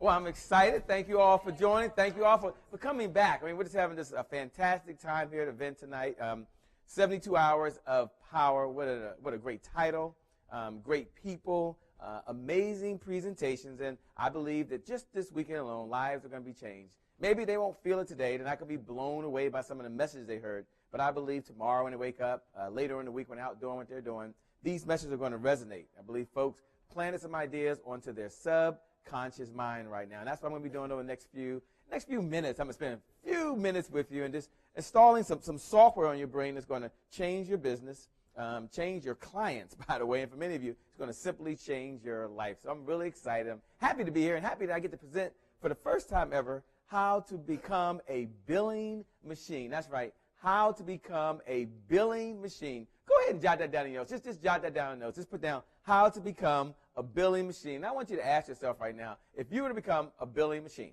Well, I'm excited. Thank you all for joining. Thank you all for coming back. I mean, we're just having this a fantastic time here at the event tonight. 72 Hours of Power. What a great title. Great people. Amazing presentations. And I believe that just this weekend alone, lives are going to be changed. Maybe they won't feel it today. They're not going to be blown away by some of the messages they heard. But I believe tomorrow when they wake up, later in the week when they're out doing what they're doing, these messages are going to resonate. I believe folks planted some ideas onto their subconscious mind right now. And that's what I'm going to be doing over the next few minutes. I'm going to spend a few minutes with you and just installing some software on your brain that's going to change your business, change your clients, by the way. And for many of you, it's going to simply change your life. So I'm really excited. I'm happy to be here and happy that I get to present for the first time ever how to become a billing machine. That's right. How to become a billing machine. Go ahead and jot that down in your notes. Just jot that down in notes. Just put down how to become a billing machine. Now I want you to ask yourself right now, if you were to become a billing machine,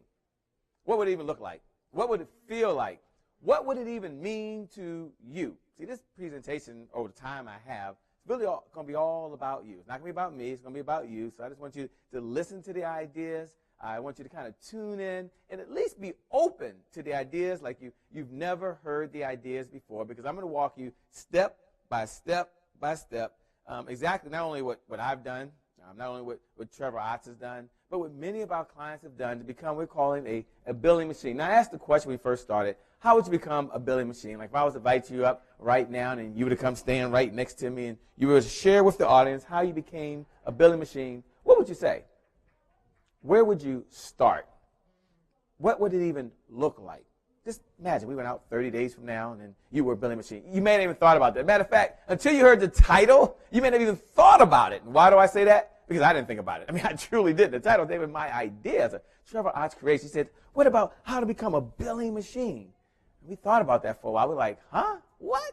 what would it even look like? What would it feel like? What would it even mean to you? See, this presentation over the time I have, it's really going to be all about you. It's not going to be about me. It's going to be about you. So I just want you to listen to the ideas. I want you to kind of tune in and at least be open to the ideas like you've never heard the ideas before, because I'm going to walk you step by step by step exactly not only what I've done, not only what Trevor Otts has done, but what many of our clients have done to become what we're calling a billing machine. Now, I asked the question when we first started, how would you become a billing machine? Like if I was to invite you up right now and you were to come stand right next to me and you were to share with the audience how you became a billing machine, what would you say? Where would you start? What would it even look like? Just imagine we went out 30 days from now and then you were a billing machine. You may not even thought about that. Matter of fact, until you heard the title, you may not even thought about it. And why do I say that? Because I didn't think about it. I mean, I truly did. The title gave me my idea. So Trevor Otts creation. He said, what about how to become a billing machine? And we thought about that for a while. We're like, huh? What?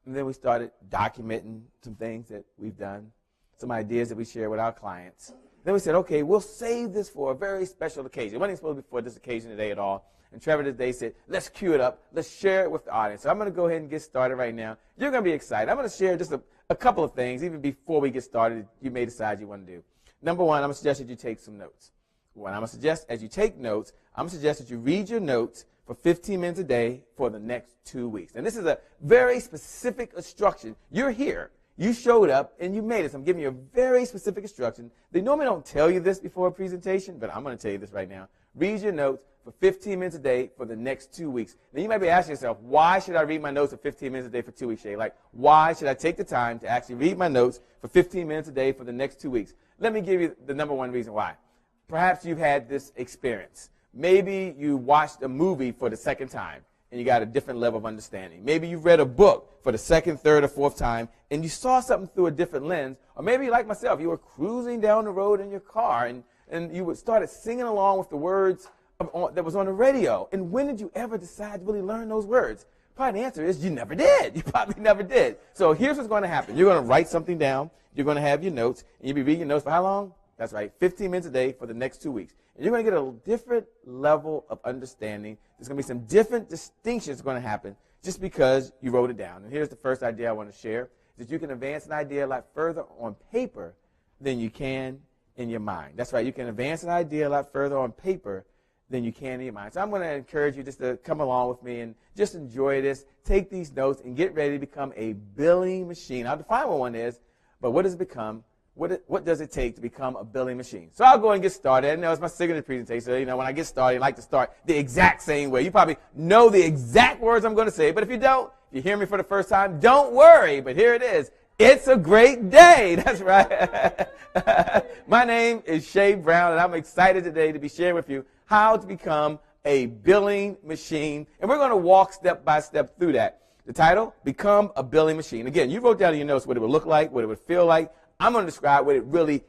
And then we started documenting some things that we've done, some ideas that we share with our clients. Then we said, okay, we'll save this for a very special occasion. It wasn't supposed to be for this occasion today at all. And Trevor today said, let's cue it up. Let's share it with the audience. So I'm going to go ahead and get started right now. You're going to be excited. I'm going to share just a couple of things, even before we get started, you may decide you want to do. Number one, I'm going to suggest that you take some notes. What I'm going to suggest as you take notes, I'm going to suggest that you read your notes for 15 minutes a day for the next 2 weeks. And this is a very specific instruction. You're here. You showed up and you made it. So I'm giving you a very specific instruction. They normally don't tell you this before a presentation, but I'm going to tell you this right now. Read your notes for 15 minutes a day for the next 2 weeks. Now you might be asking yourself, why should I read my notes for 15 minutes a day for 2 weeks, Shay? Like, why should I take the time to actually read my notes for 15 minutes a day for the next 2 weeks? Let me give you the number one reason why. Perhaps you've had this experience. Maybe you watched a movie for the second time and you got a different level of understanding. Maybe you read a book for the second, third, or fourth time, and you saw something through a different lens. Or maybe, like myself, you were cruising down the road in your car, and you started singing along with the words that was on the radio. And when did you ever decide to really learn those words? Probably the answer is you never did. You probably never did. So here's what's going to happen. You're going to write something down. You're going to have your notes, and you'll be reading your notes for how long? That's right, 15 minutes a day for the next 2 weeks. And you're going to get a different level of understanding. There's going to be some different distinctions going to happen just because you wrote it down. And here's the first idea I want to share, is that you can advance an idea a lot further on paper than you can in your mind. That's right, you can advance an idea a lot further on paper than you can in your mind. So I'm going to encourage you just to come along with me and just enjoy this, take these notes, and get ready to become a billing machine. I'll define what one is, but what does it become? What does it take to become a billing machine? So I'll go and get started. I know it's my signature presentation. So, when I get started, I like to start the exact same way. You probably know the exact words I'm going to say, but if you don't, if you hear me for the first time, don't worry. But here it is. It's a great day. That's right. My name is Shay Brown, and I'm excited today to be sharing with you how to become a billing machine. And we're going to walk step by step through that. The title, Become a Billing Machine. Again, you wrote down in your notes what it would look like, what it would feel like. I'm going to describe what it really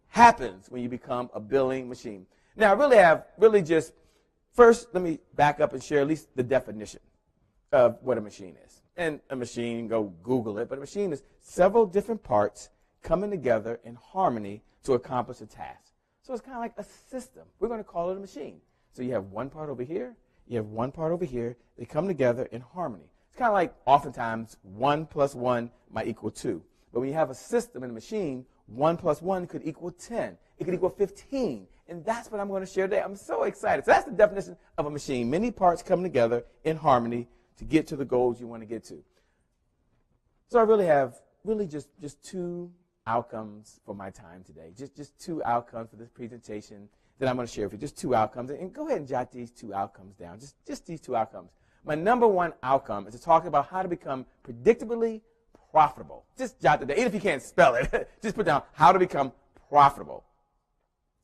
happens when you become a billing machine. Now, I first, let me back up and share at least the definition of what a machine is. And a machine, go Google it, but a machine is several different parts coming together in harmony to accomplish a task. So it's kind of like a system. We're going to call it a machine. So you have one part over here, you have one part over here. They come together in harmony. It's kind of like oftentimes 1 + 1 might equal 2. But when you have a system in a machine, 1 + 1 could equal 10. It could equal 15. And that's what I'm going to share today. I'm so excited. So that's the definition of a machine. Many parts come together in harmony to get to the goals you want to get to. So I really have just two outcomes for my time today. Just two outcomes for this presentation that I'm going to share with you. Just two outcomes. And go ahead and jot these two outcomes down. Just these two outcomes. My number one outcome is to talk about how to become predictably profitable. Just jot it down. Even if you can't spell it, just put down how to become profitable.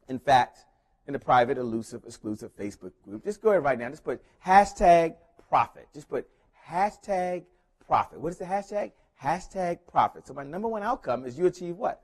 In fact, in the private, elusive, exclusive Facebook group, just go ahead right now. Just put hashtag profit. Just put hashtag profit. What is the hashtag? Hashtag profit. So my number one outcome is you achieve what?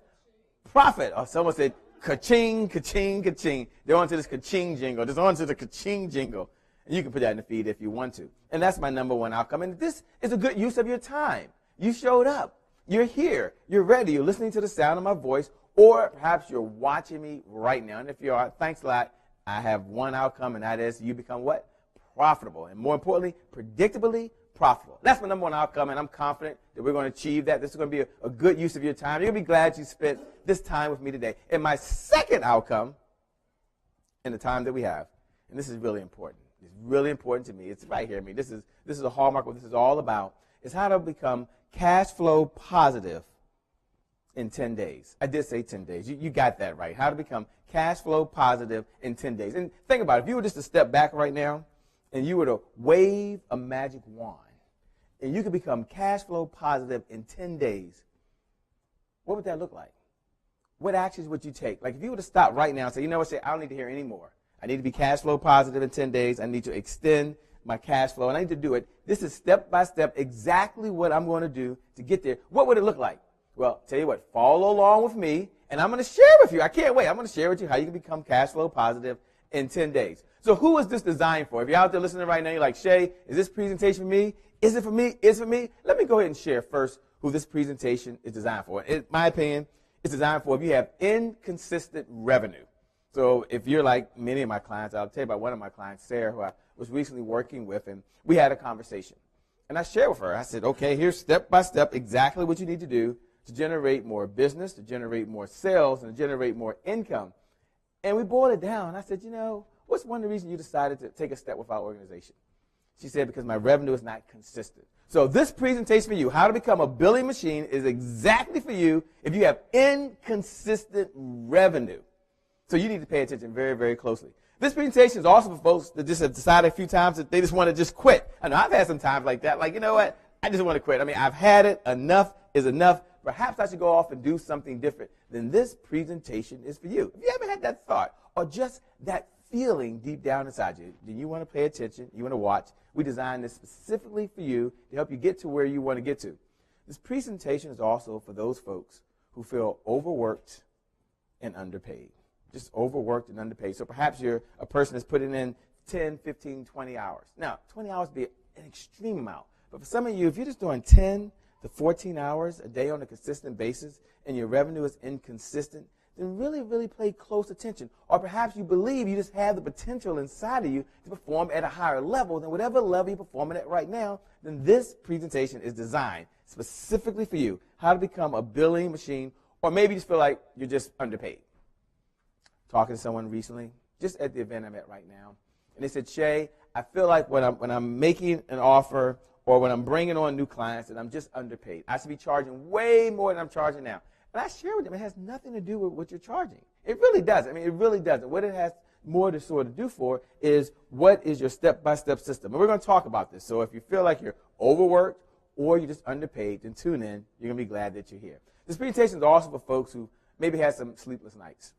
Profit. Or someone said ka-ching, ka-ching, ka-ching. They're on to this ka-ching jingle. Just on to the ka-ching jingle. And you can put that in the feed if you want to. And that's my number one outcome. And this is a good use of your time. You showed up. You're here. You're ready. You're listening to the sound of my voice. Or perhaps you're watching me right now. And if you are, thanks a lot. I have one outcome, and that is you become what? Profitable. And more importantly, predictably profitable. That's my number one outcome, and I'm confident that we're going to achieve that. This is going to be a good use of your time. You're going to be glad you spent this time with me today. And my second outcome in the time that we have, and this is really important. It's really important to me. It's right here. I mean, this is a hallmark of what this is all about, is how to become cash flow positive in 10 days. I did say 10 days. You got that right. How to become cash flow positive in 10 days. And think about it. If you were just to step back right now and you were to wave a magic wand and you could become cash flow positive in 10 days, what would that look like? What actions would you take? Like if you were to stop right now and say, you know what, I don't need to hear any more. I need to be cash flow positive in 10 days. I need to extend my cash flow, and I need to do it. This is step by step exactly what I'm going to do to get there. What would it look like? Well, tell you what, follow along with me, and I'm going to share with you. I can't wait. I'm going to share with you how you can become cash flow positive in 10 days. So who is this designed for? If you're out there listening right now, you're like, Shay, is this presentation for me? Is it for me? Is it for me? Let me go ahead and share first who this presentation is designed for. In my opinion, it's designed for if you have inconsistent revenue. So if you're like many of my clients, I'll tell you about one of my clients, Sarah, who I was recently working with, and we had a conversation. And I shared with her. I said, okay, here's step by step exactly what you need to do to generate more business, to generate more sales, and to generate more income. And we boiled it down. I said, you know, what's one of the reasons you decided to take a step with our organization? She said, because my revenue is not consistent. So this presentation for you, how to become a billing machine, is exactly for you if you have inconsistent revenue. So you need to pay attention very, very closely. This presentation is also for folks that just have decided a few times that they just want to just quit. I know I've had some times like that. Like, you know what? I just want to quit. I mean, I've had it. Enough is enough. Perhaps I should go off and do something different. Then this presentation is for you. If you haven't had that thought or just that feeling deep down inside you, then you want to pay attention. You want to watch. We designed this specifically for you to help you get to where you want to get to. This presentation is also for those folks who feel overworked and underpaid. Just overworked and underpaid. So perhaps you're a person that's putting in 10, 15, 20 hours. Now, 20 hours would be an extreme amount. But for some of you, if you're just doing 10 to 14 hours a day on a consistent basis and your revenue is inconsistent, then really, really pay close attention. Or perhaps you believe you just have the potential inside of you to perform at a higher level than whatever level you're performing at right now, then this presentation is designed specifically for you, how to become a billing machine, or maybe you just feel like you're just underpaid. Talking to someone recently, just at the event I'm at right now, and they said, Shay, I feel like when I'm making an offer or when I'm bringing on new clients that I'm just underpaid. I should be charging way more than I'm charging now. And I share with them, it has nothing to do with what you're charging. It really does. I mean, it really doesn't. What it has more to sort of do for is what is your step-by-step system. And we're going to talk about this. So if you feel like you're overworked or you're just underpaid, then tune in. You're going to be glad that you're here. This presentation is also for folks who maybe had some sleepless nights.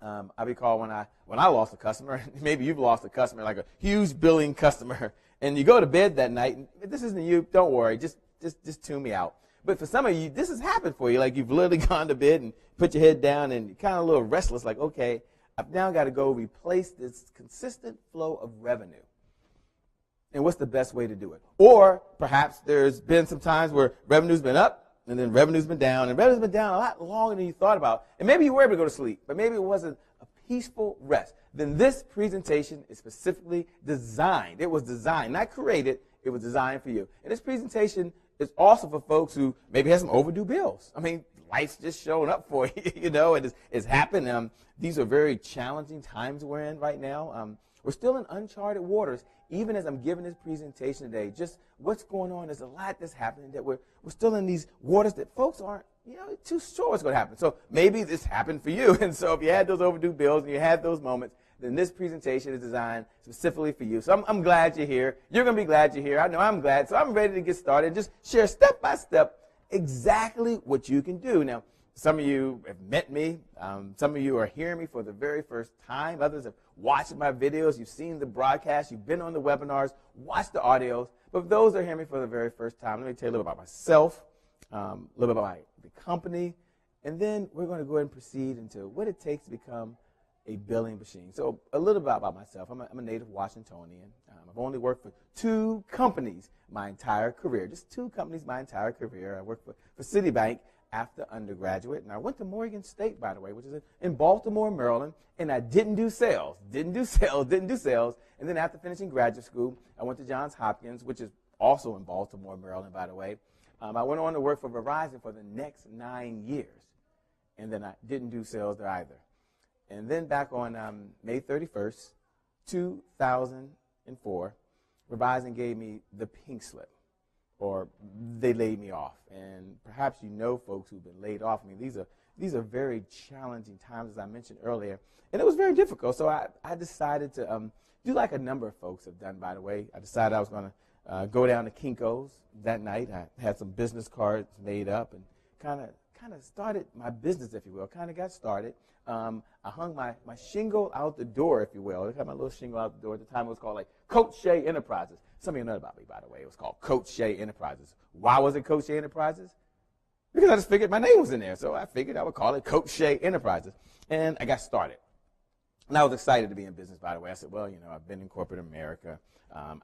I recall when I lost a customer, maybe you've lost a customer, like a huge billing customer, and you go to bed that night, and if this isn't you, don't worry, just tune me out. But for some of you, this has happened for you, like you've literally gone to bed and put your head down and you're kind of a little restless, like, okay, I've now got to go replace this consistent flow of revenue. And what's the best way to do it? Or perhaps there's been some times where revenue's been up, and then revenue's been down, and revenue's been down a lot longer than you thought about. And maybe you were able to go to sleep, but maybe it wasn't a peaceful rest. Then this presentation is specifically designed. It was designed, not created. It was designed for you. And this presentation is also for folks who maybe have some overdue bills. I mean, life's just showing up for you, you know, and it's happened. These are very challenging times we're in right now. We're still in uncharted waters. Even as I'm giving this presentation today, just what's going on, there's a lot that's happening that we're still in these waters that folks aren't, you know, too sure what's going to happen. So maybe this happened for you. And so if you had those overdue bills and you had those moments, then this presentation is designed specifically for you. So I'm glad you're here. You're going to be glad you're here. I know I'm glad. So I'm ready to get started. Just share step by step exactly what you can do. Now, some of you have met me. Some of you are hearing me for the very first time. Others have watched my videos. You've seen the broadcast. You've been on the webinars, watched the audios. But for those that are hearing me for the very first time, let me tell you a little about myself, a little bit about the company, and then we're going to go ahead and proceed into what it takes to become a billing machine. So a little bit about myself. I'm a native Washingtonian. I've only worked for 2 companies my entire career, just 2 companies my entire career. I worked for Citibank after undergraduate, and I went to Morgan State, by the way, which is in Baltimore, Maryland, and I didn't do sales. And then after finishing graduate school, I went to Johns Hopkins, which is also in Baltimore, Maryland, by the way. I went on to work for Verizon for the next 9 years, and then I didn't do sales there either. And then back on May 31st, 2004, Verizon gave me the pink slip, or they laid me off. And perhaps you know folks who've been laid off. I mean, these are very challenging times, as I mentioned earlier, and it was very difficult. So I decided to do like a number of folks have done, by the way. I decided I was going to go down to Kinko's that night. I had some business cards made up and kind of started my business, if you will, kind of got started. I hung my shingle out the door, if you will. I had my little shingle out the door. At the time, it was called like Coach Shea Enterprises. Some of you know about me, by the way. It was called Coach Shea Enterprises. Why was it Coach Shea Enterprises? Because I just figured my name was in there. So I figured I would call it Coach Shea Enterprises. And I got started. And I was excited to be in business, by the way. I said, well, you know, I've been in corporate America.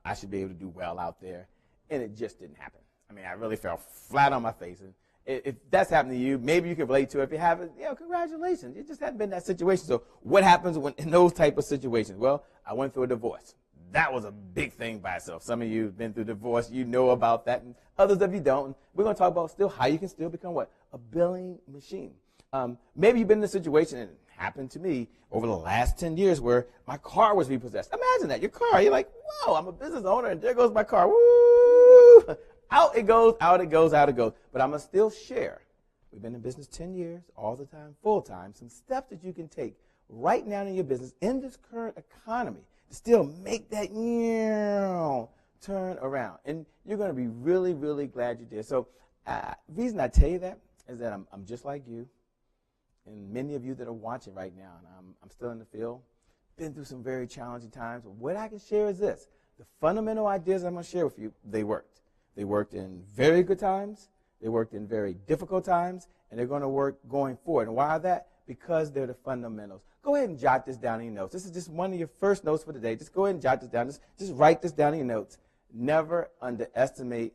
I should be able to do well out there. And it just didn't happen. I mean, I really fell flat on my face. And if that's happened to you, maybe you can relate to it. If you haven't, you know, congratulations. You just haven't been in that situation. So what happens when in those type of situations? Well, I went through a divorce. That was a big thing by itself. Some of you have been through divorce. You know about that. And others of you don't. We're going to talk about still how you can still become what? A billing machine. Maybe you've been in a situation, and it happened to me over the last 10 years, where my car was repossessed. Imagine that. Your car. You're like, whoa, I'm a business owner, and there goes my car. Woo! Out it goes, out it goes, out it goes. But I'm going to still share. We've been in business 10 years, all the time, full time. Some steps that you can take right now in your business, in this current economy, to still make that turn around. And you're going to be really, really glad you did. So the reason I tell you that is that I'm just like you, and many of you that are watching right now, and I'm still in the field, been through some very challenging times. But what I can share is this. The fundamental ideas I'm going to share with you, they worked. They worked in very good times. They worked in very difficult times. And they're going to work going forward. And why that? Because they're the fundamentals. Go ahead and jot this down in your notes. This is just one of your first notes for the day. Just go ahead and jot this down. Just write this down in your notes. Never underestimate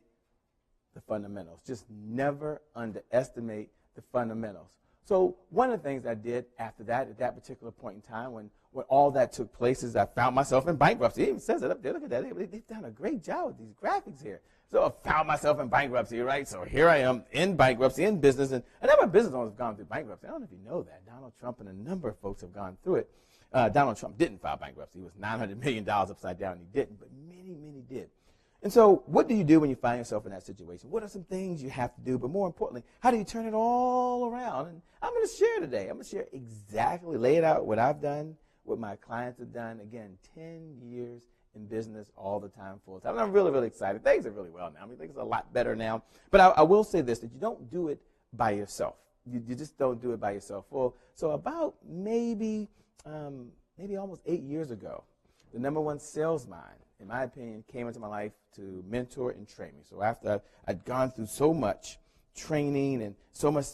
the fundamentals. Just never underestimate the fundamentals. So one of the things I did after that, at that particular point in time, when all that took place, is I found myself in bankruptcy. It even says it up there. Look at that. They've done a great job with these graphics here. So I found myself in bankruptcy, right? So here I am in bankruptcy, in business. And a number of business owners have gone through bankruptcy. I don't know if you know that. Donald Trump and a number of folks have gone through it. Donald Trump didn't file bankruptcy. He was $900 million upside down. He didn't, but many, many did. And so what do you do when you find yourself in that situation? What are some things you have to do? But more importantly, how do you turn it all around? And I'm going to share today. I'm going to share exactly, lay it out, what I've done, what my clients have done. Again, 10 years in business all the time, full time. And I'm really, really excited. Things are really well now. I mean, things are a lot better now. But I will say this, that you don't do it by yourself. You just don't do it by yourself. Well, so about maybe almost 8 years ago, the number one sales mind, in my opinion, came into my life to mentor and train me. So after I'd gone through so much training and so much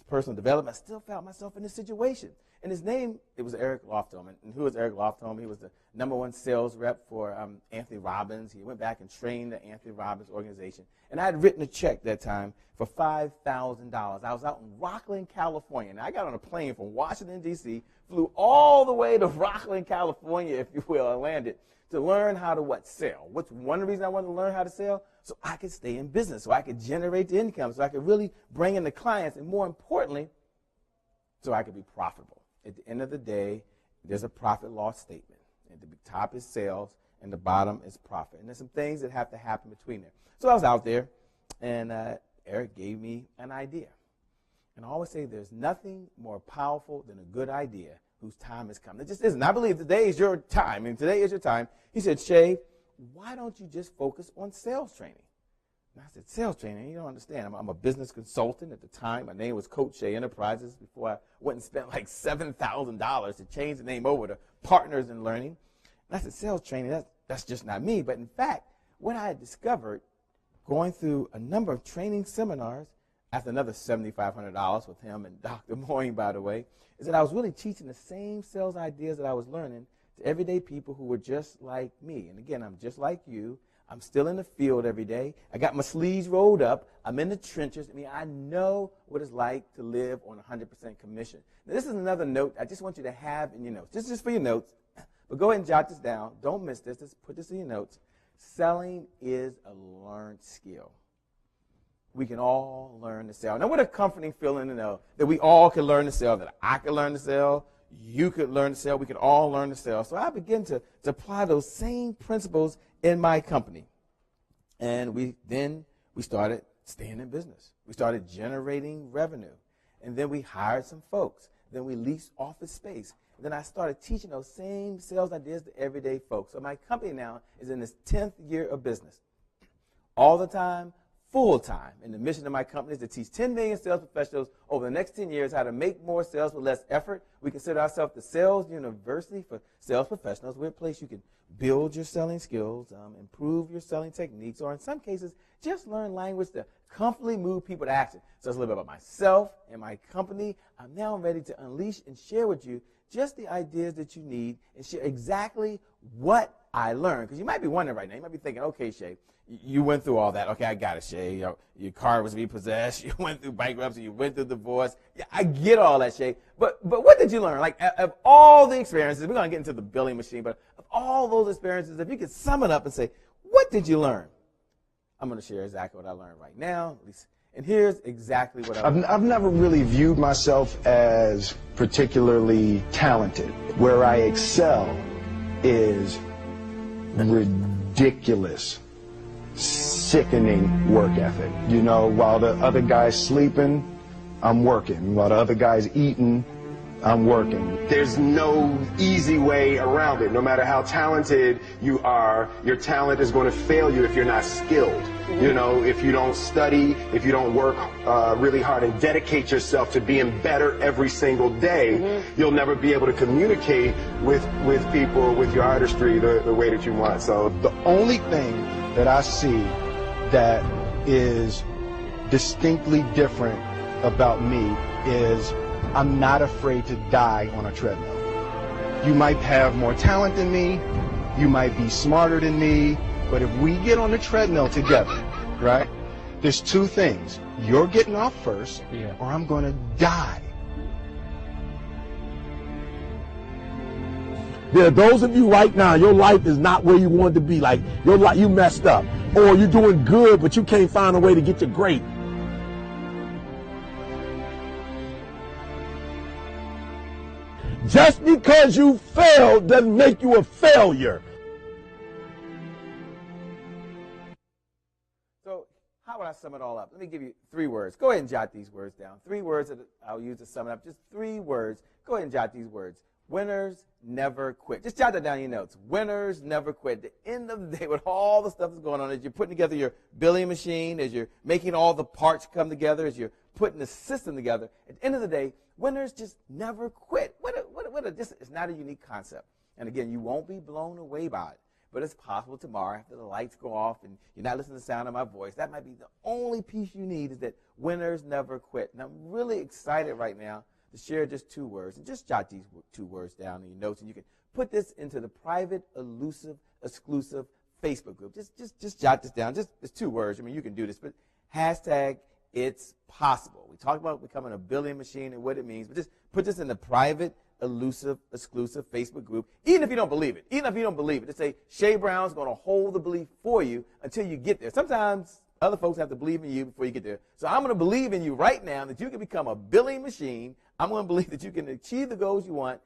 personal development, I still found myself in this situation. And his name, it was Eric Lofholm. And who was Eric Lofholm? He was the #1 sales rep for Anthony Robbins. He went back and trained the Anthony Robbins organization. And I had written a check that time for $5,000. I was out in Rockland, California. And I got on a plane from Washington, D.C., flew all the way to Rockland, California, if you will, and landed to learn how to sell. What's one reason I wanted to learn how to sell? So I could stay in business, so I could generate the income, so I could really bring in the clients, and more importantly, so I could be profitable. At the end of the day, there's a profit loss statement. At the top is sales, and the bottom is profit. And there's some things that have to happen between there. So I was out there, and Eric gave me an idea. And I always say there's nothing more powerful than a good idea whose time has come. It just isn't. I believe today is your time, and today is your time. He said, Shay, why don't you just focus on sales training? And I said, sales training? You don't understand. I'm a business consultant at the time. My name was Coach Shay Enterprises before I went and spent like $7,000 to change the name over to Partners in Learning. And I said, sales training, that's just not me. But in fact, what I had discovered going through a number of training seminars, after another $7,500 with him and Dr. Moying, by the way, is that I was really teaching the same sales ideas that I was learning to everyday people who were just like me. And again, I'm just like you. I'm still in the field every day. I got my sleeves rolled up. I'm in the trenches. I mean, I know what it's like to live on 100% commission. Now, this is another note I just want you to have in your notes. This is just for your notes. But go ahead and jot this down. Don't miss this. Just put this in your notes. Selling is a learned skill. We can all learn to sell. Now, what a comforting feeling to know that we all can learn to sell, that I can learn to sell, you could learn to sell, we could all learn to sell. So I began to apply those same principles in my company. And we started staying in business. We started generating revenue. And then we hired some folks. Then we leased office space. And then I started teaching those same sales ideas to everyday folks. So my company now is in its 10th year of business. All the time, full time. And the mission of my company is to teach 10 million sales professionals over the next 10 years how to make more sales with less effort. We consider ourselves the sales university for sales professionals. We're a place you can build your selling skills, improve your selling techniques, or in some cases, just learn language to comfortably move people to action. So it's a little bit about myself and my company. I'm now ready to unleash and share with you just the ideas that you need and share exactly what I learned. Because you might be wondering right now, you might be thinking, okay, Shay, you went through all that. Okay, I got it, Shay. Your car was repossessed. You went through bankruptcy. You went through divorce. Yeah, I get all that, Shay. But what did you learn? Like, of all the experiences, we're going to get into the billing machine, but of all those experiences, if you could sum it up and say, what did you learn? I'm going to share exactly what I learned right now. At least, and here's exactly what I learned. I've never really viewed myself as particularly talented. Where I excel is ridiculous, sickening work ethic. You know, while the other guy's sleeping, I'm working. While the other guy's eating, I'm working. There's no easy way around it. No matter how talented you are, your talent is going to fail you if you're not skilled. You know, if you don't study, if you don't work really hard and dedicate yourself to being better every single day, you'll never be able to communicate with people, with your artistry the way that you want. So the only thing that I see that is distinctly different about me is I'm not afraid to die on a treadmill. You might have more talent than me, you might be smarter than me, but if we get on the treadmill together, right, there's two things. You're getting off first, or I'm going to die. There are those of you right now, your life is not where you want to be. Like, your life, you messed up. Or you're doing good, but you can't find a way to get to great. Just because you failed doesn't make you a failure. So how would I sum it all up? Let me give you 3 words. Go ahead and jot these words down. 3 words that I'll use to sum it up. Just 3 words. Go ahead and jot these words. Winners never quit. Just jot that down in your notes. Winners never quit. At the end of the day, with all the stuff that's going on, as you're putting together your billing machine, as you're making all the parts come together, as you're putting the system together, at the end of the day, winners just never quit. This is not a unique concept. And again, you won't be blown away by it. But it's possible tomorrow, after the lights go off and you're not listening to the sound of my voice, that might be the only piece you need, is that winners never quit. And I'm really excited right now to share just 2 words. And just jot these 2 words down in your notes, and you can put this into the private, elusive, exclusive Facebook group. Just jot this down. It's 2 words. I mean, you can do this, but hashtag it's possible. We talked about becoming a billion machine and what it means, but just put this in the private, elusive, exclusive Facebook group, even if you don't believe it. Even if you don't believe it, just say, Shay Brown's going to hold the belief for you until you get there. Sometimes other folks have to believe in you before you get there. So I'm going to believe in you right now that you can become a billion machine. I'm going to believe that you can achieve the goals you want,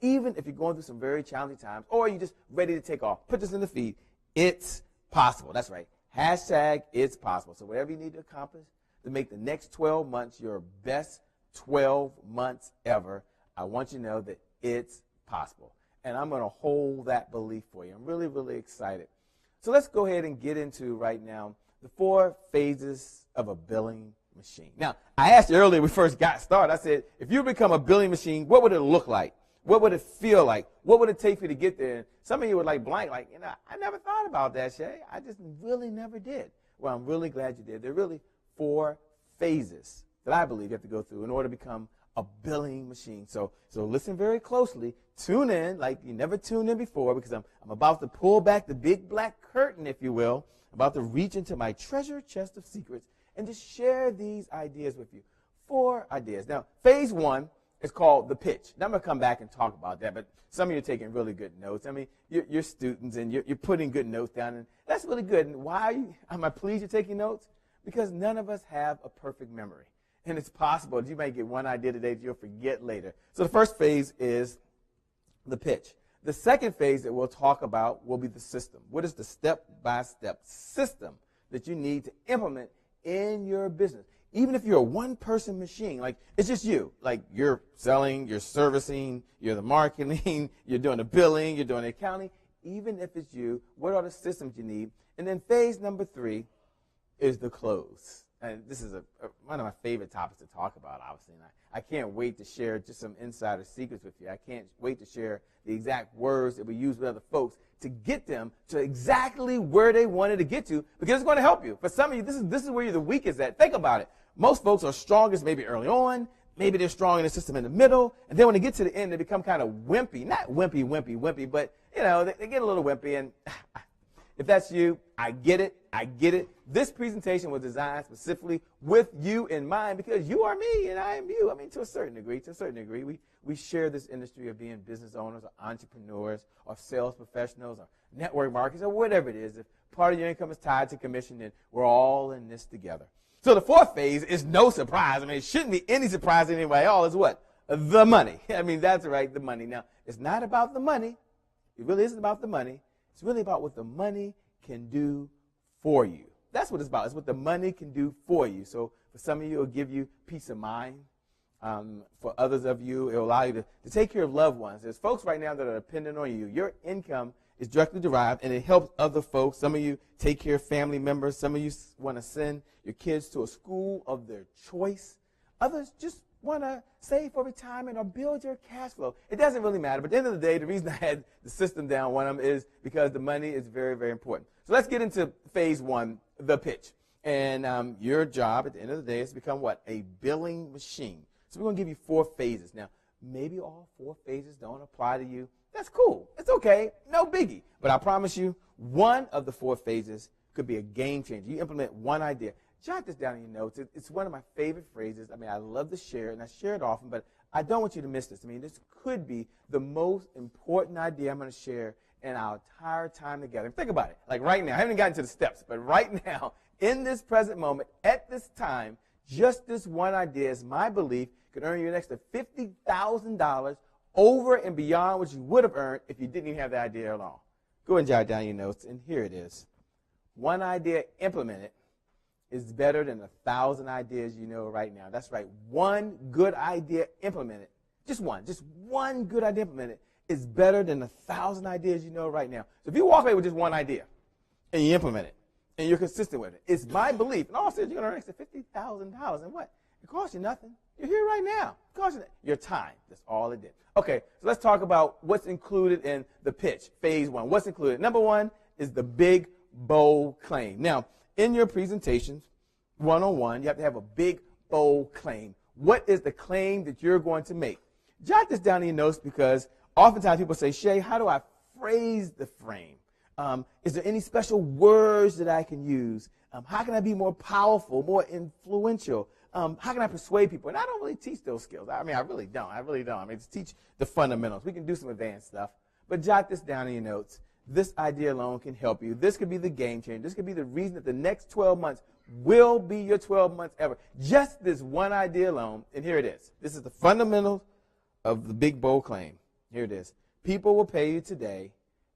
even if you're going through some very challenging times, or you're just ready to take off. Put this in the feed. It's possible. That's right. Hashtag it's possible. So whatever you need to accomplish to make the next 12 months your best 12 months ever, I want you to know that it's possible. And I'm going to hold that belief for you. I'm really, really excited. So let's go ahead and get into right now the 4 phases of a billing machine. Now, I asked you earlier when we first got started, I said, if you become a billing machine, what would it look like? What would it feel like? What would it take for you to get there? And some of you were like blank, like, I never thought about that, Shay. I just really never did. Well, I'm really glad you did. There are really 4 phases that I believe you have to go through in order to become a billing machine. So listen very closely. Tune in like you never tuned in before, because I'm about to pull back the big black curtain, if you will, about to reach into my treasure chest of secrets and just share these ideas with you. 4 ideas. Now, phase 1 is called the pitch. Now, I'm going to come back and talk about that, but some of you are taking really good notes. I mean, you're students, and you're putting good notes down, and that's really good. And why am I pleased you're taking notes? Because none of us have a perfect memory. And it's possible that you might get one idea today that you'll forget later. So the first phase is the pitch. The second phase that we'll talk about will be the system. What is the step-by-step system that you need to implement in your business? Even if you're a one-person machine, like it's just you, like you're selling, you're servicing, you're the marketing, you're doing the billing, you're doing the accounting, even if it's you, what are the systems you need? And then phase number 3 is the close. And this is one of my favorite topics to talk about, obviously. And I can't wait to share just some insider secrets with you. I can't wait to share the exact words that we use with other folks to get them to exactly where they wanted to get to, because it's going to help you. For some of you, this is where you're the weakest at. Think about it. Most folks are strongest maybe early on. Maybe they're strong in the system in the middle. And then when they get to the end, they become kind of wimpy. Not wimpy, but, they get a little wimpy. And if that's you, I get it. This presentation was designed specifically with you in mind, because you are me and I am you. I mean, to a certain degree, we share this industry of being business owners or entrepreneurs or sales professionals or network marketers or whatever it is. If part of your income is tied to commission, then we're all in this together. So the 4th phase is no surprise. I mean, it shouldn't be any surprise to anybody at all. It's what? The money. I mean, that's right, the money. Now, it's not about the money. It really isn't about the money. It's really about what the money can do for you. That's what it's about. It's what the money can do for you. So for some of you, it'll give you peace of mind. For others of you, it'll allow you to take care of loved ones. There's folks right now that are dependent on you. Your income is directly derived, and it helps other folks. Some of you take care of family members. Some of you want to send your kids to a school of their choice. Others just want to save for retirement or build your cash flow. It doesn't really matter. But at the end of the day, the reason I had the system down one of them is because the money is very, very important. So let's get into phase 1, the pitch. And your job at the end of the day is to become what? A billing machine. So we're going to give you 4 phases. Now, maybe all 4 phases don't apply to you. That's cool. It's okay. No biggie. But I promise you, one of the 4 phases could be a game changer. You implement one idea. Jot this down in your notes. It's one of my favorite phrases. I mean, I love to share it, and I share it often, but I don't want you to miss this. I mean, this could be the most important idea I'm going to share in our entire time together. Think about it. Like right now, I haven't gotten to the steps, but right now, in this present moment, at this time, just this one idea is my belief could earn you an extra $50,000 over and beyond what you would have earned if you didn't even have the idea at all. Go and jot down your notes, and here it is. One idea implemented is better than 1,000 ideas you know right now. That's right. One good idea implemented, just one good idea implemented is better than 1,000 ideas you know right now. So if you walk away with just one idea and you implement it and you're consistent with it, it's my belief, and all I said, you're going to earn an extra $50,000. And what? It costs you nothing. You're here right now. It costs you your time. That's all it did. Okay, so let's talk about what's included in the pitch, phase 1. What's included? Number 1 is the big, bold claim. Now, in your presentations, one-on-one, you have to have a big, bold claim. What is the claim that you're going to make? Jot this down in your notes because oftentimes people say, Shay, how do I phrase the frame? Is there any special words that I can use? How can I be more powerful, more influential? How can I persuade people? And I don't really teach those skills. I mean, I really don't. I mean, to teach the fundamentals. We can do some advanced stuff. But jot this down in your notes. This idea alone can help you. This could be the game changer. This could be the reason that the next 12 months will be your 12 months ever. Just this one idea alone. And here it is. This is the fundamentals of the big, bold claim. Here it is. People will pay you today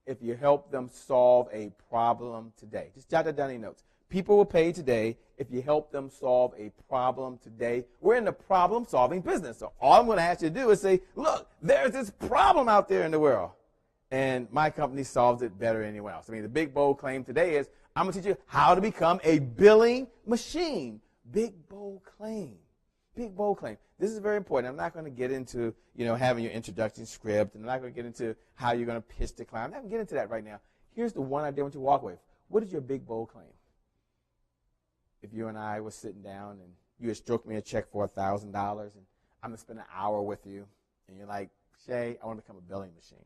if you help them solve a problem today. Just jot that down in your notes. People will pay you today if you help them solve a problem today. We're in the problem-solving business. So all I'm going to ask you to do is say, look, there's this problem out there in the world. And my company solves it better than anyone else. I mean, the big, bold claim today is, I'm going to teach you how to become a billing machine. Big, bold claim. Big, bold claim. This is very important. I'm not going to get into, having your introduction script, and I'm not going to get into how you're going to pitch the client. I'm not going to get into that right now. Here's the one idea I want you to walk away with. What is your big, bold claim? If you and I were sitting down and you had stroked me a check for $1,000 and I'm going to spend an hour with you, and you're like, Shay, I want to become a billing machine.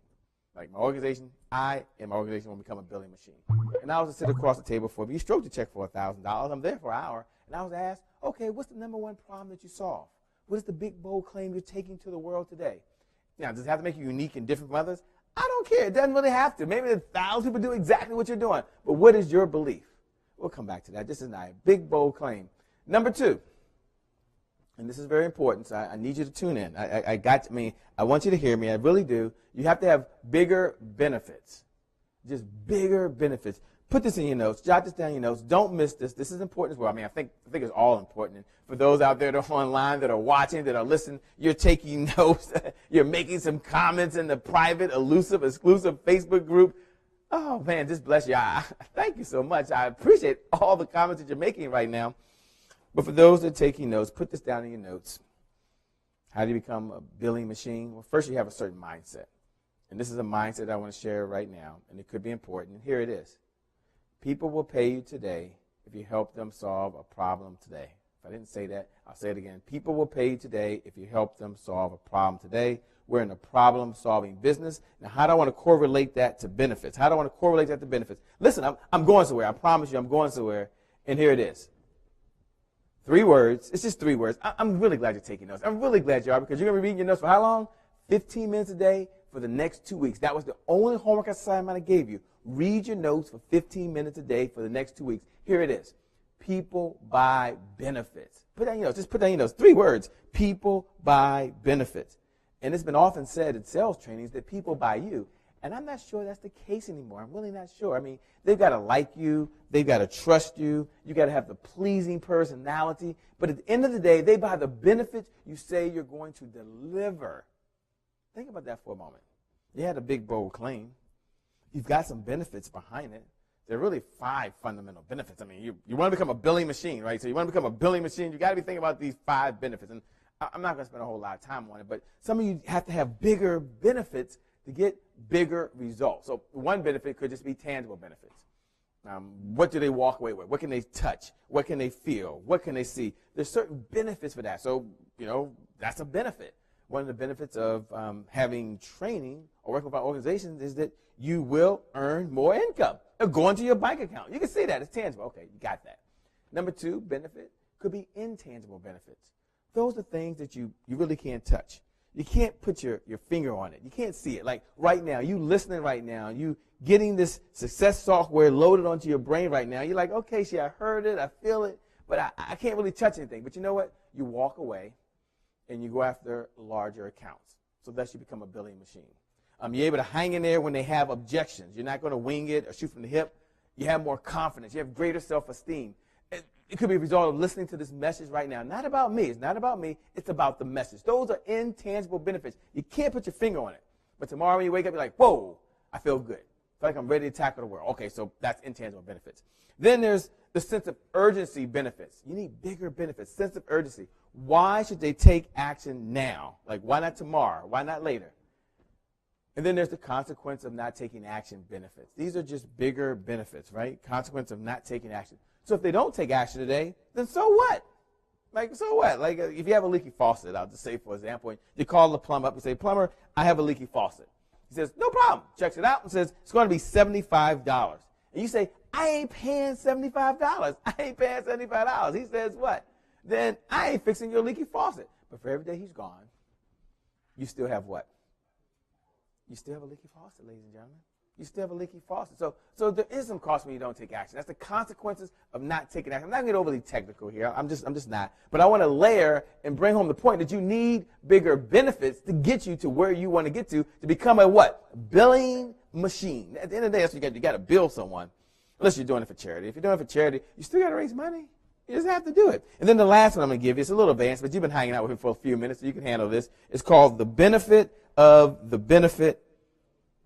Like my organization, I and my organization want to become a billing machine. And I was to sit across the table for you. You stroked the check for $1,000. I'm there for an hour. And I was asked, okay, what's the number one problem that you solve? What is the big, bold claim you're taking to the world today? Now, does it have to make you unique and different from others? I don't care. It doesn't really have to. Maybe 1,000 people do exactly what you're doing. But what is your belief? We'll come back to that. This is not a big, bold claim. Number two, and this is very important, so I need you to tune in. I want you to hear me. I really do. You have to have bigger benefits. Just bigger benefits. Put this in your notes. Jot this down in your notes. Don't miss this. This is important as well. I mean, I think it's all important. And for those out there that are online, that are watching, that are listening, you're taking notes. You're making some comments in the private, elusive, exclusive Facebook group. Oh, man, just bless you. Thank you so much. I appreciate all the comments that you're making right now. But for those that are taking notes, put this down in your notes. How do you become a billing machine? Well, first you have a certain mindset. And this is a mindset I want to share right now, and it could be important. And here it is. People will pay you today if you help them solve a problem today. If I didn't say that, I'll say it again. People will pay you today if you help them solve a problem today. We're in a problem-solving business. Now, how do I want to correlate that to benefits? How do I want to correlate that to benefits? Listen, I'm going somewhere. I promise you I'm going somewhere. And here it is. 3 words. It's just 3 words. I'm really glad you're taking notes. I'm really glad you are, because you're going to be reading your notes for how long? 15 minutes a day for the next 2 weeks. That was the only homework assignment I gave you. Read your notes for 15 minutes a day for the next 2 weeks. Here it is. People buy benefits. Put down your notes. Just put down your notes. 3 words. People buy benefits. And it's been often said in sales trainings that people buy you. And I'm not sure that's the case anymore. I'm really not sure. I mean, they've got to like you. They've got to trust you. You got to have the pleasing personality. But at the end of the day, they buy the benefits you say you're going to deliver. Think about that for a moment. You had a big, bold claim. You've got some benefits behind it. There are really 5 fundamental benefits. I mean, you want to become a billing machine, right? So you want to become a billing machine, you got to be thinking about these 5 benefits. And I'm not going to spend a whole lot of time on it, but some of you have to have bigger benefits to get bigger results. So one benefit could just be tangible benefits. What do they walk away with? What can they touch? What can they feel? What can they see? There's certain benefits for that. So, that's a benefit. One of the benefits of having training or working with our organizations is that you will earn more income. It'll go into your bank account. You can see that. It's tangible. Okay, you got that. Number 2, benefit could be intangible benefits. Those are things that you really can't touch. You can't put your finger on it. You can't see it. Like right now, you listening right now, you getting this success software loaded onto your brain right now. You're like, okay, see, I heard it, I feel it, but I can't really touch anything. But you know what? You walk away and you go after larger accounts. So thus you become a billing machine. You're able to hang in there when they have objections. You're not going to wing it or shoot from the hip. You have more confidence. You have greater self-esteem. It could be a result of listening to this message right now. Not about me. It's not about me. It's about the message. Those are intangible benefits. You can't put your finger on it. But tomorrow when you wake up, you're like, whoa, I feel good. I feel like I'm ready to tackle the world. Okay, so that's intangible benefits. Then there's the sense of urgency benefits. You need bigger benefits, sense of urgency. Why should they take action now? Like, why not tomorrow? Why not later? And then there's the consequence of not taking action benefits. These are just bigger benefits, right? Consequence of not taking action. So if they don't take action today, then so what? Like, so what? Like, if you have a leaky faucet, I'll just say, for example, you call the plumber up and say, plumber, I have a leaky faucet. He says, no problem. Checks it out and says, it's going to be $75. And you say, I ain't paying $75. I ain't paying $75. He says, what? Then I ain't fixing your leaky faucet. But for every day he's gone, you still have what? You still have a leaky faucet, ladies and gentlemen. You still have a leaky faucet. So there is some cost when you don't take action. That's the consequences of not taking action. I'm not going to get overly technical here. I'm just not. But I want to layer and bring home the point that you need bigger benefits to get you to where you want to get to become a what? Billing machine. At the end of the day, that's what you got to bill someone. Unless you're doing it for charity. If you're doing it for charity, you still got to raise money. You just have to do it. And then the last one I'm going to give you, it's a little advanced, but you've been hanging out with me for a few minutes, so you can handle this. It's called the benefit of the benefit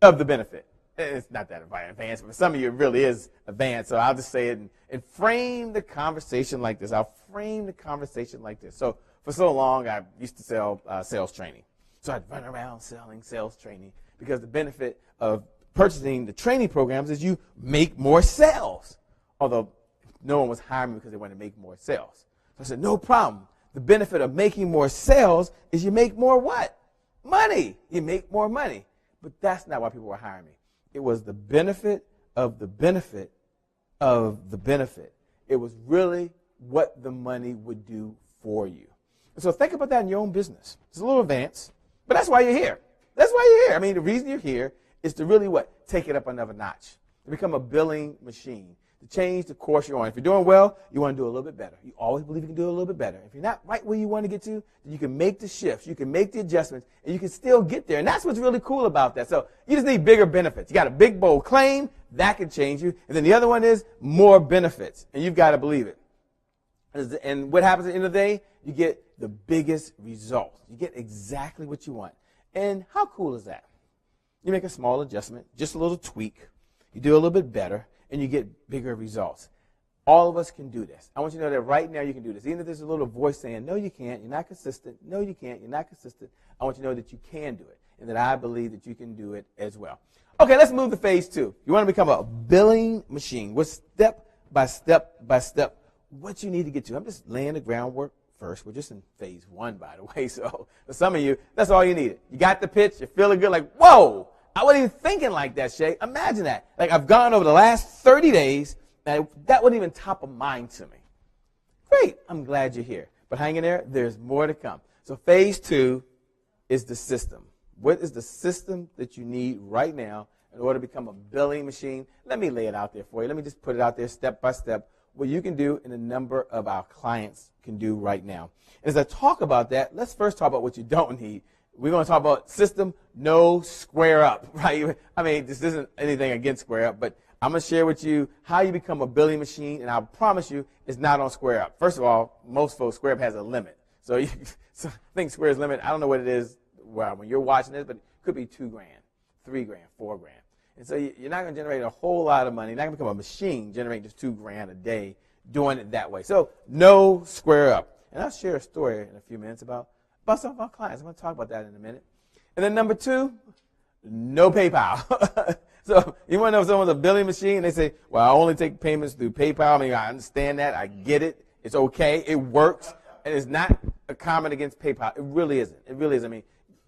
of the benefit. It's not that advanced, but for some of you it really is advanced, so I'll just say it and frame the conversation like this. I'll frame the conversation like this. So for so long, I used to sell sales training. So I'd run around selling sales training because the benefit of purchasing the training programs is you make more sales, although no one was hiring me because they wanted to make more sales. So I said, no problem. The benefit of making more sales is you make more what? Money. You make more money. But that's not why people were hiring me. It was the benefit of the benefit of the benefit. It was really what the money would do for you. And so think about that in your own business. It's a little advanced, but that's why you're here. That's why you're here. I mean, the reason you're here is to really what? Take it up another notch. To become a billing machine. To change the course you're on. If you're doing well, you want to do a little bit better. You always believe you can do a little bit better. If you're not right where you want to get to, then you can make the shifts. You can make the adjustments, and you can still get there. And that's what's really cool about that. So you just need bigger benefits. You got a big, bold claim. That can change you. And then the other one is more benefits. And you've got to believe it. And what happens at the end of the day? You get the biggest results. You get exactly what you want. And how cool is that? You make a small adjustment, just a little tweak. You do a little bit better, and you get bigger results. All of us can do this. I want you to know that right now you can do this. Even if there's a little voice saying, no, you can't, you're not consistent, no, you can't, you're not consistent, I want you to know that you can do it, and that I believe that you can do it as well. Okay, let's move to phase 2. You want to become a billing machine. What step by step what you need to get to. I'm just laying the groundwork first. We're just in phase 1, by the way, so for some of you, that's all you needed. You got the pitch, you're feeling good, like, whoa, I wasn't even thinking like that, Shay. Imagine that. Like, I've gone over the last 30 days, and that wasn't even top of mind to me. Great. I'm glad you're here. But hang in there. There's more to come. So phase 2 is the system. What is the system that you need right now in order to become a billing machine? Let me lay it out there for you. Let me just put it out there step by step, what you can do and a number of our clients can do right now. And as I talk about that, let's first talk about what you don't need. We're going to talk about system, no square up, right? I mean, this isn't anything against square up, but I'm going to share with you how you become a billing machine, and I promise you it's not on square up. First of all, most folks, square up has a limit. So I think square's limit, I don't know what it is when you're watching this, but it could be $2,000, $3,000, $4,000. And so you're not going to generate a whole lot of money. You're not going to become a machine generating just $2,000 a day doing it that way. So no square up. And I'll share a story in a few minutes about some of our clients. I'm going to talk about that in a minute. And then number 2, no PayPal. So you want to know if someone's a billing machine? They say, well, I only take payments through PayPal. I mean, I understand that. I get it. It's okay. It works. And it's not a comment against PayPal. It really isn't. It really isn't. I mean,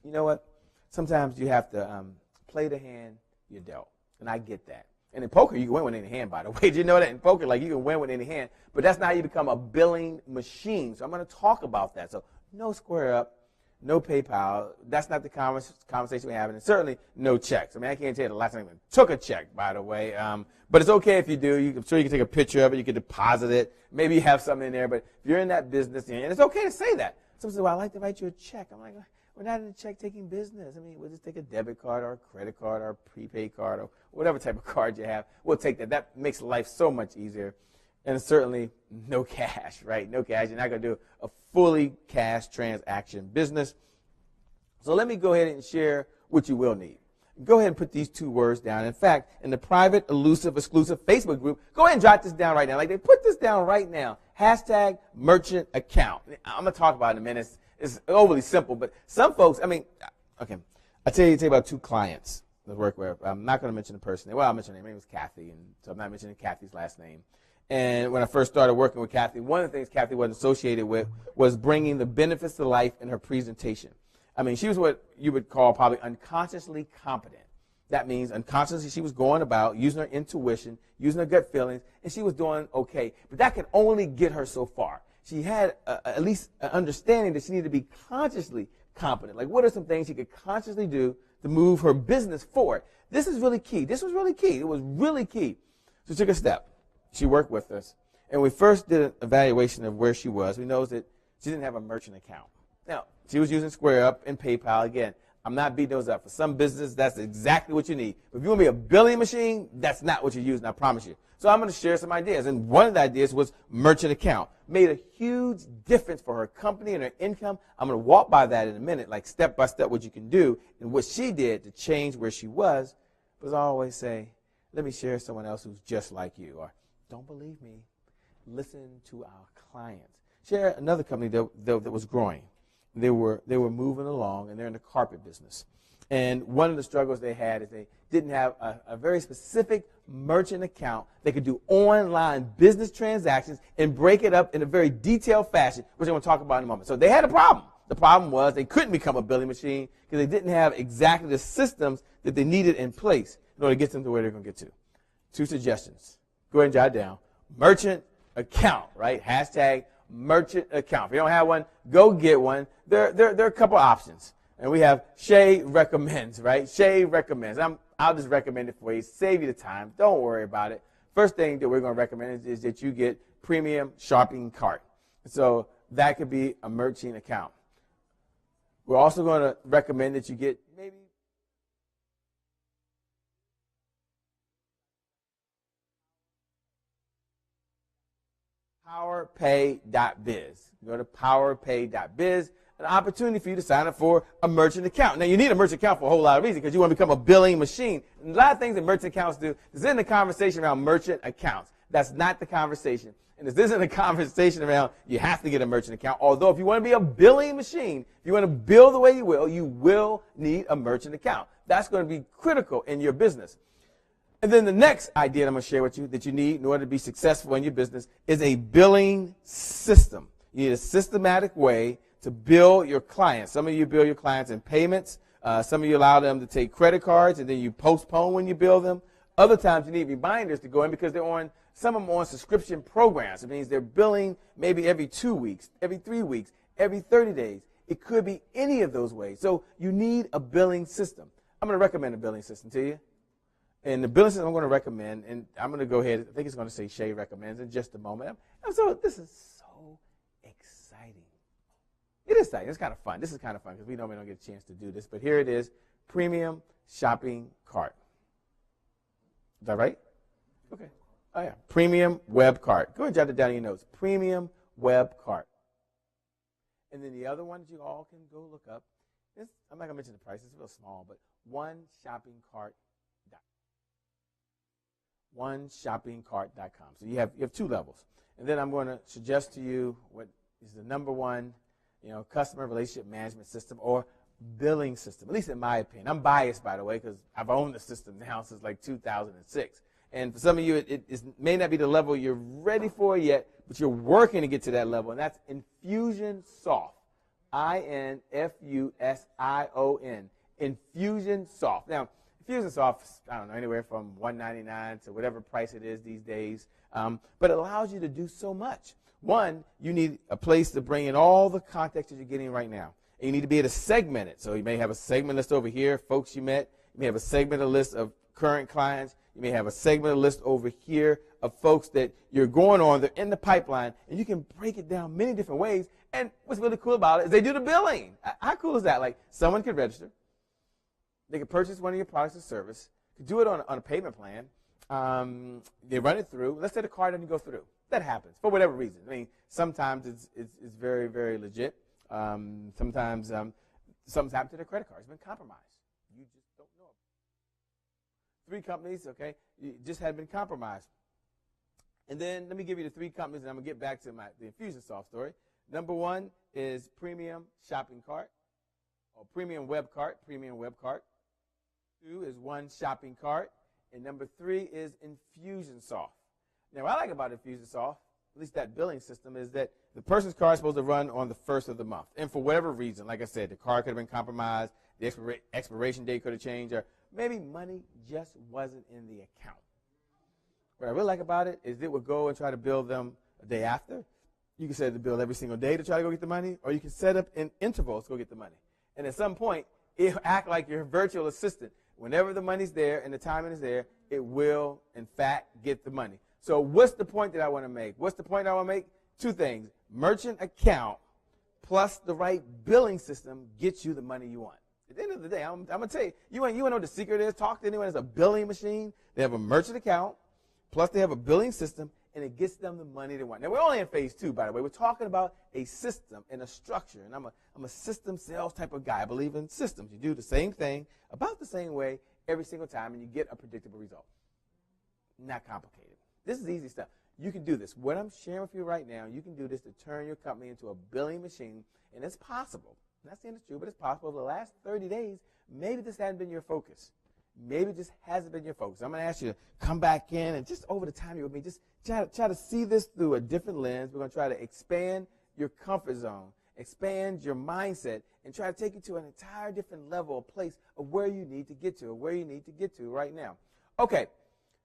you know what? Sometimes you have to play the hand you're dealt. And I get that. And in poker, you can win with any hand, by the way. Did you know that? In poker, like, you can win with any hand. But that's not how you become a billing machine. So I'm going to talk about that. So no square up, no PayPal. That's not the conversation we're having. And certainly no checks. I mean, I can't tell you the last time I even took a check, by the way. But it's okay if you do. I'm sure you can take a picture of it. You can deposit it. Maybe you have something in there. But if you're in that business, and it's okay to say that. Someone says, well, I'd like to write you a check. I'm like, we're not in the check-taking business. I mean, we'll just take a debit card or a credit card or a prepaid card or whatever type of card you have. We'll take that. That makes life so much easier. And certainly no cash, right? No cash. You're not going to do a fully cash transaction business. So let me go ahead and share what you will need. Go ahead and put these 2 words down. In fact, in the private, elusive, exclusive Facebook group, go ahead and jot this down right now. Like, they put this down right now. # merchant account. I'm going to talk about it in a minute. It's overly simple, but some folks, I mean, okay, I'll tell you about 2 clients that work with. I'm not going to mention the person. Well, I'll mention her name. Her name was Kathy, and so I'm not mentioning Kathy's last name. And when I first started working with Kathy, one of the things Kathy was associated with was bringing the benefits to life in her presentation. I mean, she was what you would call probably unconsciously competent. That means unconsciously she was going about using her intuition, using her gut feelings, and she was doing okay. But that could only get her so far. She had at least an understanding that she needed to be consciously competent. Like, what are some things she could consciously do to move her business forward? This is really key. This was really key. It was really key. So she took a step. She worked with us. And we first did an evaluation of where she was. We noticed that she didn't have a merchant account. Now, she was using SquareUp and PayPal. Again, I'm not beating those up. For some business, that's exactly what you need. But if you want to be a billing machine, that's not what you're using, I promise you. So I'm going to share some ideas. And one of the ideas was merchant account. Made a huge difference for her company and her income. I'm going to walk by that in a minute, like step by step what you can do and what she did to change where she was. But as I always say, let me share someone else who's just like you. Or don't believe me. Listen to our clients. Share another company that was growing. They were moving along, and they're in the carpet business. And one of the struggles they had is they didn't have a very specific merchant account. They could do online business transactions and break it up in a very detailed fashion, which I'm going to talk about in a moment. So they had a problem. The problem was they couldn't become a billing machine because they didn't have exactly the systems that they needed in place in order to get them to where they're going to get to. 2 suggestions. Go ahead and jot it down. Merchant account, right? Hashtag merchant account. If you don't have one, go get one. There are a couple options. And we have Shay recommends, right? Shay recommends. I'll just recommend it for you. Save you the time. Don't worry about it. First thing that we're going to recommend is that you get premium shopping cart. So that could be a merchant account. We're also going to recommend that you get maybe PowerPay.biz. Go to PowerPay.biz. An opportunity for you to sign up for a merchant account. Now, you need a merchant account for a whole lot of reasons because you want to become a billing machine. And a lot of things that merchant accounts do is in the conversation around merchant accounts. That's not the conversation. And this isn't a conversation around you have to get a merchant account. Although if you want to be a billing machine, if you want to bill the way you will need a merchant account. That's going to be critical in your business. And then the next idea I'm going to share with you that you need in order to be successful in your business is a billing system. You need a systematic way to bill your clients. Some of you bill your clients in payments. Some of you allow them to take credit cards and then you postpone when you bill them. Other times you need reminders to go in because some of them are on subscription programs. It means they're billing maybe every 2 weeks, every 3 weeks, every 30 days. It could be any of those ways. So you need a billing system. I'm going to recommend a billing system to you. And the billing system I'm going to recommend, and I'm going to go ahead, I think it's going to say Shay recommends in just a moment. And so this is so exciting. It is exciting. It's kind of fun. This is kind of fun because we normally don't get a chance to do this. But here it is, Premium Shopping Cart. Is that right? Okay. Oh, yeah. Premium Web Cart. Go ahead and jot it down in your notes. Premium Web Cart. And then the other one that you all can go look up is, I'm not going to mention the price. It's real small, but OneShoppingCart.com. OneShoppingCart.com. So you have 2 levels. And then I'm going to suggest to you what is the number one, customer relationship management system or billing system, at least in my opinion. I'm biased, by the way, because I've owned the system now since like 2006. And for some of you, it may not be the level you're ready for yet, but you're working to get to that level, and that's Infusionsoft. Infusion. Infusionsoft. Now, Infusionsoft, I don't know, anywhere from $199 to whatever price it is these days, but it allows you to do so much. One, you need a place to bring in all the context that you're getting right now. And you need to be able to segment it. So you may have a segment list over here, folks you met. You may have a segmented list of current clients. You may have a segmented list over here of folks that you're going on. They're in the pipeline. And you can break it down many different ways. And what's really cool about it is they do the billing. How cool is that? Like, someone could register. They could purchase one of your products or service. Could do it on a payment plan. They run it through. Let's say the card doesn't go through. That happens for whatever reason. I mean, sometimes it's very, very legit. Sometimes something's happened to their credit card. It's been compromised. You just don't know. 3 companies, okay, just had been compromised. And then let me give you the 3 companies, and I'm going to get back to the Infusionsoft story. Number 1 is Premium Shopping Cart, or Premium Web Cart, Premium Web Cart. 2 is OneShoppingCart, and number 3 is Infusionsoft. Now, what I like about Infusionsoft, at least that billing system, is that the person's card is supposed to run on the first of the month. And for whatever reason, like I said, the card could have been compromised, the expiration date could have changed, or maybe money just wasn't in the account. What I really like about it is it would go and try to bill them a day after. You can set the bill every single day to try to go get the money, or you can set up in intervals to go get the money. And at some point, it'll act like your virtual assistant. Whenever the money's there and the timing is there, it will, in fact, get the money. So what's the point that I want to make? What's the point I want to make? Two things. Merchant account plus the right billing system gets you the money you want. At the end of the day, I'm going to tell you, you want to know what the secret is? Talk to anyone that's a billing machine. They have a merchant account, plus they have a billing system, and it gets them the money they want. Now, we're only in phase 2, by the way. We're talking about a system and a structure, and I'm a system sales type of guy. I believe in systems. You do the same thing about the same way every single time, and you get a predictable result. Not complicated. This is easy stuff. You can do this. What I'm sharing with you right now, you can do this to turn your company into a billing machine, and it's possible. I'm not saying it's true, but it's possible. Over the last 30 days, maybe this hasn't been your focus. Maybe this hasn't been your focus. I'm going to ask you to come back in and just over the time you're with me, just try to see this through a different lens. We're going to try to expand your comfort zone, expand your mindset, and try to take you to an entire different level, a place of where you need to get to, or where you need to get to right now. Okay,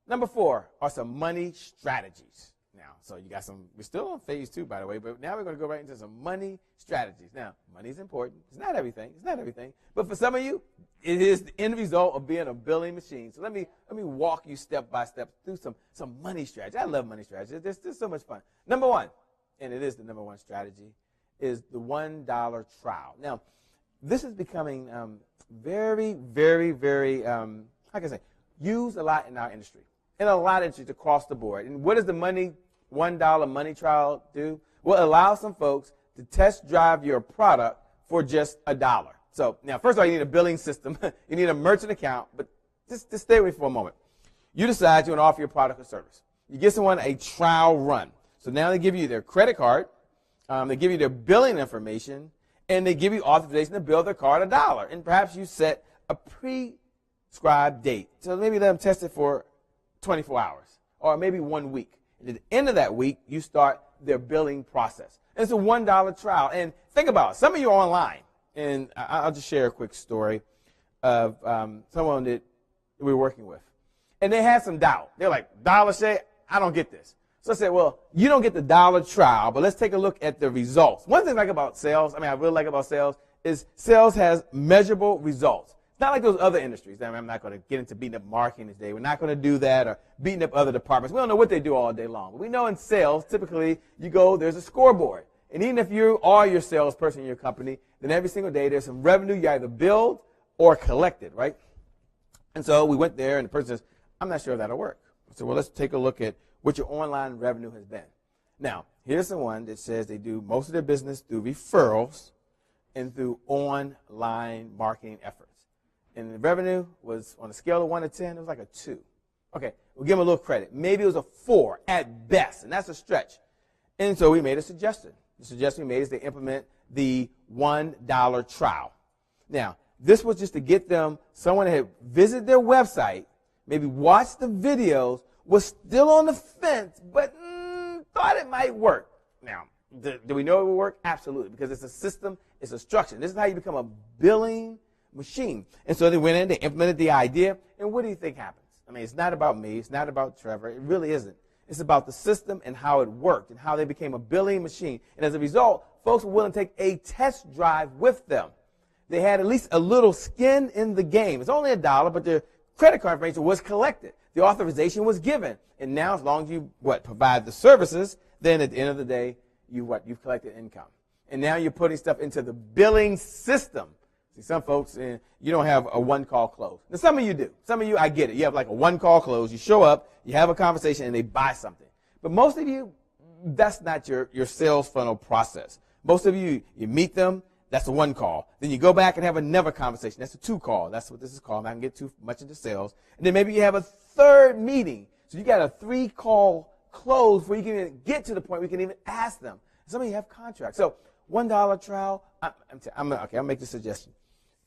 number 4 are some money strategies. Now, so you got some, we're still on phase 2, by the way, but now we're going to go right into some money strategies. Now, money is important. It's not everything. It's not everything. But for some of you, it is the end result of being a billing machine. So let me walk you step by step through some money strategies. I love money strategies. It's so much fun. Number 1, and it is the number 1 strategy, is the $1 trial. Now, this is becoming very, very, very, how can I say, used a lot in our industry. In a lot of industries across the board. And what does the $1 money trial do? Well, it allows some folks to test drive your product for just $1. So now, first of all, you need a billing system. You need a merchant account. But just stay with me for a moment. You decide you want to offer your product or service. You give someone a trial run. So now they give you their credit card. They give you their billing information. And they give you authorization to bill their card $1. And perhaps you set a prescribed date. So maybe let them test it for 24 hours or maybe 1 week. And at the end of that week, you start their billing process. And it's a $1 trial. And think about it. Some of you are online. And I'll just share a quick story of someone that we were working with. And they had some doubt. They're like, Shay, I don't get this. So I said, well, you don't get the $1 trial, but let's take a look at the results. One thing I like about sales, I really like about sales, is sales has measurable results. It's not like those other industries. I'm not going to get into beating up marketing today. We're not going to do that, or beating up other departments. We don't know what they do all day long. But we know in sales, typically, you go, there's a scoreboard. And even if you are your salesperson in your company, then every single day there's some revenue you either build or collected, right? And so we went there, and the person says, I'm not sure if that'll work. I said, well, let's take a look at what your online revenue has been. Now, here's the one that says they do most of their business through referrals and through online marketing efforts. And the revenue was, on a scale of 1 to 10, it was like a 2. Okay, we'll give them a little credit. Maybe it was a 4 at best, and that's a stretch. And so we made a suggestion. The suggestion we made is they implement the $1 trial. Now, this was just to get them, someone that had visited their website, maybe watched the videos, was still on the fence, but thought it might work. Now, do we know it will work? Absolutely, because it's a system, it's a structure. This is how you become a billing machine. And so they went in, they implemented the idea, and what do you think happens? It's not about me, it's not about Trevor, it really isn't. It's about the system and how it worked and how they became a billing machine. And as a result, folks were willing to take a test drive with them. They had at least a little skin in the game. It's only $1, but their credit card information was collected. The authorization was given. And now, as long as you, provide the services, then at the end of the day, you've collected income. And now you're putting stuff into the billing system. See, some folks, you don't have a one-call close. Now, some of you do. Some of you, I get it. You have like a one-call close. You show up, you have a conversation, and they buy something. But most of you, that's not your sales funnel process. Most of you, you meet them, that's a one call. Then you go back and have another conversation. That's a 2 call. That's what this is called. I'm not going to get too much into sales. And then maybe you have a 3rd meeting. So you got a 3-call close before you can even get to the point where you can even ask them. Some of you have contracts. So $1 trial, I'll make the suggestion.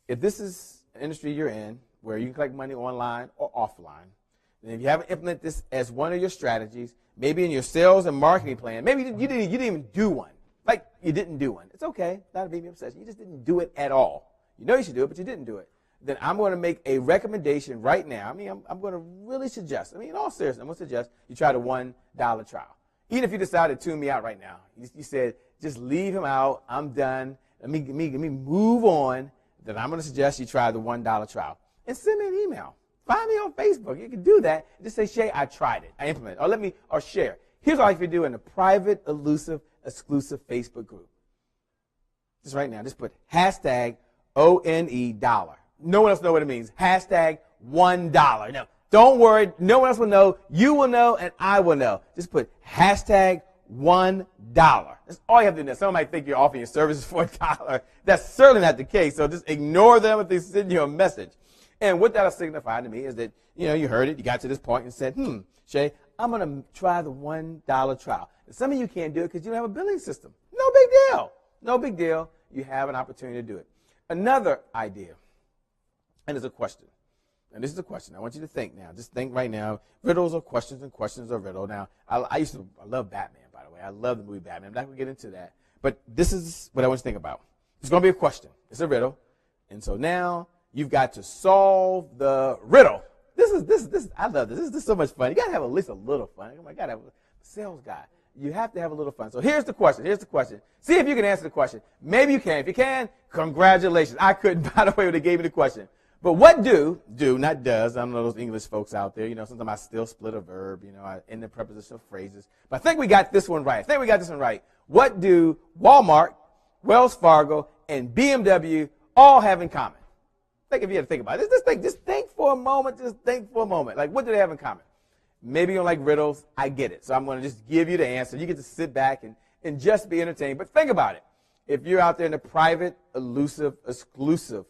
If this is an industry you're in where you can collect money online or offline, And if you haven't implemented this as one of your strategies, maybe in your sales and marketing plan, maybe you didn't even do one. Like you didn't do one. It's okay. Not a big obsession. You just didn't do it at all. You know you should do it, but you didn't do it. Then I'm going to make a recommendation right now. I mean, I'm going to really suggest, in all seriousness, I'm going to suggest you try the $1 trial. Even if you decide to tune me out right now, you said, just leave him out. I'm done. Let me move on. Then I'm going to suggest you try the $1 trial. And send me an email. Find me on Facebook. You can do that. Just say, Shay, I tried it. I implemented it. Or share. Here's all you can do in a private, elusive, exclusive Facebook group. Just right now, just put hashtag ONE dollar. No one else knows what it means. Hashtag $1. Now, don't worry. No one else will know. You will know, and I will know. Just put hashtag $1. That's all you have to do now. Someone might think you're offering your services for $1. That's certainly not the case. So just ignore them if they send you a message. And what that'll signify to me is that, you heard it. You got to this point and said, Shay, I'm going to try the $1 trial. And some of you can't do it because you don't have a billing system. No big deal. No big deal. You have an opportunity to do it. Another idea, and it's a question. And this is a question. I want you to think now. Just think right now. Riddles are questions and questions are riddle. Now, I love Batman, by the way. I love the movie Batman. I'm not going to get into that. But this is what I want you to think about. It's going to be a question. It's a riddle. And so now you've got to solve the riddle. This I love this. This is so much fun. You got to have at least a little fun. Oh my God, I'm a sales guy. You have to have a little fun. So here's the question. See if you can answer the question. Maybe you can. If you can, congratulations. I couldn't, by the way, when they gave me the question. But what do, not does, I don't know those English folks out there, sometimes I still split a verb, in the prepositional phrases. But I think we got this one right. What do Walmart, Wells Fargo, and BMW all have in common? Think if you had to think about it. Just think for a moment. Like, what do they have in common? Maybe you don't like riddles. I get it. So I'm going to just give you the answer. You get to sit back and just be entertained. But think about it. If you're out there in the private, elusive, exclusive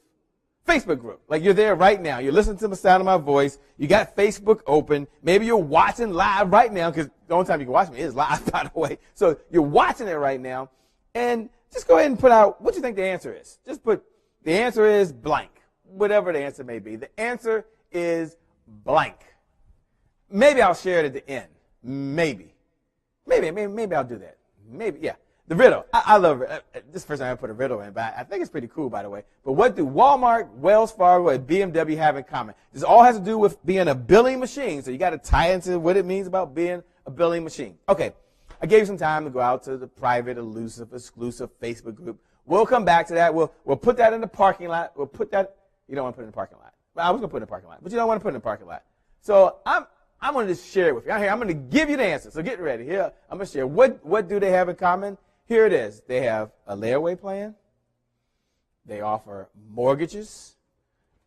Facebook group, like you're there right now, you're listening to the sound of my voice, you got Facebook open, maybe you're watching live right now, because the only time you can watch me is live, by the way. So you're watching it right now, and just go ahead and put out what you think the answer is. Just put, the answer is blank, whatever the answer may be. The answer is blank. Maybe I'll share it at the end. Maybe I'll do that. Maybe, yeah. The riddle. I love it. This is the first time I put a riddle in, but I think it's pretty cool, by the way. But what do Walmart, Wells Fargo, and BMW have in common? This all has to do with being a billing machine. So you got to tie into what it means about being a billing machine. Okay. I gave you some time to go out to the private, elusive, exclusive Facebook group. We'll come back to that. We'll put that in the parking lot. We'll put that. You don't want to put it in the parking lot. Well, I was going to put it in the parking lot, but you don't want to put it in the parking lot. So I'm going to just share it with you. I'm going to give you the answer. So get ready. Here, I'm going to share. What do they have in common? Here it is. They have a layaway plan. They offer mortgages.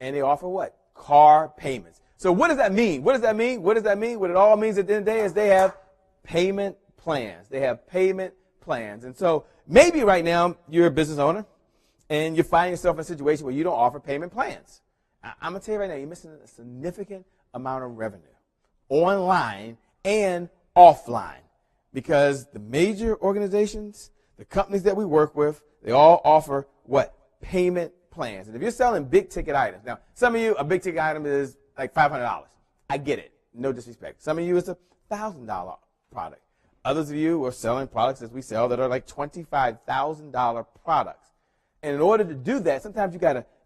And they offer what? Car payments. So what does that mean? What it all means at the end of the day is they have payment plans. And so maybe right now you're a business owner and you find yourself in a situation where you don't offer payment plans. I'm going to tell you right now, you're missing a significant amount of revenue online and offline. Because the major organizations, the companies that we work with, they all offer what? Payment plans. And if you're selling big ticket items, now some of you, a big ticket item is like $500. I get it. No disrespect. Some of you, it's a $1,000 product. Others of you are selling products as we sell that are like $25,000 products. And in order to do that, sometimes you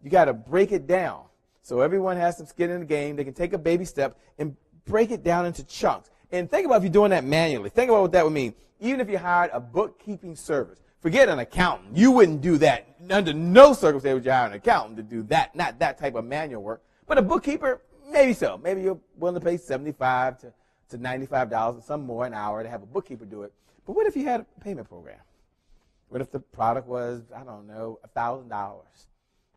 gotta break it down. So everyone has some skin in the game. They can take a baby step and break it down into chunks. And think about if you're doing that manually. Think about what that would mean. Even if you hired a bookkeeping service. Forget an accountant. You wouldn't do that. Under no circumstance would you hire an accountant to do that. Not that type of manual work. But a bookkeeper, maybe so. Maybe you're willing to pay $75 to $95 and some more an hour to have a bookkeeper do it. But what if you had a payment program? What if the product was, I don't know, $1,000?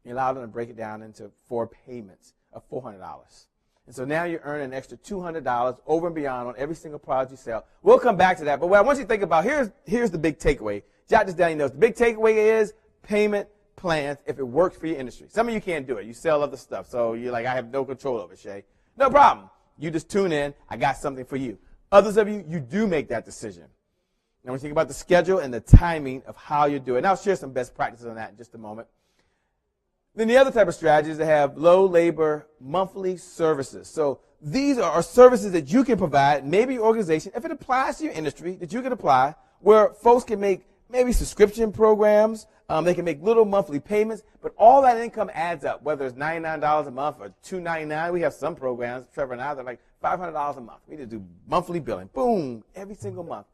You allowed them to break it down into 4 payments of $400. And so now you're earning an extra $200 over and beyond on every single product you sell. We'll come back to that. But what I want you to think about, here's the big takeaway. Jot this down in your notes. The big takeaway is payment plans if it works for your industry. Some of you can't do it. You sell other stuff. So you're like, I have no control over it, Shay. No problem. You just tune in. I got something for you. Others of you, you do make that decision. Now, when you think about the schedule and the timing of how you do it, and I'll share some best practices on that in just a moment. Then the other type of strategy is to have low labor monthly services. So these are services that you can provide, maybe your organization, if it applies to your industry, that you can apply, where folks can make maybe subscription programs, they can make little monthly payments, but all that income adds up, whether it's $99 a month or $299. We have some programs, Trevor and I, they're like $500 a month. We just do monthly billing, boom, every single month.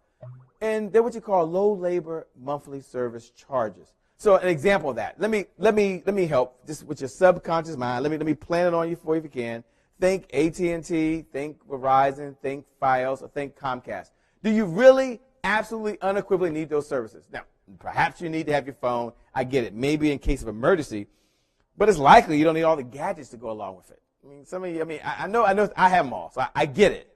And they're what you call low labor monthly service charges. So an example of that, let me help just with your subconscious mind. Let me plan it on you for you if you can. Think AT&T, think Verizon, think Fios, or think Comcast. Do you really absolutely unequivocally need those services? Now, perhaps you need to have your phone. I get it. Maybe in case of emergency, but it's likely you don't need all the gadgets to go along with it. I mean, some of you, I know I have them all, so I get it.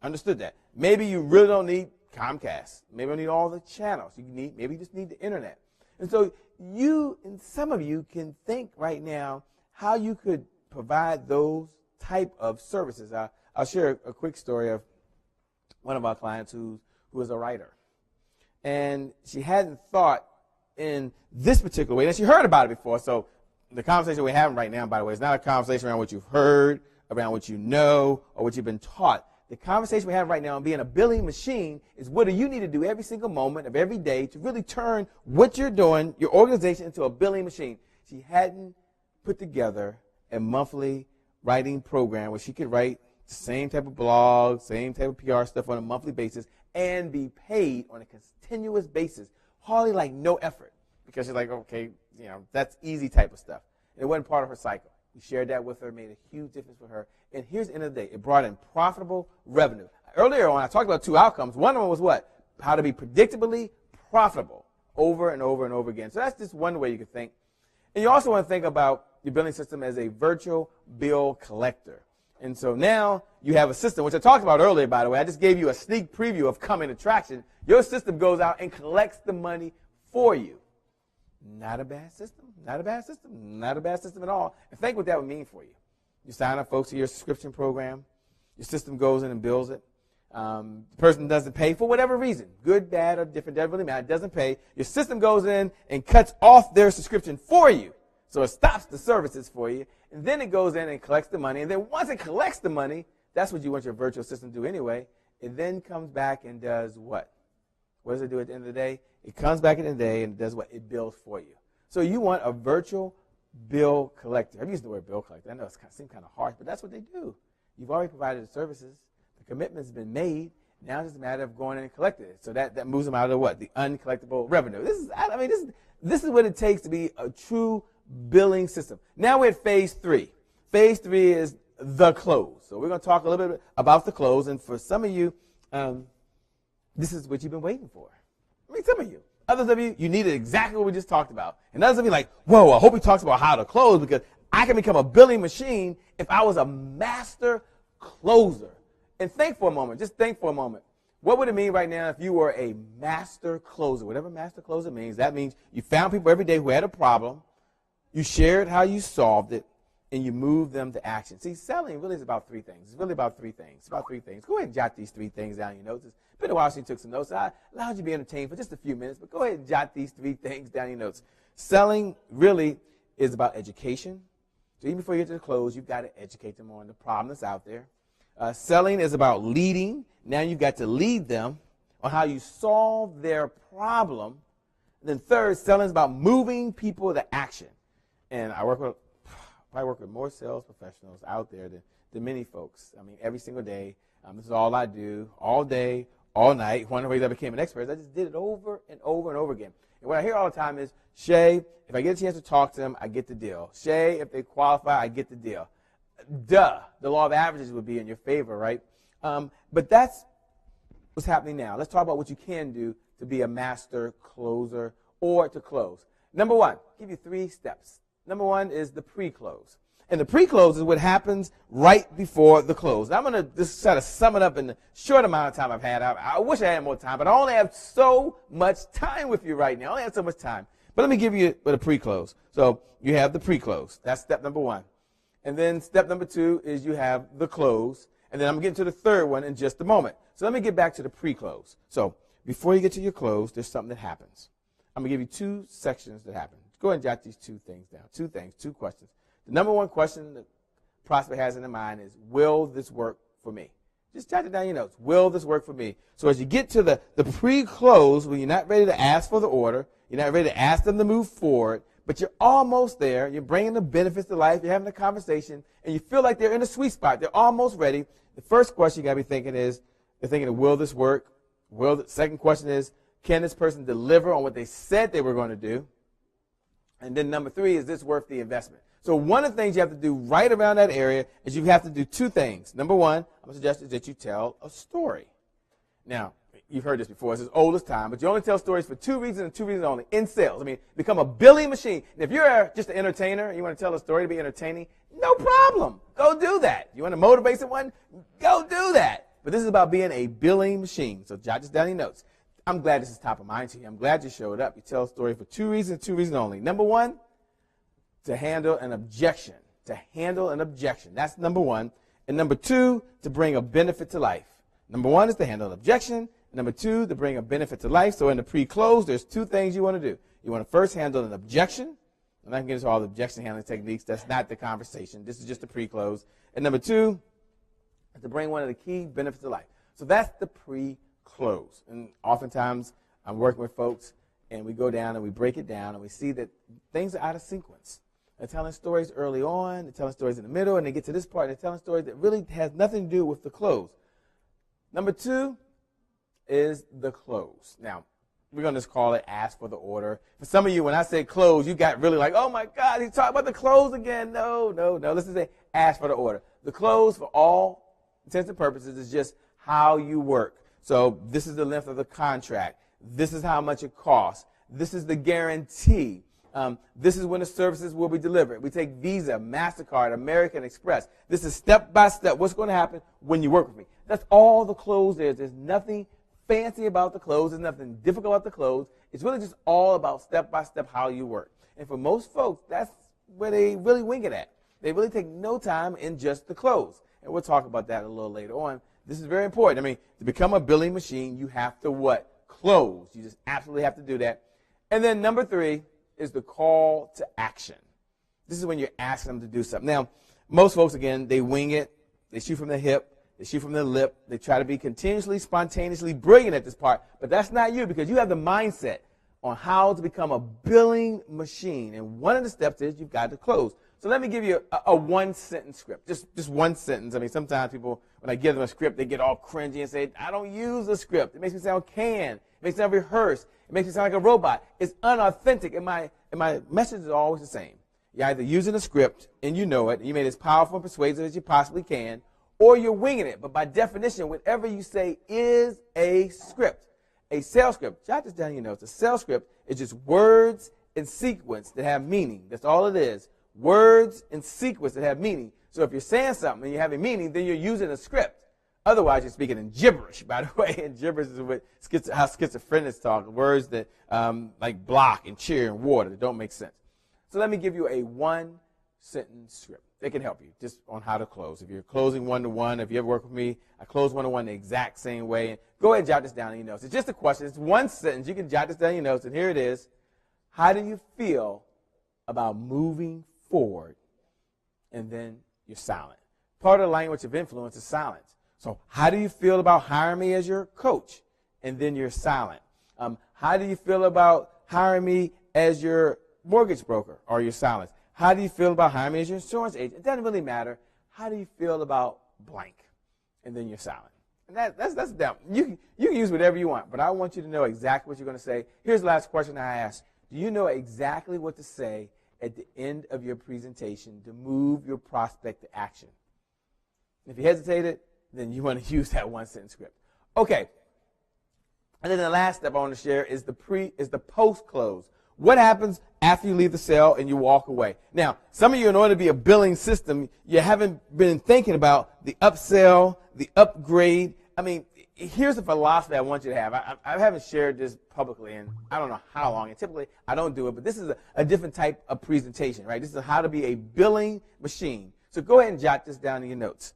Understood that. Maybe you really don't need Comcast. Maybe you don't need all the channels. Maybe you just need the internet. And so you and some of you can think right now how you could provide those type of services. I'll share a quick story of one of our clients who is a writer. And she hadn't thought in this particular way. And she heard about it before. So the conversation we're having right now, by the way, is not a conversation around what you've heard, around what you know, or what you've been taught. The conversation we have right now on being a billing machine is what do you need to do every single moment of every day to really turn what you're doing, your organization, into a billing machine. She hadn't put together a monthly writing program where she could write the same type of blog, same type of PR stuff on a monthly basis and be paid on a continuous basis, hardly like no effort, because she's like, okay, that's easy type of stuff. And it wasn't part of her cycle. We shared that with her, made a huge difference for her. And here's the end of the day. It brought in profitable revenue. Earlier on, I talked about two outcomes. One of them was what? How to be predictably profitable over and over and over again. So that's just one way you could think. And you also want to think about your billing system as a virtual bill collector. And so now you have a system, which I talked about earlier, by the way. I just gave you a sneak preview of coming attraction. Your system goes out and collects the money for you. Not a bad system. Not a bad system. Not a bad system at all. And think what that would mean for you. You sign up, folks, to your subscription program. Your system goes in and bills it. The person doesn't pay for whatever reason, good, bad, or different, doesn't really matter. It doesn't pay. Your system goes in and cuts off their subscription for you. So it stops the services for you. And then it goes in and collects the money. And then once it collects the money, that's what you want your virtual system to do anyway. It then comes back and does what? What does it do at the end of the day? It comes back at the end of the day and does what? It bills for you. So you want a virtual bill collector. I've used the word bill collector. I know it seems kind of harsh, but that's what they do. You've already provided the services. The commitment's been made. Now it's just a matter of going in and collecting it. So that moves them out of what? The uncollectible revenue. This is what it takes to be a true billing system. Now we're at phase 3. Phase 3 is the close. So we're going to talk a little bit about the close. And for some of you, this is what you've been waiting for. Some of you. Others of you, you needed exactly what we just talked about. And others of you like, whoa, I hope he talks about how to close, because I can become a billing machine if I was a master closer. And think for a moment. Just think for a moment. What would it mean right now if you were a master closer? Whatever master closer means, that means you found people every day who had a problem. You shared how you solved it, and you moved them to action. See, selling really is about 3 things. It's really about 3 things. It's about 3 things. Go ahead and jot these 3 things down in your notes. It's been a while since you took some notes. I allowed you to be entertained for just a few minutes, but go ahead and jot these 3 things down in your notes. Selling really is about education. So even before you get to the close, you've got to educate them on the problem that's out there. Selling is about leading. Now you've got to lead them on how you solve their problem. And then third, selling is about moving people to action. And I work with more sales professionals out there than many folks. Every single day. This is all I do, all day, all night. One of the ways I became an expert is I just did it over and over and over again. And what I hear all the time is, Shay, if I get a chance to talk to them, I get the deal. Shay, if they qualify, I get the deal. Duh. The law of averages would be in your favor, right? But that's what's happening now. Let's talk about what you can do to be a master closer or to close. Number 1, I'll give you 3 steps. Number 1 is the pre-close. And the pre-close is what happens right before the close. Now, I'm going to just try to sum it up in the short amount of time I've had. I wish I had more time, but I only have so much time with you right now. I only have so much time. But let me give you a pre-close. So you have the pre-close. That's step number 1. And then step number 2 is you have the close. And then I'm getting to the third one in just a moment. So let me get back to the pre-close. So before you get to your close, there's something that happens. I'm going to give you 2 sections that happen. Go ahead and jot these 2 things down. 2 things, 2 questions. The number 1 question that prospect has in their mind is, will this work for me? Just jot it down in your notes. Will this work for me? So as you get to the pre-close, when you're not ready to ask for the order, you're not ready to ask them to move forward, but you're almost there. You're bringing the benefits to life. You're having a conversation, and you feel like they're in a sweet spot. They're almost ready. The first question you got to be thinking is, they're thinking, will this work? The second question is, can this person deliver on what they said they were going to do? And then number 3, is this worth the investment? So one of the things you have to do right around that area is you have to do 2 things. Number 1, I'm going to suggest is that you tell a story. Now, you've heard this before. It's as old as time, but you only tell stories for 2 reasons and 2 reasons only. In sales, I mean, become a billing machine. And if you're just an entertainer and you want to tell a story to be entertaining, no problem. Go do that. You want to motivate someone? Go do that. But this is about being a billing machine. So jot this down in your notes. I'm glad this is top of mind to you. I'm glad you showed up. You tell a story for 2 reasons, 2 reasons only. Number 1, to handle an objection. To handle an objection. That's number 1. And number 2, to bring a benefit to life. Number 1 is to handle an objection. Number 2, to bring a benefit to life. So in the pre-close, there's 2 things you want to do. You want to first handle an objection. I'm not going to get into all the objection handling techniques. That's not the conversation. This is just the pre-close. And number 2, is to bring one of the key benefits to life. So that's the pre-close. And oftentimes, I'm working with folks, and we go down and we break it down, and we see that things are out of sequence. They're telling stories early on, they're telling stories in the middle, and they get to this part, and they're telling stories that really has nothing to do with the close. Number 2 is the close. Now, we're going to just call it ask for the order. For some of you, when I say close, you got really like, oh my God, he's talking about the close again. No. Let's just say ask for the order. The close, for all intents and purposes, is just how you work. So this is the length of the contract. This is how much it costs. This is the guarantee. This is when the services will be delivered. We take Visa, MasterCard, American Express. This is step by step what's going to happen when you work with me. That's all the close there is. There's nothing fancy about the close. There's nothing difficult about the close. It's really just all about step by step how you work. And for most folks, that's where they really wing it at. They really take no time in just the close. And we'll talk about that a little later on. This is very important. I mean, to become a billing machine, you have to what? Close. You just absolutely have to do that. And then number 3 is the call to action. This is when you're asking them to do something. Now, most folks, again, they wing it. They shoot from the hip. They shoot from the lip. They try to be continuously, spontaneously brilliant at this part. But that's not you, because you have the mindset on how to become a billing machine. And one of the steps is you've got to close. So let me give you a 1-sentence script, just 1 sentence. I mean, sometimes people, when I give them a script, they get all cringy and say, I don't use a script. It makes me sound canned. It makes me sound rehearsed. It makes me sound like a robot. It's unauthentic. And my message is always the same. You're either using a script, and you know it, and you made it as powerful and persuasive as you possibly can, or you're winging it. But by definition, whatever you say is a script. A sales script, jot this down in your notes. A sales script is just words in sequence that have meaning. That's all it is. Words in sequence that have meaning. So if you're saying something and you have a meaning, then you're using a script. Otherwise, you're speaking in gibberish, by the way. And gibberish is how schizophrenics talk. Words that like block and cheer and water that don't make sense. So let me give you a 1-sentence script. They can help you just on how to close. If you're closing one-to-one, if you ever work with me, I close one-to-one the exact same way. And go ahead and jot this down in your notes. It's just a question. It's 1 sentence. You can jot this down in your notes. And here it is. How do you feel about moving forward? And then you're silent. Part of the language of influence is silence. So how do you feel about hiring me as your coach? And then you're silent. How do you feel about hiring me as your mortgage broker? Or you're silent. How do you feel about hiring me as your insurance agent? It doesn't really matter. How do you feel about blank? And then you're silent. And that's them. You can use whatever you want, but I want you to know exactly what you're going to say. Here's the last question I asked. Do you know exactly what to say at the end of your presentation to move your prospect to action? If you hesitated, then you want to use that 1-sentence script. Okay. And then the last step I want to share is the post-close. What happens after you leave the sale and you walk away? Now, some of you, in order to be a billing system, you haven't been thinking about the upsell, the upgrade. I mean, here's the philosophy I want you to have. I haven't shared this publicly in I don't know how long, and typically I don't do it, but this is a different type of presentation, right? This is how to be a billing machine. So go ahead and jot this down in your notes.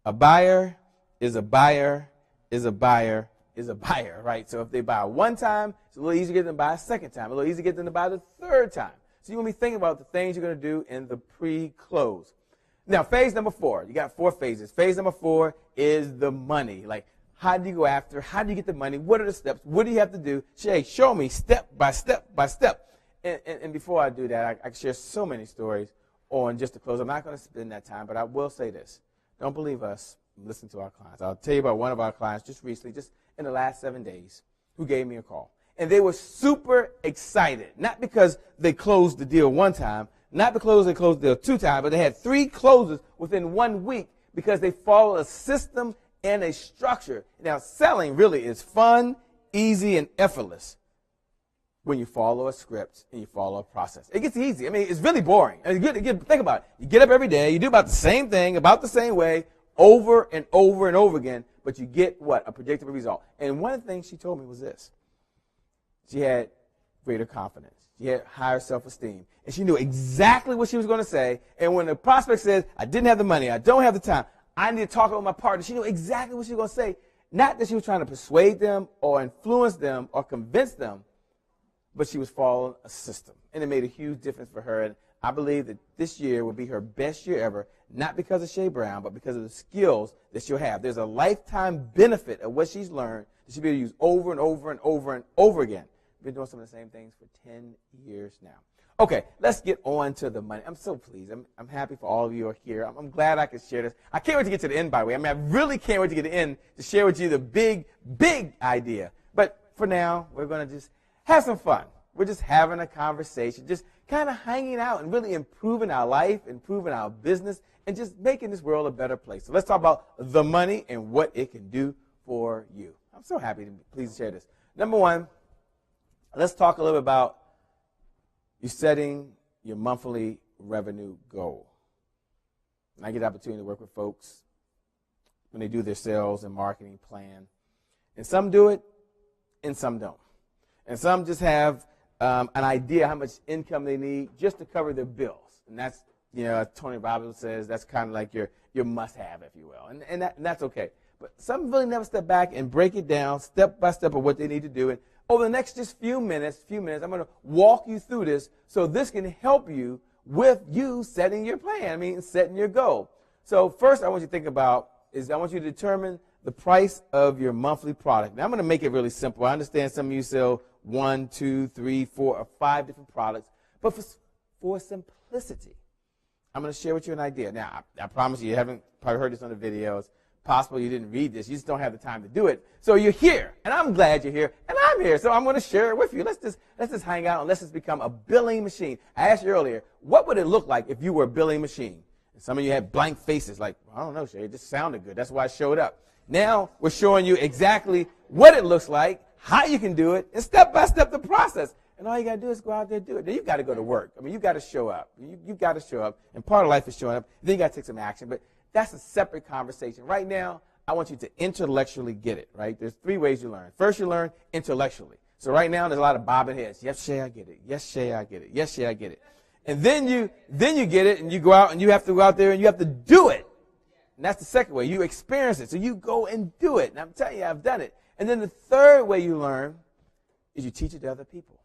A buyer is a buyer is a buyer is a buyer, right? So if they buy 1 time, it's a little easier to get them to buy a 2nd time, a little easier to get them to buy the 3rd time. So you want to be thinking about the things you're going to do in the pre-close. Now, phase number 4. You got 4 phases. Phase number 4 is the money. Like, how do you go after? How do you get the money? What are the steps? What do you have to do? Shay, show me step by step by step. And before I do that, I can share so many stories on just to close. I'm not going to spend that time, but I will say this. Don't believe us. Listen to our clients. I'll tell you about one of our clients just recently, just in the last 7 days, who gave me a call. And they were super excited, not because they closed the deal one time, not because they closed the deal 2 times, but they had 3 closes within 1 week because they followed a system and a structure. Now, selling really is fun, easy, and effortless when you follow a script and you follow a process. It gets easy. I mean, it's really boring. I mean, think about it. You get up every day, you do about the same thing, about the same way, over and over and over again, but you get what? A predictable result. And one of the things she told me was this. She had greater confidence. She had higher self-esteem. And she knew exactly what she was going to say. And when the prospect says, I didn't have the money, I don't have the time, I need to talk with my partner, she knew exactly what she was going to say. Not that she was trying to persuade them or influence them or convince them, but she was following a system. And it made a huge difference for her. And I believe that this year will be her best year ever, not because of Shay Brown, but because of the skills that she'll have. There's a lifetime benefit of what she's learned that she'll be able to use over and over and over and over again. Been doing some of the same things for 10 years now. Okay, let's get on to the money. I'm so pleased. I'm happy for all of you who are here. I'm glad I could share this. I can't wait to get to the end, by the way. I mean, I really can't wait to get to the end to share with you the big, big idea. But for now, we're going to just have some fun. We're just having a conversation, just kind of hanging out and really improving our life, improving our business, and just making this world a better place. So let's talk about the money and what it can do for you. I'm so happy to be pleased to share this. Number 1, let's talk a little bit about you setting your monthly revenue goal. And I get the opportunity to work with folks when they do their sales and marketing plan. And some do it, and some don't. And some just have an idea how much income they need just to cover their bills. And that's, as Tony Robbins says, that's kind of like your must-have, if you will. And that's okay. But some really never step back and break it down step by step of what they need to do. And over the next just few minutes, I'm going to walk you through this so this can help you with you setting your plan, setting your goal. So first I want you to think about is I want you to determine the price of your monthly product. Now I'm going to make it really simple. I understand some of you sell 1, 2, 3, 4, or 5 different products, but for simplicity, I'm going to share with you an idea. Now, I promise you haven't probably heard this on the videos. Possible you didn't read this. You just don't have the time to do it. So you're here, and I'm glad you're here, and I'm here. So I'm going to share it with you. Let's just hang out and let's just become a billing machine. I asked you earlier, what would it look like if you were a billing machine? And some of you had blank faces, like, I don't know, Shay, it just sounded good. That's why I showed up. Now we're showing you exactly what it looks like, how you can do it, and step by step the process. And all you got to do is go out there and do it. Now, you've got to go to work. You've got to show up. You've got to show up. And part of life is showing up. Then you got to take some action. But that's a separate conversation. Right now, I want you to intellectually get it, right? There's 3 ways you learn. First, you learn intellectually. So right now, there's a lot of bobbing heads. Yes, Shay, I get it. Yes, Shay, I get it. Yes, Shay, I get it. And then you get it, and you go out, and you have to go out there, and you have to do it. And that's the second way. You experience it. So you go and do it. And I'm telling you, I've done it. And then the third way you learn is you teach it to other people.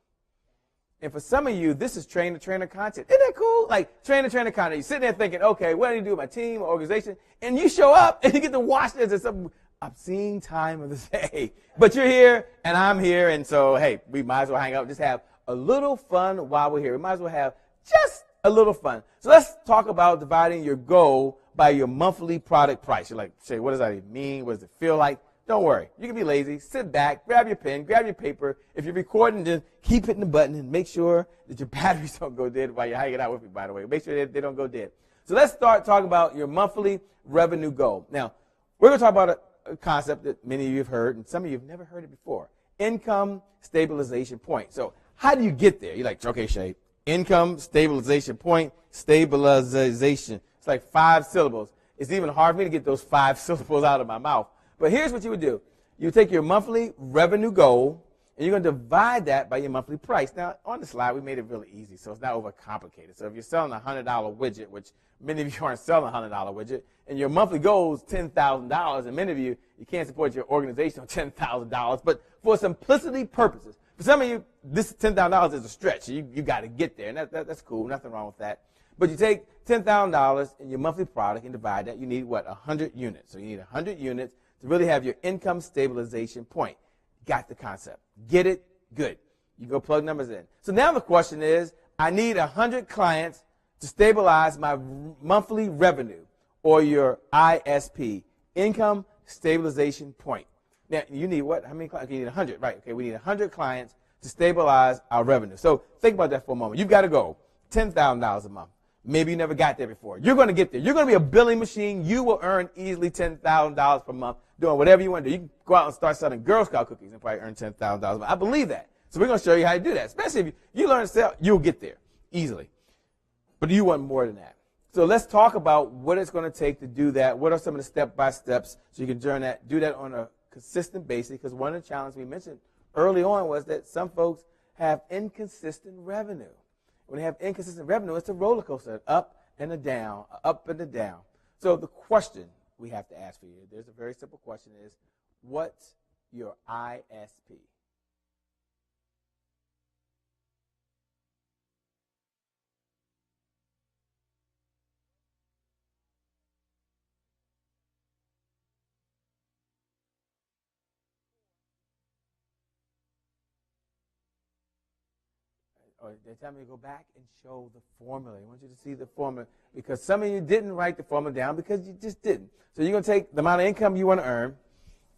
And for some of you, this is train-the-trainer content. Isn't that cool? Like train-the-trainer content. You're sitting there thinking, okay, what do you do with my team or organization? And you show up and you get to watch this at some obscene time of the day. But you're here and I'm here. And so, hey, we might as well hang out and just have a little fun while we're here. We might as well have just a little fun. So let's talk about dividing your goal by your monthly product price. You're like, Shay, what does that even mean? What does it feel like? Don't worry. You can be lazy. Sit back, grab your pen, grab your paper. If you're recording, just keep hitting the button and make sure that your batteries don't go dead while you're hanging out with me, by the way. Make sure they don't go dead. So let's start talking about your monthly revenue goal. Now, we're going to talk about a concept that many of you have heard, and some of you have never heard it before. Income stabilization point. So how do you get there? You're like, okay, Shay, income stabilization point, stabilization. It's like 5 syllables. It's even hard for me to get those 5 syllables out of my mouth. But here's what you would do. You take your monthly revenue goal, and you're going to divide that by your monthly price. Now, on the slide, we made it really easy, so it's not overcomplicated. So if you're selling a $100 widget, which many of you aren't selling a $100 widget, and your monthly goal is $10,000, and many of you can't support your organization on $10,000, but for simplicity purposes, for some of you, this $10,000 is a stretch. You got to get there, and that's cool. Nothing wrong with that. But you take $10,000 in your monthly product and divide that, you need what? 100 units. So you need 100 units to really have your income stabilization point. Got the concept. Get it? Good. You go plug numbers in. So now the question is, I need 100 clients to stabilize my monthly revenue, or your ISP, income stabilization point. Now, you need what? How many clients? You need 100, right? Okay, we need 100 clients to stabilize our revenue. So think about that for a moment. You've got to go $10,000 a month. Maybe you never got there before. You're going to get there. You're going to be a billing machine. You will earn easily $10,000 per month doing whatever you want to do. You can go out and start selling Girl Scout cookies and probably earn $10,000 a month. I believe that. So we're going to show you how to do that. Especially if you learn to sell, you'll get there easily. But you want more than that. So let's talk about what it's going to take to do that. What are some of the step-by-steps so you can do that on a consistent basis? Because one of the challenges we mentioned early on was that some folks have inconsistent revenue. When they have inconsistent revenue, it's a roller coaster, up and a down, up and a down. So the question we have to ask for you, there's a very simple question, is what's your ISP? Or they tell me to go back and show the formula. I want you to see the formula because some of you didn't write the formula down because you just didn't. So you're going to take the amount of income you want to earn,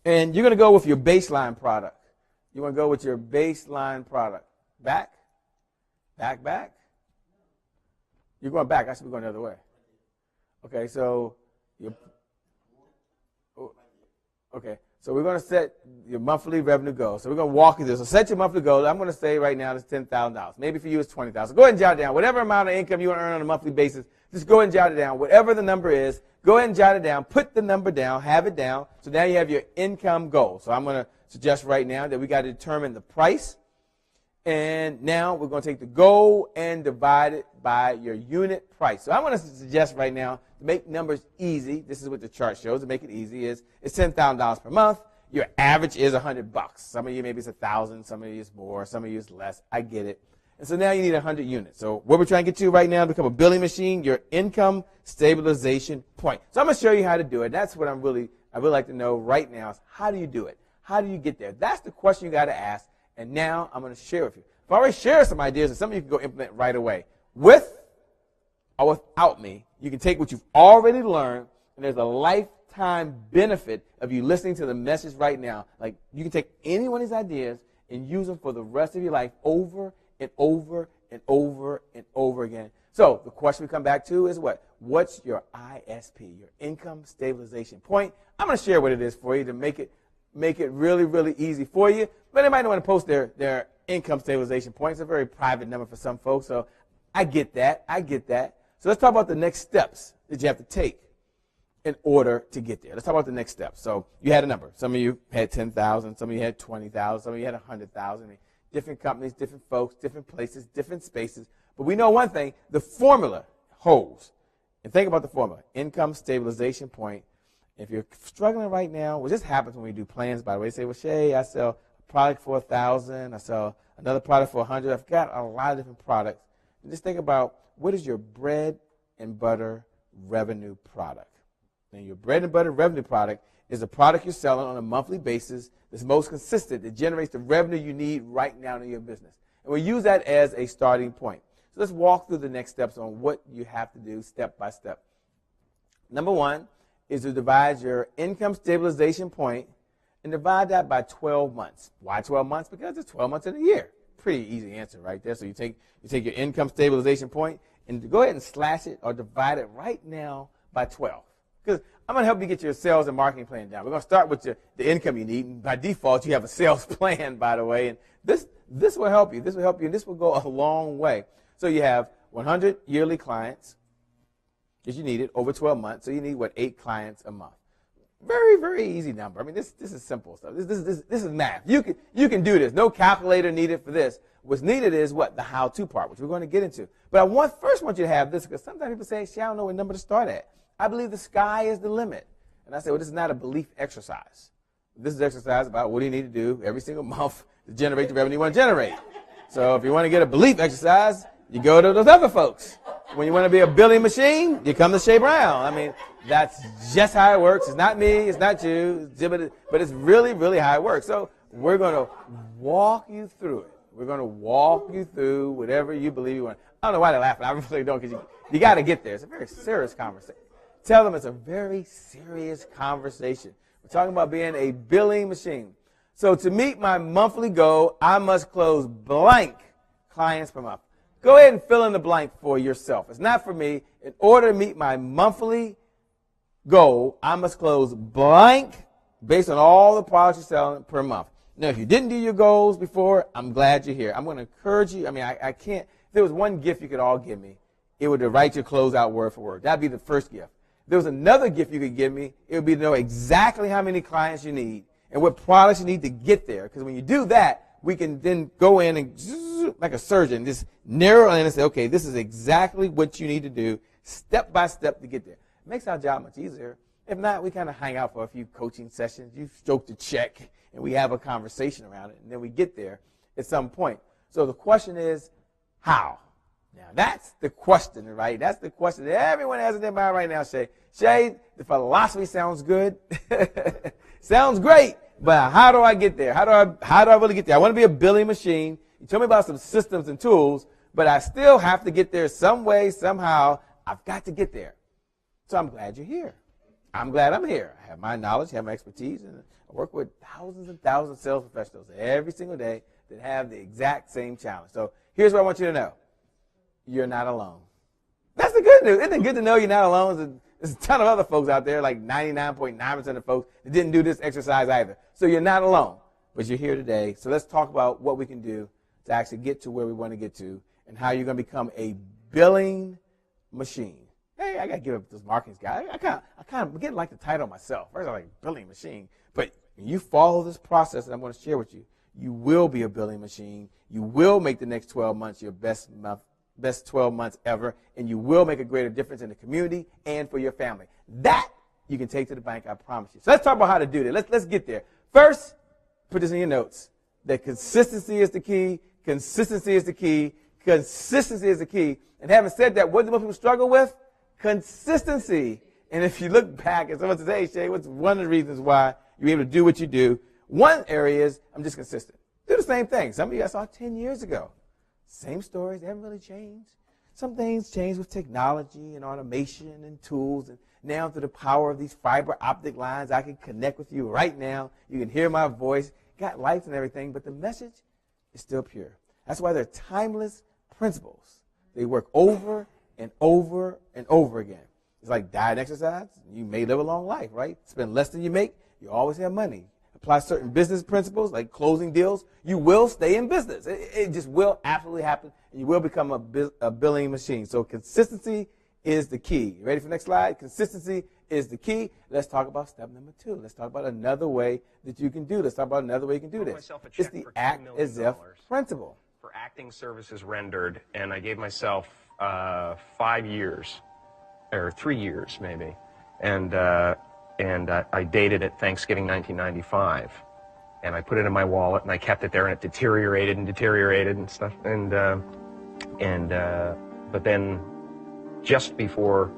and you're going to go with your baseline product. You want to go with your baseline product. Back, back, back. You're going back. I should be going the other way. Okay, so okay. So we're going to set your monthly revenue goal. So we're going to walk you through. So set your monthly goal. I'm going to say right now it's $10,000. Maybe for you it's $20,000. Go ahead and jot it down. Whatever amount of income you want to earn on a monthly basis, just go ahead and jot it down. Whatever the number is, go ahead and jot it down. Put the number down. Have it down. So now you have your income goal. So I'm going to suggest right now that we got to determine the price. And now we're going to take the goal and divide it by your unit price. So I'm going to suggest right now to make numbers easy. This is what the chart shows. To make it easy is it's $10,000 per month. Your average is $100. Some of you maybe it's $1,000. Some of you it's more. Some of you it's less. I get it. And so now you need 100 units. So what we're trying to get to right now to become a billing machine, your income stabilization point. So I'm going to show you how to do it. That's what I would like to know right now is how do you do it? How do you get there? That's the question you got to ask. And now I'm going to share with you. I've already shared some ideas, and some of you can go implement right away. With or without me, you can take what you've already learned, and there's a lifetime benefit of you listening to the message right now. Like, you can take any one of these ideas and use them for the rest of your life over and over and over and over again. So the question we come back to is what? What's your ISP, your income stabilization point? I'm going to share what it is for you to make it really, really easy for you. But they might not want to post their income stabilization point. It's a very private number for some folks, so I get that. So let's talk about the next steps that you have to take in order to get there. Let's talk about the next steps. So you had a number. Some of you had 10,000. Some of you had 20,000. Some of you had 100,000. I mean, different companies, different folks, different places, different spaces. But we know one thing. The formula holds. And think about the formula. Income stabilization point. If you're struggling right now, well, this happens when we do plans, by the way. You say, well, Shay, I sell a product for $1,000. I sell another product for $100. I've got a lot of different products. And just think about what is your bread and butter revenue product. And your bread and butter revenue product is a product you're selling on a monthly basis that's most consistent, that generates the revenue you need right now in your business. And we use that as a starting point. So let's walk through the next steps on what you have to do step by step. Number one is to divide your income stabilization point and divide that by 12 months. Why 12 months? Because it's 12 months in a year. Pretty easy answer right there. So you take your income stabilization point and go ahead and slash it or divide it right now by 12. Because I'm going to help you get your sales and marketing plan down. We're going to start with the income you need. And by default, you have a sales plan, by the way. And this will help you. This will help you, and this will go a long way. So you have 100 yearly clients that you needed over 12 months. So you need, 8 clients a month. Very, very easy number. I mean, this is simple stuff. This is math. You can do this. No calculator needed for this. What's needed is the how-to part, which we're going to get into. But I first want you to have this, because sometimes people say, "Shay, I don't know what number to start at." I believe the sky is the limit. And I say, well, this is not a belief exercise. This is an exercise about what do you need to do every single month to generate the revenue you want to generate. So if you want to get a belief exercise, you go to those other folks. When you want to be a billing machine, you come to Shea Brown. I mean, that's just how it works. It's not me, it's not you, but it's really, really how it works. So we're going to walk you through it. We're going to walk you through whatever you believe you want. I don't know why they're laughing. I really don't, because you got to get there. It's a very serious conversation. Tell them it's a very serious conversation. We're talking about being a billing machine. So to meet my monthly goal, I must close blank clients per month. Go ahead and fill in the blank for yourself. It's not for me. In order to meet my monthly goal, I must close blank based on all the products you're selling per month. Now, if you didn't do your goals before, I'm glad you're here. I'm going to encourage you. I mean, I can't. If there was one gift you could all give me, it would be to write your closeout word for word. That'd be the first gift. If there was another gift you could give me, it would be to know exactly how many clients you need and what products you need to get there. Because when you do that, we can then go in and, like a surgeon, just narrow in and say, okay, this is exactly what you need to do, step by step to get there. It makes our job much easier. If not, we kind of hang out for a few coaching sessions. You stroke the check, and we have a conversation around it, and then we get there at some point. So the question is, how? Now, that's the question, right? That's the question that everyone has in their mind right now, Shay. Shay, the philosophy sounds good. Sounds great, but how do I get there? How do I really get there? I want to be a billing machine. You told me about some systems and tools, but I still have to get there some way, somehow. I've got to get there. So I'm glad you're here. I'm glad I'm here. I have my knowledge, I have my expertise, and I work with thousands and thousands of sales professionals every single day that have the exact same challenge. So here's what I want you to know. You're not alone. That's the good news. Isn't it good to know you're not alone? There's a ton of other folks out there, like 99.9% of folks, that didn't do this exercise either. So you're not alone, but you're here today. So let's talk about what we can do to actually get to where we want to get to and how you're going to become a billing machine. Hey, I got to give up this marketing guy. I kind of getting like the title myself. First, I'm like billing machine. But when you follow this process that I'm going to share with you, you will be a billing machine. You will make the next 12 months your best 12 months ever, and you will make a greater difference in the community and for your family. That you can take to the bank, I promise you. So let's talk about how to do that. Let's get there. First, put this in your notes, that consistency is the key. Consistency is the key. Consistency is the key. And having said that, what do most people struggle with? Consistency. And if you look back and someone says, hey, Shay, what's one of the reasons why you're able to do what you do? One area is I'm just consistent. Do the same thing. Some of you I saw 10 years ago. Same stories, they haven't really changed. Some things change with technology and automation and tools. And now through the power of these fiber optic lines, I can connect with you right now. You can hear my voice, got lights and everything, but the message is still pure. That's why they're timeless principles. They work over and over and over again. It's like diet and exercise. You may live a long life, right? Spend less than you make, you always have money. Apply certain business principles like closing deals, you will stay in business. It just will absolutely happen, and you will become a billing machine. So consistency is the key. You ready for the next slide? Consistency is the key. Let's talk about step number 2. Let's talk about another way that you can do this. Let's talk about another way you can do this. It's the act as if principle. For acting services rendered, and I gave myself 5 years, or 3 years maybe, and I dated it Thanksgiving 1995, and I put it in my wallet, and I kept it there, and it deteriorated and stuff, but then just before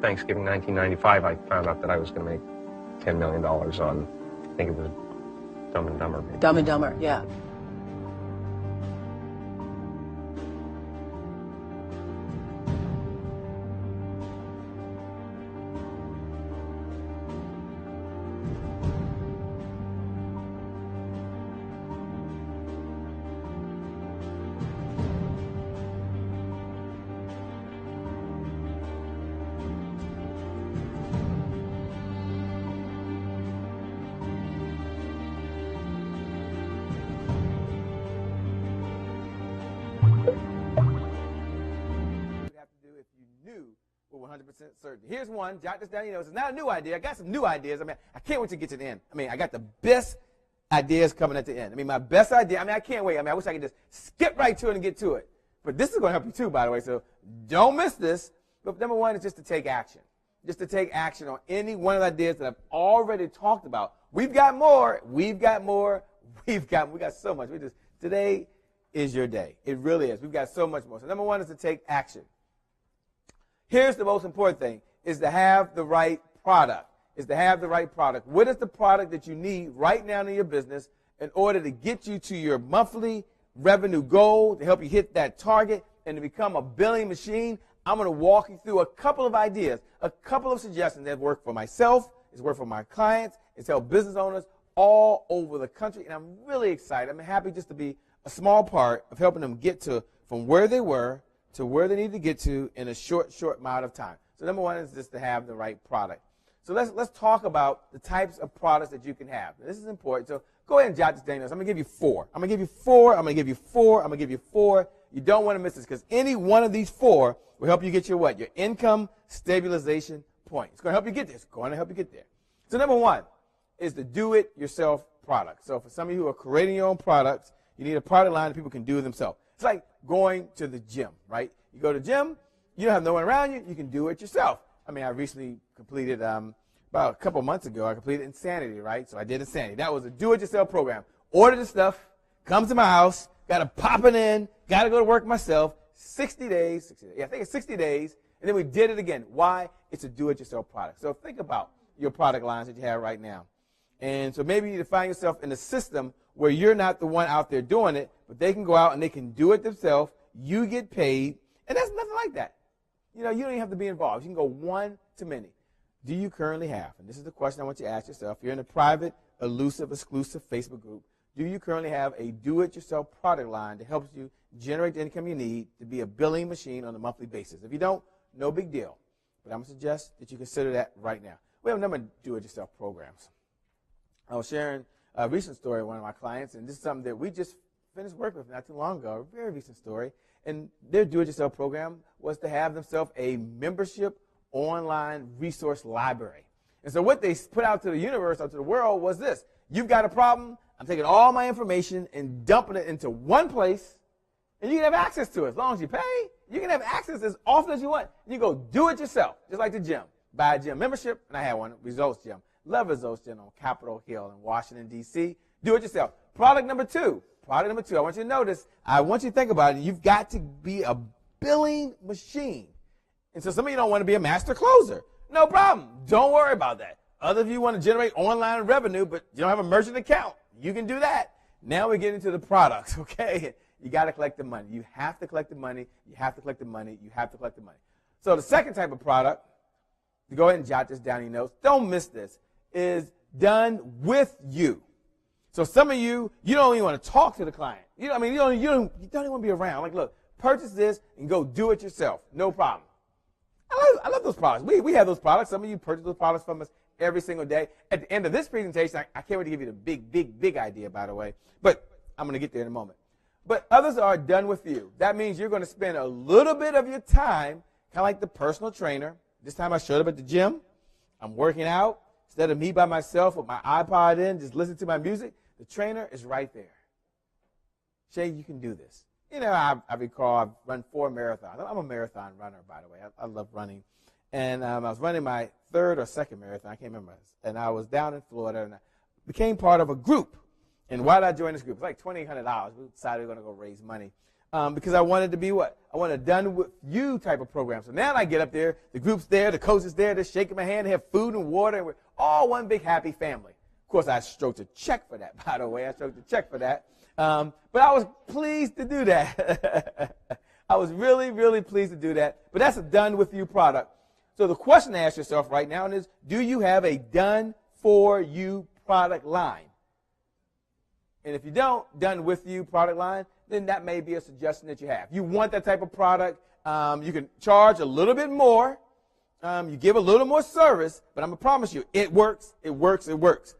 Thanksgiving 1995, I found out that I was going to make $10 million on, I think it was Dumb and Dumber. Maybe. Dumb and Dumber, yeah. Certain. Here's one. Jot this down. You know, it's not a new idea. I got some new ideas. I mean, I can't wait to get to the end. I mean, I got the best ideas coming at the end. I mean, my best idea. I mean, I can't wait. I mean, I wish I could just skip right to it and get to it. But this is going to help you too, by the way. So don't miss this. But number one is just to take action. Just to take action on any one of the ideas that I've already talked about. We've got more. We've got more. We got so much. Today is your day. It really is. We've got so much more. So number one is to take action. Here's the most important thing, is to have the right product. What is the product that you need right now in your business in order to get you to your monthly revenue goal, to help you hit that target, and to become a billing machine? I'm going to walk you through a couple of ideas, a couple of suggestions that work for myself, it's worked for my clients, it's helped business owners all over the country, and I'm really excited. I'm happy just to be a small part of helping them get to from where they were to where they need to get to in a short amount of time. So number one is just to have the right product. So let's talk about the types of products that you can have. This is important. So go ahead and jot this down. I'm going to give you 4. I'm going to give you 4. I'm going to give you 4. I'm going to give you 4. You don't want to miss this because any one of these 4 will help you get your what? Your income stabilization point. It's going to help you get there. It's going to help you get there. So number 1 is the do-it-yourself product. So for some of you who are creating your own products, you need a product line that people can do it themselves. It's like going to the gym, right? You go to the gym, you don't have no one around you, you can do it yourself. I mean, I recently completed, about a couple months ago, I completed Insanity, right? So I did Insanity. That was a do-it-yourself program. Order the stuff, come to my house, got to pop it in, got to go to work myself, 60 days, I think it's 60 days, and then we did it again. Why? It's a do-it-yourself product. So think about your product lines that you have right now. And so maybe you need to find yourself in a system where you're not the one out there doing it, but they can go out and they can do it themselves. You get paid, and there's nothing like that. You know, you don't even have to be involved. You can go one to many. Do you currently have, and this is the question I want you to ask yourself, you're in a private, elusive, exclusive Facebook group, do you currently have a do-it-yourself product line that helps you generate the income you need to be a billing machine on a monthly basis? If you don't, no big deal. But I'm going to suggest that you consider that right now. We have a number of do-it-yourself programs. I was sharing a recent story with one of my clients, and this is something that we just finished working with not too long ago, a very recent story. And their do-it-yourself program was to have themselves a membership online resource library. And so what they put out to the universe, out to the world, was this. You've got a problem. I'm taking all my information and dumping it into one place, and you can have access to it. As long as you pay, you can have access as often as you want. You go do it yourself, just like the gym. Buy a gym membership, and I had one, Results Gym. Love Results Gym on Capitol Hill in Washington, D.C. Do it yourself. Product number 2. I want you to notice, I want you to think about it. You've got to be a billing machine. And so some of you don't want to be a master closer. No problem. Don't worry about that. Others of you want to generate online revenue, but you don't have a merchant account. You can do that. Now we get into the products, okay? You got to collect the money. You have to collect the money. You have to collect the money. You have to collect the money. So the second type of product, to go ahead and jot this down in your notes, don't miss this, is done with you. So some of you, you don't even want to talk to the client. You don't even want to be around. Like, look, purchase this and go do it yourself. No problem. I love those products. We have those products. Some of you purchase those products from us every single day. At the end of this presentation, I can't wait to give you the big idea, by the way. But I'm going to get there in a moment. But others are done with you. That means you're going to spend a little bit of your time, kind of like the personal trainer. This time I showed up at the gym. I'm working out. Instead of me by myself with my iPod in, just listening to my music, the trainer is right there. Shay, you can do this. You know, I recall I've run 4 marathons. I'm a marathon runner, by the way. I love running. And I was running my 3rd or 2nd marathon. I can't remember. And I was down in Florida, and I became part of a group. And why did I join this group? It's like $2,800. We decided we were going to go raise money. Because I wanted to be what? I wanted a done with you type of program. So now I get up there, the group's there, the coach is there, they're shaking my hand, they have food and water, and we're all one big happy family. Of course, I stroked a check for that, by the way. I stroked a check for that. But I was pleased to do that. I was really, really pleased to do that. But that's a done with you product. So the question to ask yourself right now is, do you have a done for you product line? And if you don't, done with you product line, then that may be a suggestion that you have. You want that type of product. You can charge a little bit more. You give a little more service, but I'm going to promise you, it works, it works, it works.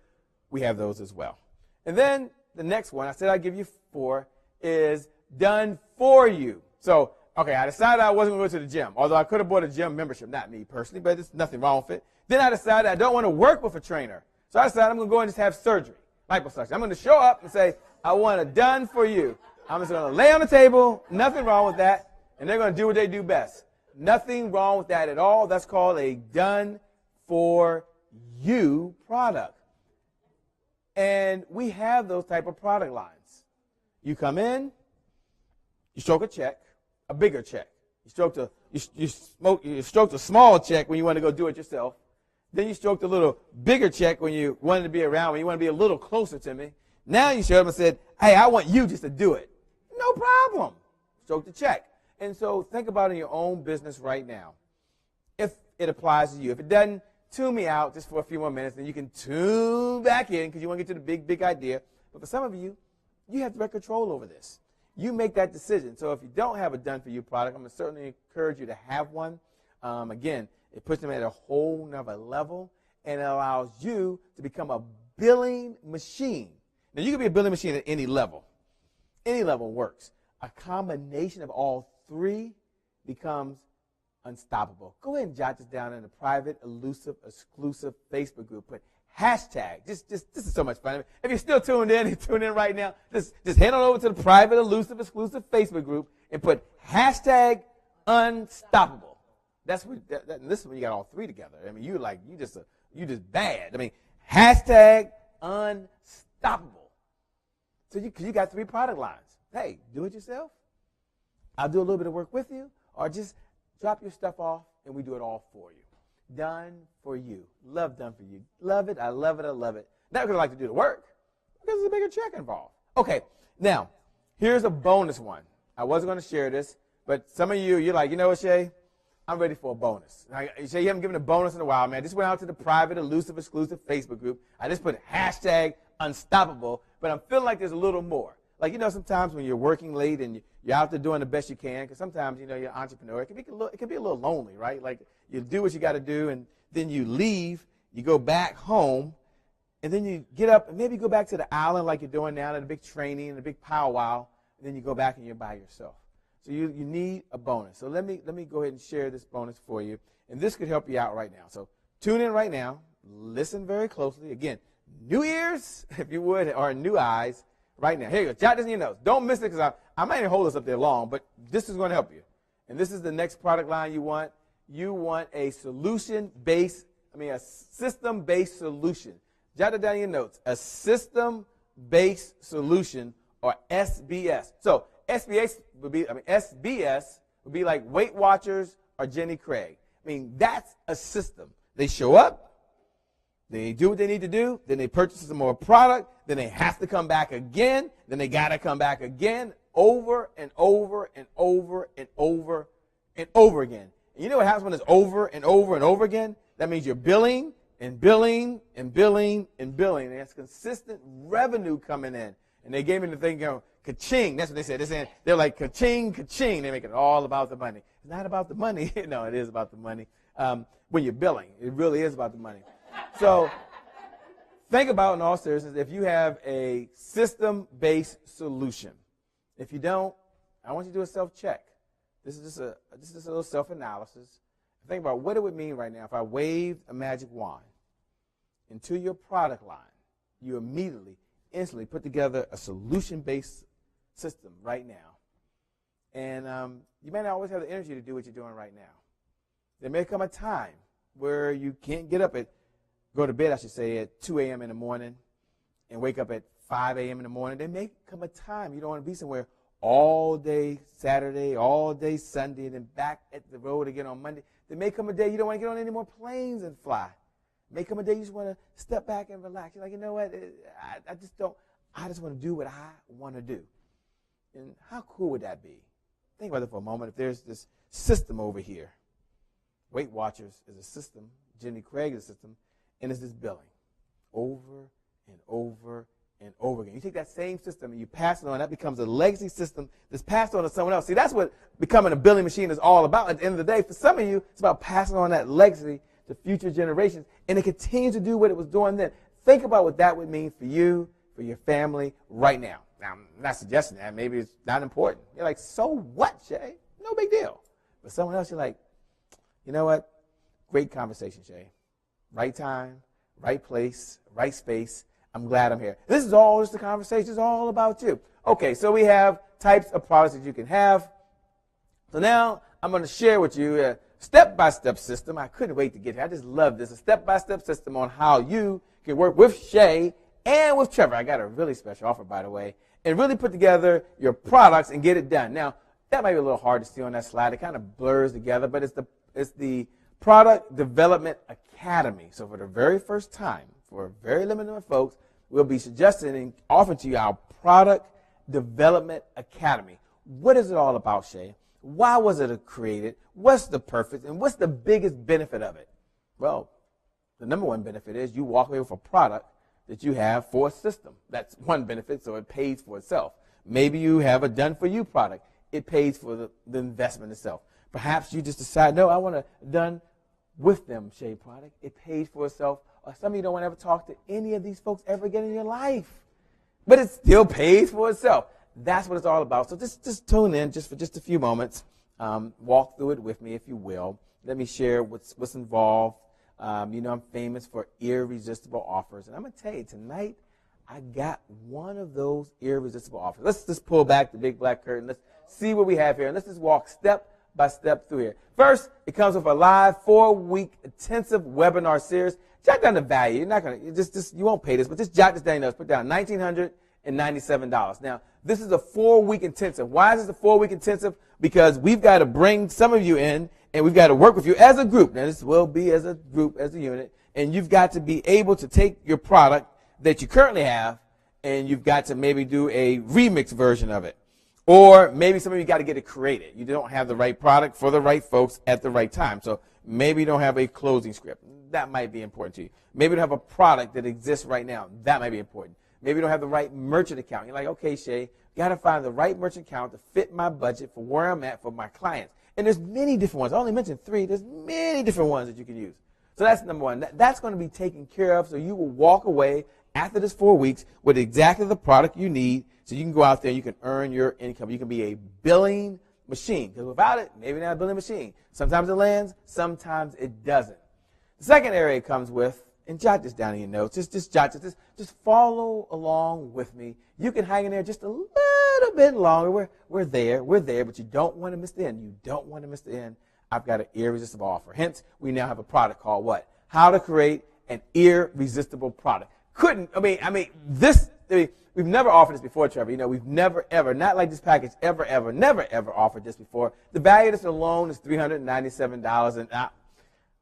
We have those as well. And then the next one, I said I'd give you 4, is done for you. So, okay, I decided I wasn't going to go to the gym, although I could have bought a gym membership, not me personally, but there's nothing wrong with it. Then I decided I don't want to work with a trainer. So I decided I'm going to go and just have surgery, liposuction. I'm going to show up and say, I want it done for you. I'm just going to lay on the table, nothing wrong with that, and they're going to do what they do best. Nothing wrong with that at all. That's called a done for you product. And we have those type of product lines. You come in, you stroke a check, a bigger check. You stroked a small check when you want to go do it yourself. Then you stroked a little bigger check when you wanted to be around, when you want to be a little closer to me. Now you showed up and said, hey, I want you just to do it. No problem. Stroke the check. And so think about it in your own business right now. If it applies to you. If it doesn't, tune me out just for a few more minutes, then you can tune back in because you want to get to the big idea. But for some of you, you have direct control over this. You make that decision. So if you don't have a done-for-you product, I'm going to certainly encourage you to have one. Again, it puts them at a whole nother level, and it allows you to become a billing machine. Now, you can be a billing machine at any level. Any level works. A combination of all three becomes unstoppable. Go ahead and jot this down in a private, elusive, exclusive Facebook group. Put hashtag. This is so much fun. If you're still tuned in, right now, just head on over to the private, elusive, exclusive Facebook group and put hashtag unstoppable. That's what. This is when you got all three together. I mean, you just bad. I mean, hashtag unstoppable. So because you got three product lines. Hey, do it yourself. I'll do a little bit of work with you, or just drop your stuff off and we do it all for you. Done for you. Love done for you. Love it. I love it. I love it. Not because I like to do the work, because there's a bigger check involved. Okay, now here's a bonus one. I wasn't going to share this, but some of you're like, you know what, Shay? I'm ready for a bonus. Shay, you haven't given a bonus in a while, man. I just went out to the private, elusive, exclusive Facebook group. I just put hashtag unstoppable, but I'm feeling like there's a little more. Like, sometimes when you're working late and you're out there doing the best you can, because sometimes, you're an entrepreneur, it can be a little lonely, right? Like, you do what you got to do, and then you leave, you go back home, and then you get up and maybe go back to the island like you're doing now at a big training and a big powwow, and then you go back and you're by yourself. So you need a bonus. So let me go ahead and share this bonus for you, and this could help you out right now. So tune in right now. Listen very closely. Again, new ears, if you would, or new eyes right now. Here you go. Jot this in your notes. Don't miss it because I might even hold this up there long, but this is going to help you. And this is the next product line you want. You want a system-based solution. Jot it down in your notes. A system-based solution, or SBS. So SBS would be like Weight Watchers or Jenny Craig. I mean, that's a system. They show up, they do what they need to do, then they purchase some more product, then they have to come back again, then they got to come back again over and over and over and over and over again. And you know what happens when it's over and over and over again? That means you're billing and billing and billing and billing. And that's consistent revenue coming in. And they gave me the thing, ka-ching. That's what they said. They're like ka-ching, ka-ching. They make it all about the money. It's not about the money. No, it is about the money. When you're billing, it really is about the money. So think about, in all seriousness, if you have a system-based solution. If you don't, I want you to do a self-check. This is just a little self-analysis. Think about what it would mean right now if I waved a magic wand into your product line. You instantly put together a solution-based system right now. And you may not always have the energy to do what you're doing right now. There may come a time where you can't go to bed, at 2 a.m. in the morning and wake up at 5 a.m. in the morning. There may come a time you don't want to be somewhere all day Saturday, all day Sunday, and then back at the road again on Monday. There may come a day you don't want to get on any more planes and fly. May come a day you just want to step back and relax. You're like, you know what? I just want to do what I want to do. And how cool would that be? Think about it for a moment. If there's this system over here, Weight Watchers is a system, Jenny Craig is a system, and it's this billing over and over and over again. You take that same system and you pass it on. That becomes a legacy system that's passed on to someone else. See, that's what becoming a billing machine is all about. At the end of the day, for some of you, it's about passing on that legacy to future generations, and it continues to do what it was doing then. Think about what that would mean for you, for your family, right now. Now, I'm not suggesting that. Maybe it's not important. You're like, so what, Shay? No big deal. But someone else, you're like, you know what? Great conversation, Shay. Right time, right place, right space. I'm glad I'm here. This is all just a conversation. It's all about you. Okay, so we have types of products that you can have. So now I'm going to share with you a step-by-step system. I couldn't wait to get here. I just love this. A step-by-step system on how you can work with Shay and with Trevor. I got a really special offer, by the way, and really put together your products and get it done. Now, That might be a little hard to see on that slide. It kind of blurs together, but it's the Product Development Academy. So for the very first time, for a very limited number of folks, we'll be suggesting and offering to you our Product Development Academy. What is it all about, Shay? Why was it created? What's the purpose? And what's the biggest benefit of it? Well, the number one benefit is you walk away with a product that you have for a system. That's one benefit, so it pays for itself. Maybe you have a done-for-you product. It pays for the investment itself. Perhaps you just decide, no, I want a done with them Shay product. It pays for itself. Or some of you don't want to ever talk to any of these folks ever again in your life. But it still pays for itself. That's what it's all about. So just tune in just for just a few moments. Walk through it with me, if you will. Let me share what's involved. You know I'm famous for irresistible offers. And I'm going to tell you, tonight I got one of those irresistible offers. Let's just pull back the big black curtain. Let's see what we have here. And let's just walk step by step through here. First, it comes with a live 4-week intensive webinar series. Jot down the value. You're not going to, you won't pay this, but just jot this down. Put down $1,997. Now, this is a 4-week intensive. Why is this a 4-week intensive? Because we've got to bring some of you in, and we've got to work with you as a group. Now, this will be as a group, as a unit, and you've got to be able to take your product that you currently have, and you've got to maybe do a remix version of it. Or maybe some of you got to get it created. You don't have the right product for the right folks at the right time. So maybe you don't have a closing script. That might be important to you. Maybe you don't have a product that exists right now. That might be important. Maybe you don't have the right merchant account. You're like, okay, Shay, got to find the right merchant account to fit my budget for where I'm at for my clients. And there's many different ones. I only mentioned 3. There's many different ones that you can use. So that's number one. That's going to be taken care of, so you will walk away after this 4 weeks with exactly the product you need, so you can go out there and you can earn your income. You can be a billing machine. Because without it, maybe not a billing machine. Sometimes it lands, sometimes it doesn't. The second area it comes with, and jot this down in your notes, just jot this, just follow along with me. You can hang in there just a little bit longer. We're there, but you don't want to miss the end. You don't want to miss the end. I've got an irresistible offer. Hence, we now have a product called what? How to create an irresistible product. We've never offered this before, Trevor. You know, we've never, ever, not like this package, never, ever offered this before. The value of this alone is $397. And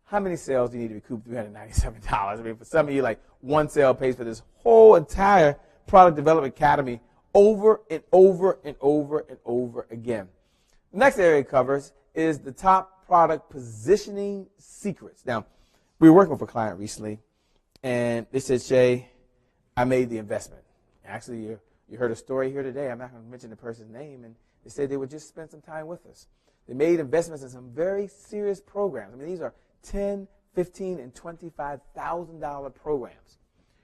how many sales do you need to recoup $397? I mean, for some of you, like one sale pays for this whole entire Product Development Academy over and over and over and over again. The next area it covers is the top product positioning secrets. Now, we were working with a client recently, and they said, Shay, I made the investment. Actually, you heard a story here today. I'm not going to mention the person's name, and they said they would just spend some time with us. They made investments in some very serious programs. I mean, these are $10,000, $15,000, and $25,000 programs.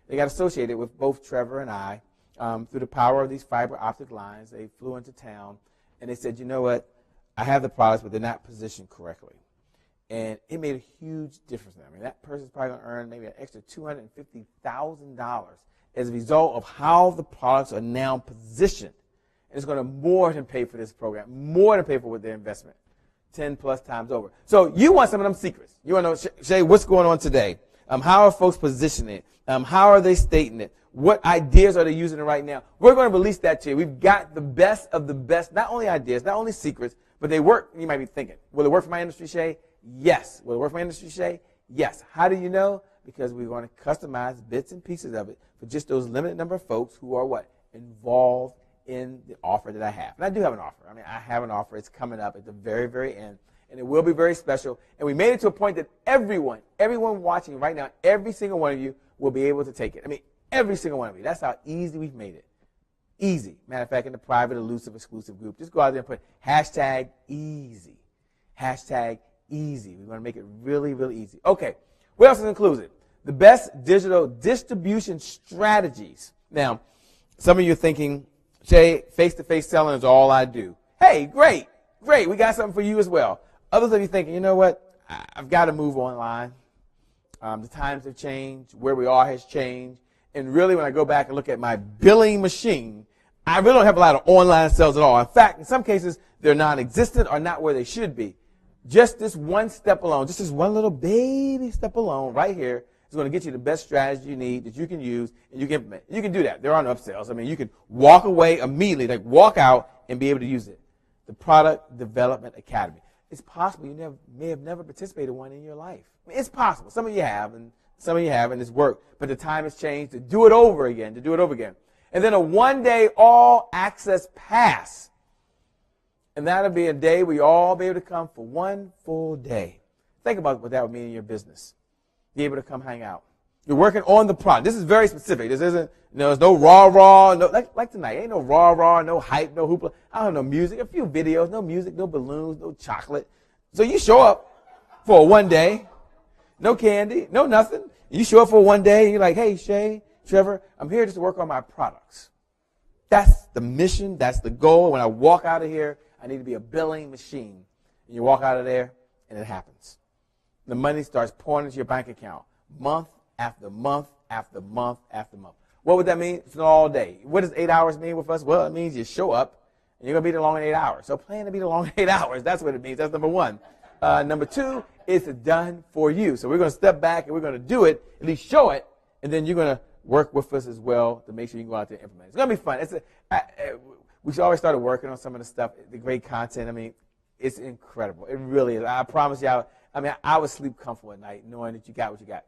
They got associated with both Trevor and I through the power of these fiber optic lines. They flew into town, and they said, you know what? I have the products, but they're not positioned correctly. And it made a huge difference. I mean, that person's probably going to earn maybe an extra $250,000 as a result of how the products are now positioned. And it's going to more than pay for this program, more than pay for their investment, 10 plus times over. So you want some of them secrets. You want to know, Shay, what's going on today? How are folks positioning it? How are they stating it? What ideas are they using right now? We're going to release that to you. We've got the best of the best, not only ideas, not only secrets, but they work. You might be thinking, will it work for my industry, Shay? Yes. Will it work for my industry, Shay? Yes. How do you know? Because we're going to customize bits and pieces of it for just those limited number of folks who are what? Involved in the offer that I have. And I do have an offer. I mean, I have an offer. It's coming up at the very, very end. And it will be very special. And we made it to a point that everyone watching right now, every single one of you will be able to take it. I mean, every single one of you. That's how easy we've made it. Easy. Matter of fact, in the private, elusive, exclusive group, just go out there and put hashtag easy. Hashtag easy. We're going to make it really, really easy. Okay. What else is included? The best digital distribution strategies. Now, some of you are thinking, Shay, face-to-face selling is all I do. Hey, great. We got something for you as well. Others of you thinking, you know what? I've got to move online. The times have changed. Where we are has changed. And really, when I go back and look at my billing machine, I really don't have a lot of online sales at all. In fact, in some cases, they're non-existent or not where they should be. Just this one step alone, just this one little baby step alone right here is going to get you the best strategy you need that you can use and you can implement. You can do that. There are no upsells. I mean, you can walk away immediately, like walk out and be able to use it. the Product Development Academy. It's possible you may have never participated in one in your life. I mean, it's possible. Some of you have, and some of you haven't. It's worked. But the time has changed to do it over again, And then a one-day all-access pass. And that'll be a day where you all be able to come for one full day. Think about what that would mean in your business. Be able to come hang out. You're working on the product. This is very specific. This isn't, there's no rah-rah, no, like tonight. Ain't no rah-rah, no hype, no hoopla. I don't know, music, a few videos, no music, no balloons, no chocolate. So you show up for one day, no candy, no nothing. You show up for one day, and you're like, hey, Shay, Trevor, I'm here just to work on my products. That's the mission. That's the goal. When I walk out of here, I need to be a billing machine. And you walk out of there, and it happens. The money starts pouring into your bank account month after month after month after month. What would that mean? It's not all day. What does 8 hours mean with us? Well, it means you show up, and you're going to be there long in 8 hours. So plan to be there long in 8 hours. That's what it means. That's number one. Number two, it's done for you. So we're going to step back, and we're going to do it, at least show it, and then you're going to work with us as well to make sure you can go out there and implement it. It's going to be fun. We always started working on some of the stuff, the great content. I mean, it's incredible. It really is. I promise you, I would sleep comfortable at night knowing that you got what you got.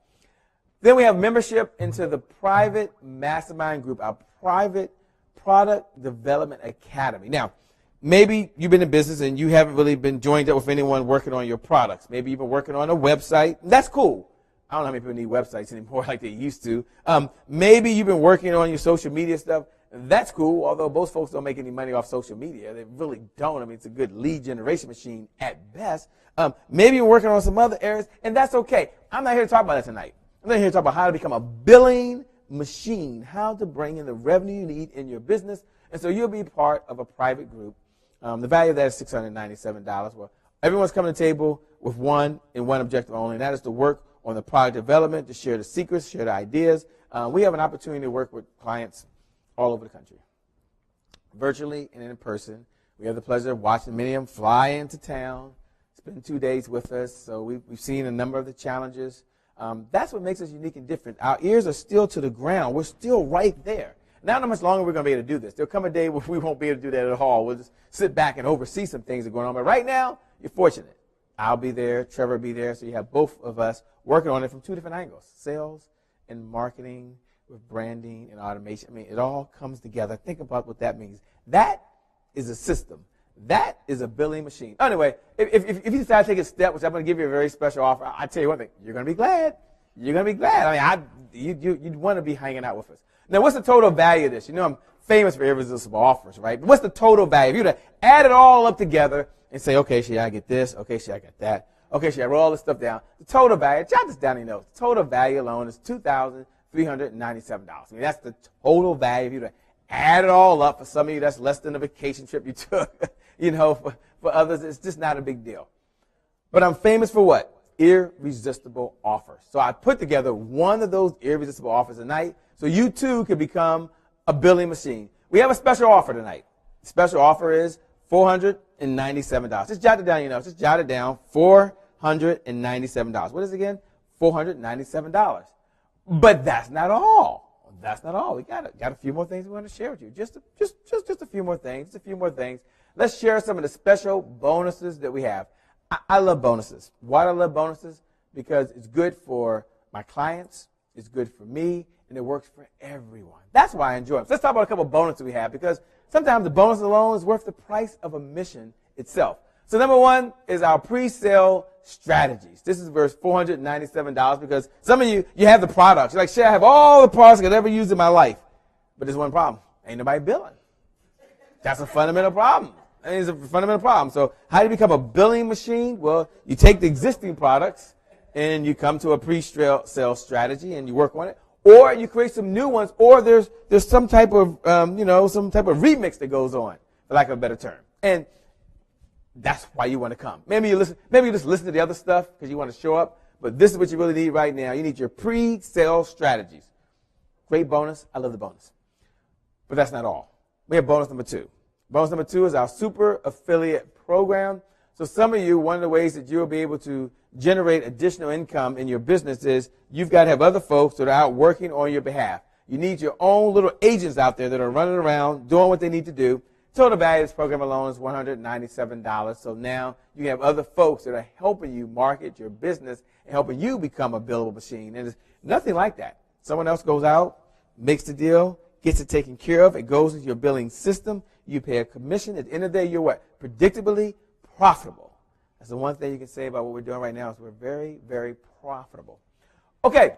Then we have membership into the private mastermind group, our private product development academy. Now, maybe you've been in business and you haven't really been joined up with anyone working on your products. Maybe you've been working on a website. That's cool. I don't know how many people need websites anymore like they used to. Maybe you've been working on your social media stuff. That's cool, although most folks don't make any money off social media. They really don't. I mean, it's a good lead generation machine at best. Maybe you're working on some other areas, and that's okay. I'm not here to talk about that tonight. I'm not here to talk about how to become a billing machine, how to bring in the revenue you need in your business. And so you'll be part of a private group. The value of that is $697. Well, everyone's coming to the table with one objective only, and that is to work on the product development, to share the secrets, share the ideas. We have an opportunity to work with clients all over the country, virtually and in person. We have the pleasure of watching many of them fly into town, spend 2 days with us. So we've seen a number of the challenges. That's what makes us unique and different. Our ears are still to the ground. We're still right there. Not how much longer we're going to be able to do this. There'll come a day where we won't be able to do that at all. We'll just sit back and oversee some things that are going on. But right now, you're fortunate. I'll be there. Trevor will be there. So you have both of us working on it from two different angles, sales and marketing, with branding and automation. I mean, it all comes together. Think about what that means. That is a system. That is a billing machine. Anyway, if you decide to take a step, which I'm going to give you a very special offer, I tell you one thing, you're going to be glad. You're going to be glad. I mean, you'd want to be hanging out with us. Now, what's the total value of this? You know, I'm famous for irresistible offers, right? But what's the total value? If you were to add it all up together and say, okay, should I get this? Okay, should I get that? Okay, should I write all this stuff down? The total value, jot this down in your notes. The total value alone is $2,397. I mean, that's the total value. If you were to add it all up, for some of you, that's less than a vacation trip you took. You know, for others, it's just not a big deal. But I'm famous for what? Irresistible offers. So I put together one of those irresistible offers tonight so you too could become a billing machine. We have a special offer tonight. The special offer is $497. Just jot it down, just jot it down. $497. What is it again? $497. But that's not all. That's not all. We got a few more things we want to share with you. Just a few more things. Just a few more things. Let's share some of the special bonuses that we have. I love bonuses. Why do I love bonuses? Because it's good for my clients, it's good for me, and it works for everyone. That's why I enjoy it. So let's talk about a couple of bonuses we have, because sometimes the bonus alone is worth the price of a mission itself. So number one is our pre-sale strategies. This is worth $497 because some of you have the products. You're like, shit, I have all the products I could ever use in my life. But there's one problem. Ain't nobody billing. That's a fundamental problem. It's a fundamental problem. So how do you become a billing machine? Well, you take the existing products and you come to a pre-sale strategy and you work on it. Or you create some new ones, or there's some type of, some type of remix that goes on, for lack of a better term. And that's why you want to come. Maybe you just listen to the other stuff because you want to show up, but this is what you really need right now. You need your pre-sale strategies. Great bonus. I love the bonus. But that's not all. We have bonus number two. Bonus number two is our super affiliate program. So some of you, one of the ways that you'll be able to generate additional income in your business is you've got to have other folks that are out working on your behalf. You need your own little agents out there that are running around doing what they need to do Total value of this program alone is $197. So now you have other folks that are helping you market your business and helping you become a billable machine. And it's nothing like that. Someone else goes out, makes the deal, gets it taken care of. It goes into your billing system. You pay a commission. At the end of the day, you're what? Predictably profitable. That's the one thing you can say about what we're doing right now is we're very, very profitable. Okay,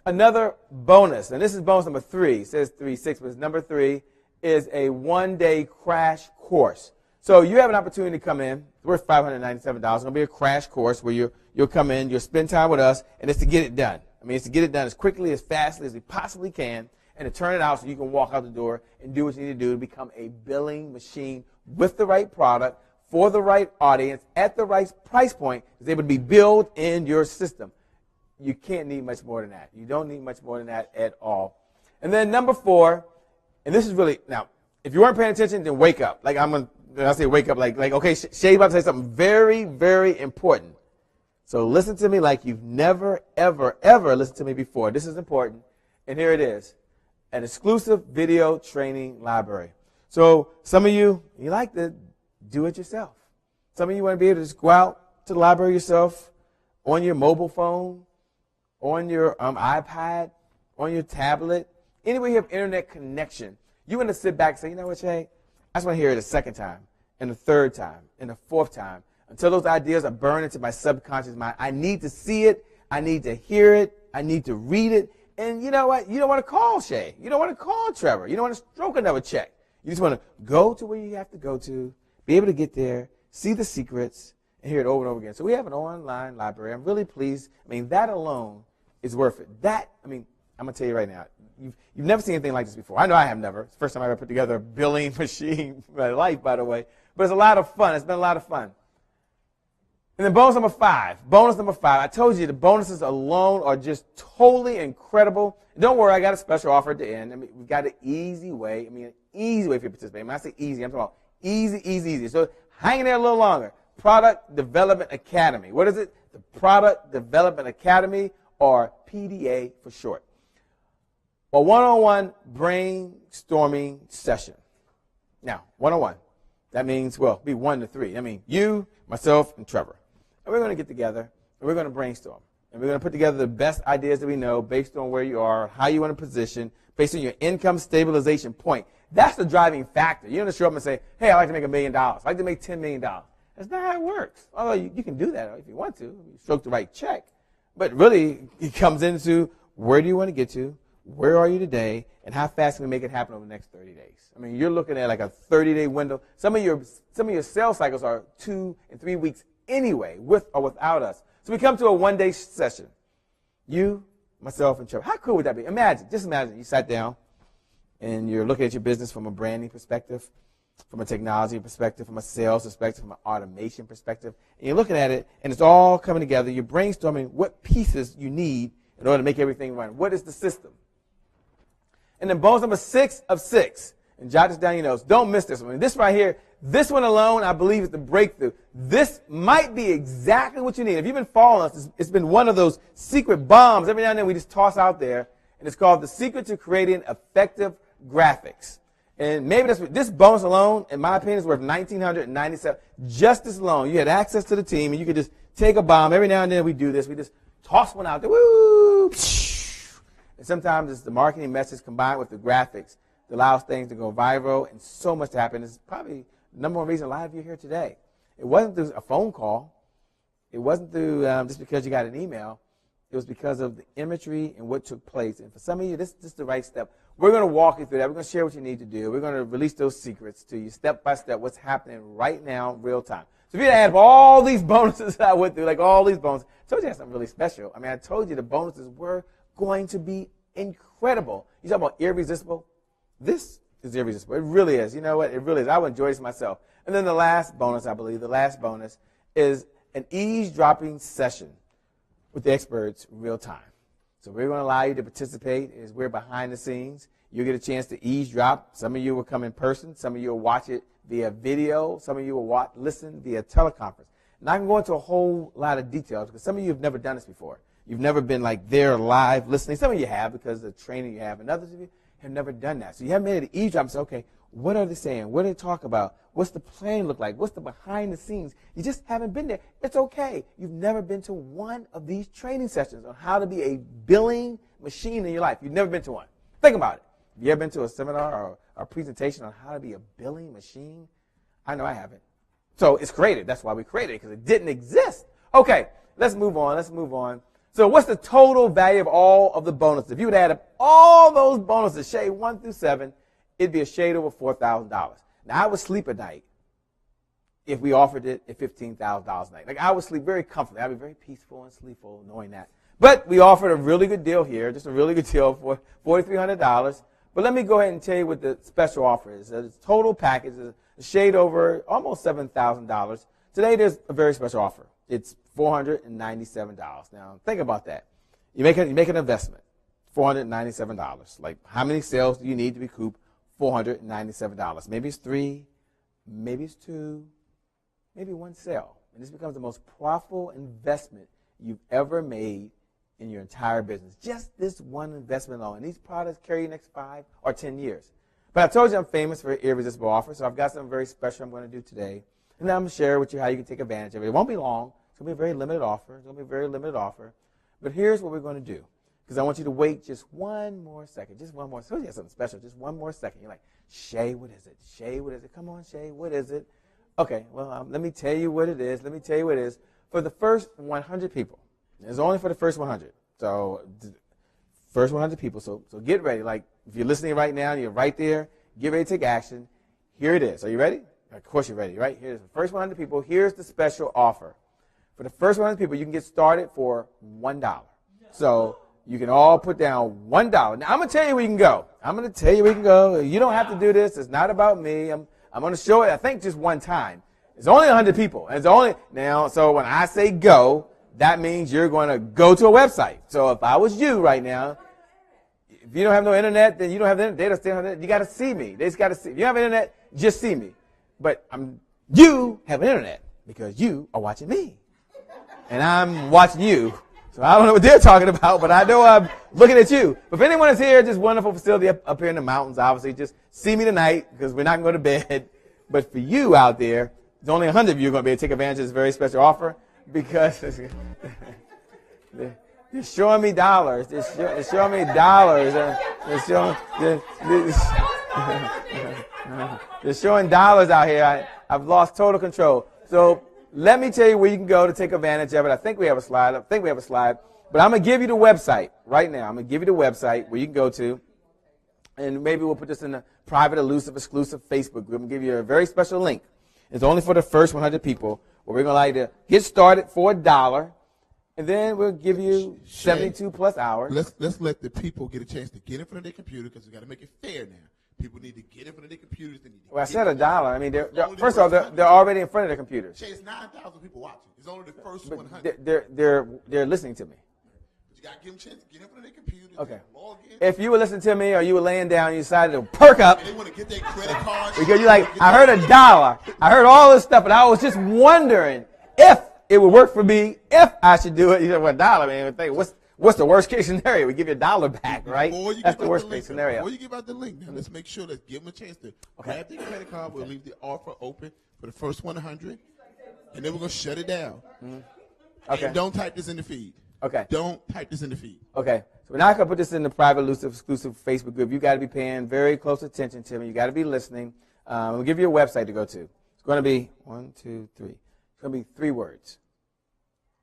another bonus, and this is bonus number 3. It says 3-6, but it's number 3, is a one-day crash course. So you have an opportunity to come in. It's worth $597. It's going to be a crash course where you'll come in, you'll spend time with us, and it's to get it done. I mean, it's to get it done as quickly, as fastly as we possibly can, and to turn it out so you can walk out the door and do what you need to do to become a billing machine with the right product, for the right audience, at the right price point, is able to be billed in your system. You can't need much more than that. You don't need much more than that at all. And then number 4, and this is really, now, if you weren't paying attention, then wake up. Like when I say wake up, like okay, Shay's about to say something very, very important. So listen to me like you've never, ever, ever listened to me before. This is important. And here it is. An exclusive video training library. So some of you like to do it yourself. Some of you want to be able to just go out to the library yourself on your mobile phone, on your iPad, on your tablet, anywhere you have internet connection. You want to sit back and say, you know what, Shay? I just want to hear it a second time, and a third time, and a fourth time, until those ideas are burned into my subconscious mind. I need to see it. I need to hear it. I need to read it. And you know what? You don't want to call Shay. You don't want to call Trevor. You don't want to stroke another check. You just want to go to where you have to go to, be able to get there, see the secrets, and hear it over and over again. So we have an online library. I'm really pleased. I mean, that alone is worth it. I'm going to tell you right now, you've never seen anything like this before. I know I have never. It's the first time I ever put together a billing machine in my life, by the way. But it's a lot of fun. It's been a lot of fun. And then bonus number 5. Bonus number 5. I told you the bonuses alone are just totally incredible. And don't worry, I got a special offer at the end. I mean, we've got an easy way. An easy way for you to participate. When I say easy, I'm talking about easy. So hang in there a little longer. Product Development Academy. What is it? The Product Development Academy, or PDA for short. A one-on-one brainstorming session. Now, one-on-one. That means, well, be 1 to 3. I mean, you, myself, and Trevor. And we're going to get together, and we're going to brainstorm. And we're going to put together the best ideas that we know based on where you are, how you want to position, based on your income stabilization point. That's the driving factor. You don't just show up and say, hey, I'd like to make $1 million. I'd like to make $10 million. That's not how it works. Although you can do that if you want to. You stroke the right check. But really, it comes into where do you want to get to, where are you today, and how fast can we make it happen over the next 30 days? I mean, you're looking at like a 30-day window. Some of your sales cycles are 2 and 3 weeks anyway, with or without us. So we come to a one-day session. You, myself, and Trevor. How cool would that be? Just imagine you sat down and you're looking at your business from a branding perspective, from a technology perspective, from a sales perspective, from an automation perspective. And you're looking at it, and it's all coming together. You're brainstorming what pieces you need in order to make everything run. What is the system? And then bonus number 6 of 6. And jot this down your notes. Don't miss this one. This right here, this one alone, I believe, is the breakthrough. This might be exactly what you need. If you've been following us, it's been one of those secret bombs. Every now and then we just toss out there. And it's called The Secret to Creating Effective Graphics. And maybe this bonus alone, in my opinion, is worth $1,997. Just this alone. You had access to the team, and you could just take a bomb. Every now and then we do this. We just toss one out there. Woo! And sometimes it's the marketing message combined with the graphics that allows things to go viral and so much to happen. It's probably the number one reason a lot of you are here today. It wasn't through a phone call. It wasn't through just because you got an email. It was because of the imagery and what took place. And for some of you, this is the right step. We're going to walk you through that. We're going to share what you need to do. We're going to release those secrets to you step by step, what's happening right now, real time. So if you add up all these bonuses I went through, like all these bonuses, I told you I had something really special. I mean, I told you the bonuses were going to be incredible. You talk about irresistible? This is irresistible. It really is. You know what? It really is. I would enjoy this myself. And then the last bonus, I believe, is an eavesdropping session with the experts in real time. So we're going to allow you to participate as we're behind the scenes. You'll get a chance to eavesdrop. Some of you will come in person. Some of you will watch it via video. Some of you will listen via teleconference. And I can go into a whole lot of details because some of you have never done this before. You've never been like there live listening. Some of you have because of the training you have, and others of you have never done that. So you haven't made it eavesdrop and say, okay, What are they saying? What do they talk about? What's the plan look like? What's the behind the scenes? You just haven't been there. It's okay. You've never been to one of these training sessions on how to be a billing machine in your life. You've never been to one. Think about it. Have you ever been to a seminar or a presentation on how to be a billing machine? I know I haven't. So it's created. That's why we created it, because it didn't exist. Okay, let's move on. Let's move on. So what's the total value of all of the bonuses? If you would add up all those bonuses, shade 1 through 7, it'd be a shade over $4,000. Now, I would sleep at night if we offered it at $15,000 a night. Like, I would sleep very comfortably. I'd be very peaceful and sleepful knowing that. But we offered a really good deal here, just a really good deal for $4,300. But let me go ahead and tell you what the special offer is. The total package is a shade over almost $7,000. Today, there's a very special offer. It's $497. Now, think about that. You make an investment, $497. Like, how many sales do you need to recoup $497? Maybe it's 3, maybe it's 2, maybe 1 sale. And this becomes the most profitable investment you've ever made in your entire business. Just this one investment alone. And these products carry you next 5 or 10 years. But I told you I'm famous for irresistible offers, so I've got something very special I'm going to do today. And then I'm going to share with you how you can take advantage of it. It won't be long. It's going to be a very limited offer. It's going to be a very limited offer. But here's what we're going to do. Because I want you to wait just one more second. Just one more. So you have something special. Just one more second. You're like, Shay, what is it? Shay, what is it? Come on, Shay, what is it? Okay, well, let me tell you what it is. Let me tell you what it is. For the first 100 people. It's only for the first 100. So, first 100 people. So get ready. Like, if you're listening right now and you're right there, get ready to take action. Here it is. Are you ready? Of course you're ready, right? Here's the first 100 people. Here's the special offer. For the first 100 people, you can get started for $1. So you can all put down $1. Now, I'm going to tell you where you can go. I'm going to tell you where you can go. You don't have to do this. It's not about me. I'm going to show it, I think, just one time. It's only 100 people. And it's only now, so when I say go, that means you're going to go to a website. So if I was you right now, if you don't have no internet, then you don't have the internet. They don't still have internet. You got to see me. They just got to see. If you have internet, just see me. But you have an internet because you are watching me. And I'm watching you. So I don't know what they're talking about, but I know I'm looking at you. But if anyone is here, just wonderful facility up here in the mountains, obviously. Just see me tonight because we're not going to go to bed. But for you out there, there's only 100 of you going to be able to take advantage of this very special offer because they're showing me dollars. They're showing me dollars. They're showing dollars out here. I've lost total control. So let me tell you where you can go to take advantage of it. I think we have a slide. But I'm going to give you the website right now. I'm going to give you the website where you can go to. And maybe we'll put this in a private, elusive, exclusive Facebook group. I'm going to give you a very special link. It's only for the first 100 people. Where we're going to allow you to get started for $1. And then we'll give you 72 plus hours. Let's let the people get a chance to get in front of their computer because we got to make it fair now. People need to get in front of their computers. They need to well, I said $1. I mean, first of all, they're already in front of their computers. Shay, it's 9,000 people watching. It's only the first 100. They're listening to me. But you got to give them a chance to get in front of their computers. Okay. Log in. If you were listening to me or you were laying down, you decided to perk up. And they want to get their credit card. Because you're like, I heard $1. I heard all this stuff, but I was just wondering if it would work for me, if I should do it. You said, well, $1, man. Think, what's the worst case scenario? We give you $1 back, right? That's the worst case scenario. Before you give out the link, now let's make sure, let's give them a chance to grab their credit card. We'll leave the offer open for the first 100, and then we're going to shut it down. Okay. And don't type this in the feed. Okay. Don't type this in the feed. Okay. So we're not going to put this in the private, elusive, exclusive Facebook group. You got to be paying very close attention to me. You got to be listening. We'll give you a website to go to. It's going to be 1, 2, 3. It's going to be 3 words.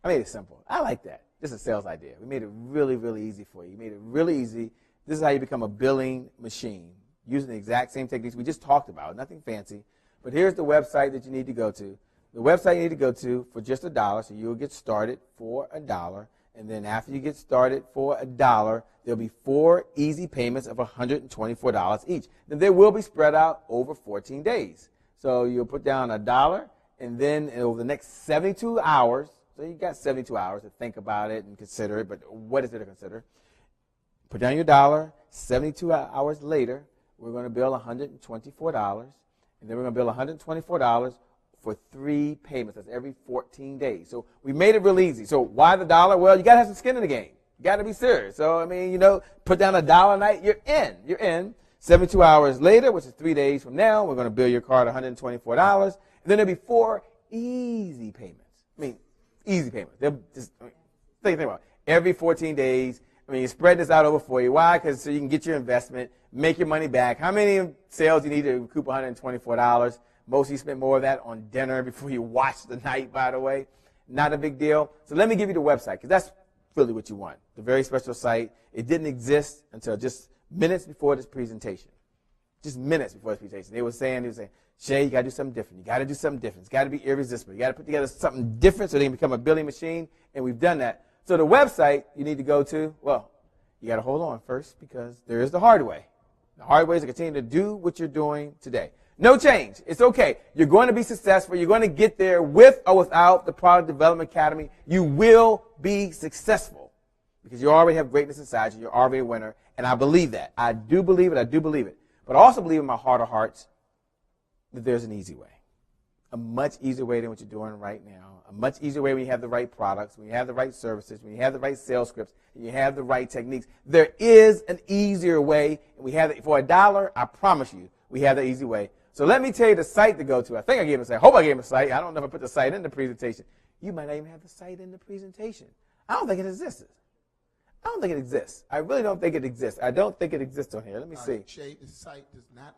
I made it simple. I like that. This is a sales idea. We made it really, really easy for you. We made it really easy. This is how you become a billing machine using the exact same techniques we just talked about. Nothing fancy. But here's the website that you need to go to. The website you need to go to for just $1, so you'll get started for $1. And then after you get started for $1, there'll be 4 easy payments of $124 each. Then they will be spread out over 14 days. So you'll put down $1, and then over the next 72 hours, so you got 72 hours to think about it and consider it, but what is there to consider? Put down your $1. 72 hours later, we're going to bill $124, and then we're going to bill $124 for 3 payments. That's every 14 days. So we made it real easy. So why the $1? Well, you got to have some skin in the game. You got to be serious. So, I mean, put down $1 a night, you're in. You're in. 72 hours later, which is 3 days from now, we're going to bill your card $124. And then there'll be 4 easy payments. I mean, easy payments. They'll just, think about it. Every 14 days. I mean, you spread this out over for you. Why? Because so you can get your investment, make your money back. How many sales you need to recoup $124? Most of you spend more of that on dinner before you watch the night, by the way. Not a big deal. So let me give you the website, because that's really what you want. The very special site. It didn't exist until just minutes before this presentation. Just minutes before this presentation. They were saying, Shay, you got to do something different. You got to do something different. It's got to be irresistible. You got to put together something different so they can become a billing machine, and we've done that. So the website you need to go to, well, you got to hold on first, because there is the hard way. The hard way is to continue to do what you're doing today. No change. It's okay. You're going to be successful. You're going to get there with or without the Product Development Academy. You will be successful because you already have greatness inside you. You're already a winner, and I believe that. I do believe it. I do believe it. But I also believe in my heart of hearts that there's an easy way, a much easier way than what you're doing right now, a much easier way when you have the right products, when you have the right services, when you have the right sales scripts, and you have the right techniques. There is an easier way, and we have it for $1. I promise you, we have the easy way. So let me tell you the site to go to. I think I gave a site. I hope I gave a site. I don't know if I put the site in the presentation. You might not even have the site in the presentation. I don't think it exists. I don't think it exists. I really don't think it exists. I don't think it exists on here. Let me see. Shay, the site is not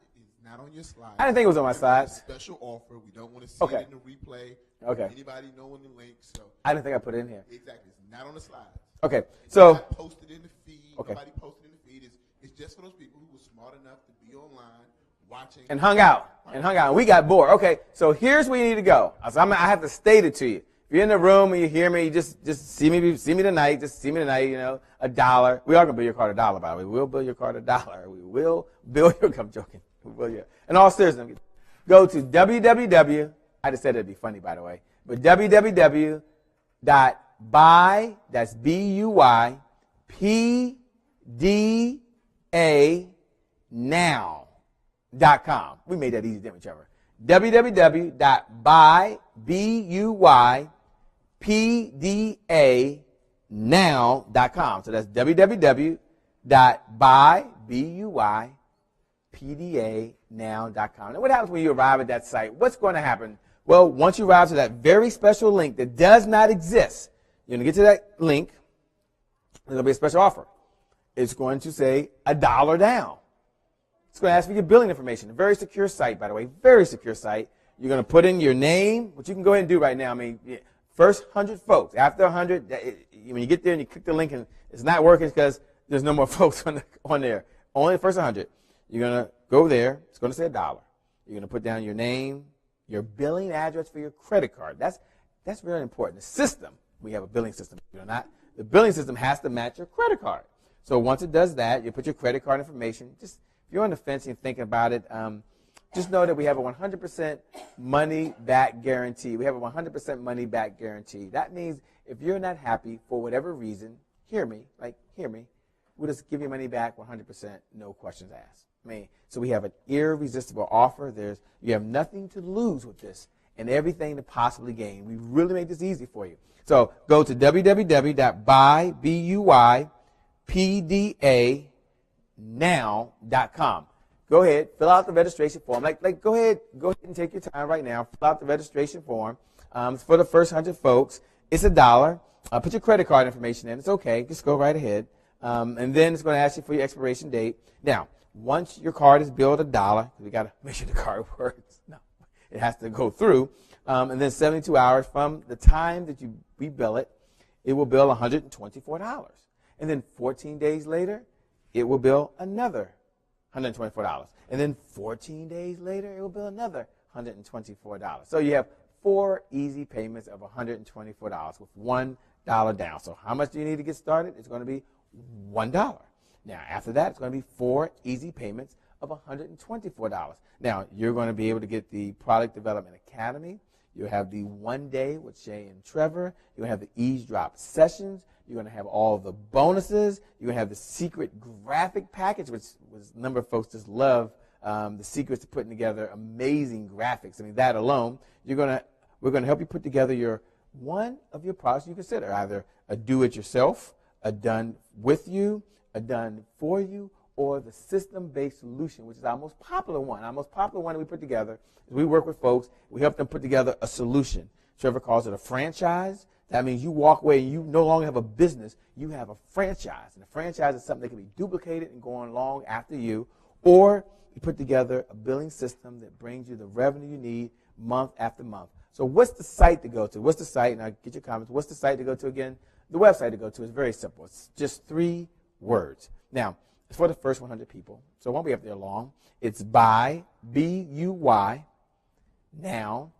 on your slides. I didn't think it was on my slides. Special offer. We don't want to see it in the replay. Okay. Anybody knowing the link? So I didn't think I put it in here. Exactly. It's not on the slides. Okay. It's So not posted in the feed. Okay. Nobody posted in the feed. It's just for those people who were smart enough to be online watching and hung out. And we got bored. Okay, so here's where you need to go. So I have to state it to you. If you're in the room and you hear me, you just see me tonight. Just see me tonight. $1. We are gonna bill your card $1, by the way. We will bill your card $1. We will bill your. I'm joking. We will, yeah. In all seriousness, go to www. I just said it'd be funny, by the way. But www.buy. That's BUY PDA now.com. We made that easy, didn't we, Trevor? www.buypdanow.com. So that's www.buypdanow.com. And what happens when you arrive at that site? What's going to happen? Well, once you arrive to that very special link that does not exist, you're going to get to that link. There's going to be a special offer. It's going to say $1 down. It's going to ask for your billing information. A very secure site, by the way. Very secure site. You're going to put in your name, which you can go ahead and do right now. I mean, first 100 folks. After 100, when you get there and you click the link and it's not working because there's no more folks on there. Only the first 100. You're going to go there. It's going to say $1. You're going to put down your name, your billing address for your credit card. That's very important. The system, we have a billing system. The billing system has to match your credit card. So once it does that, you put your credit card information. Just if you're on the fence and you're thinking about it, just know that we have a 100% money back guarantee. We have a 100% money back guarantee. That means if you're not happy for whatever reason, hear me, we'll just give you money back 100%, no questions asked. So we have an irresistible offer. You have nothing to lose with this and everything to possibly gain. We really made this easy for you. So go to www.buypdanow.com. Go ahead, fill out the registration form. Go ahead and take your time right now. Fill out the registration form. It's for the first 100 folks. It's $1. Put your credit card information in. It's okay. Just go right ahead. And then it's going to ask you for your expiration date. Now, once your card is billed $1, we got to make sure the card works. No, it has to go through. And then 72 hours from the time that we bill it, it will bill $124. And then 14 days later, it will bill another $124. And then 14 days later, it will bill another $124. So you have 4 easy payments of $124 with $1 down. So how much do you need to get started? It's going to be $1. Now, after that, it's going to be 4 easy payments of $124. Now, you're going to be able to get the Product Development Academy. You'll have the 1 day with Shay and Trevor. You'll have the eavesdrop sessions. You're going to have all the bonuses. You're going to have the secret graphic package, which a number of folks just love the secrets to putting together amazing graphics. I mean, that alone, we're going to help you put together one of your products you consider, either a do-it-yourself, a done with you, a done for you, or the system-based solution, which is our most popular one. Our most popular one that we put together is we work with folks. We help them put together a solution. Trevor calls it a franchise. That means you walk away and you no longer have a business. You have a franchise. And a franchise is something that can be duplicated and go on long after you. Or you put together a billing system that brings you the revenue you need month after month. So what's the site to go to? What's the site? And I'll get your comments. What's the site to go to again? The website to go to is very simple. It's just 3 words. Now, it's for the first 100 people, so it won't be up there long. It's buy, B-U-Y, now,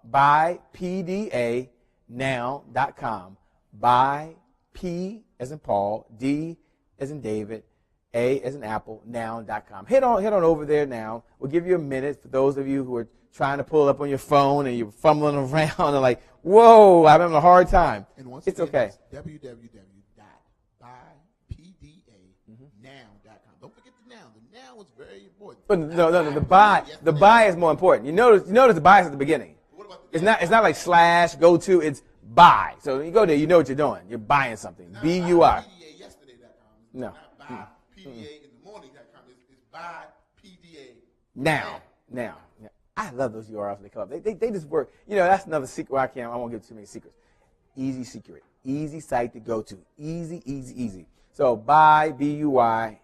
buy, P-D-A, now.com. Buy, P as in Paul, D as in David, A as in Apple, now.com. Head on over there now. We'll give you a minute for those of you who are trying to pull it up on your phone and you're fumbling around and like, whoa, I'm having a hard time. And once it's again, okay. www.buypdanow.com. Don't forget the now. The now is very important. But no, the buy is more important. You notice the buy is at the beginning. It's not like slash go to. It's buy. So when you go there, you know what you're doing. You're buying something. B-U-I. No. Buy PDA in the morning.com. It's buy PDA now. Yeah. I love those URLs when they come up. They just work. You know, that's another secret. Well, I won't give too many secrets. Easy secret. Easy site to go to. Easy. So buy, B-U-Y,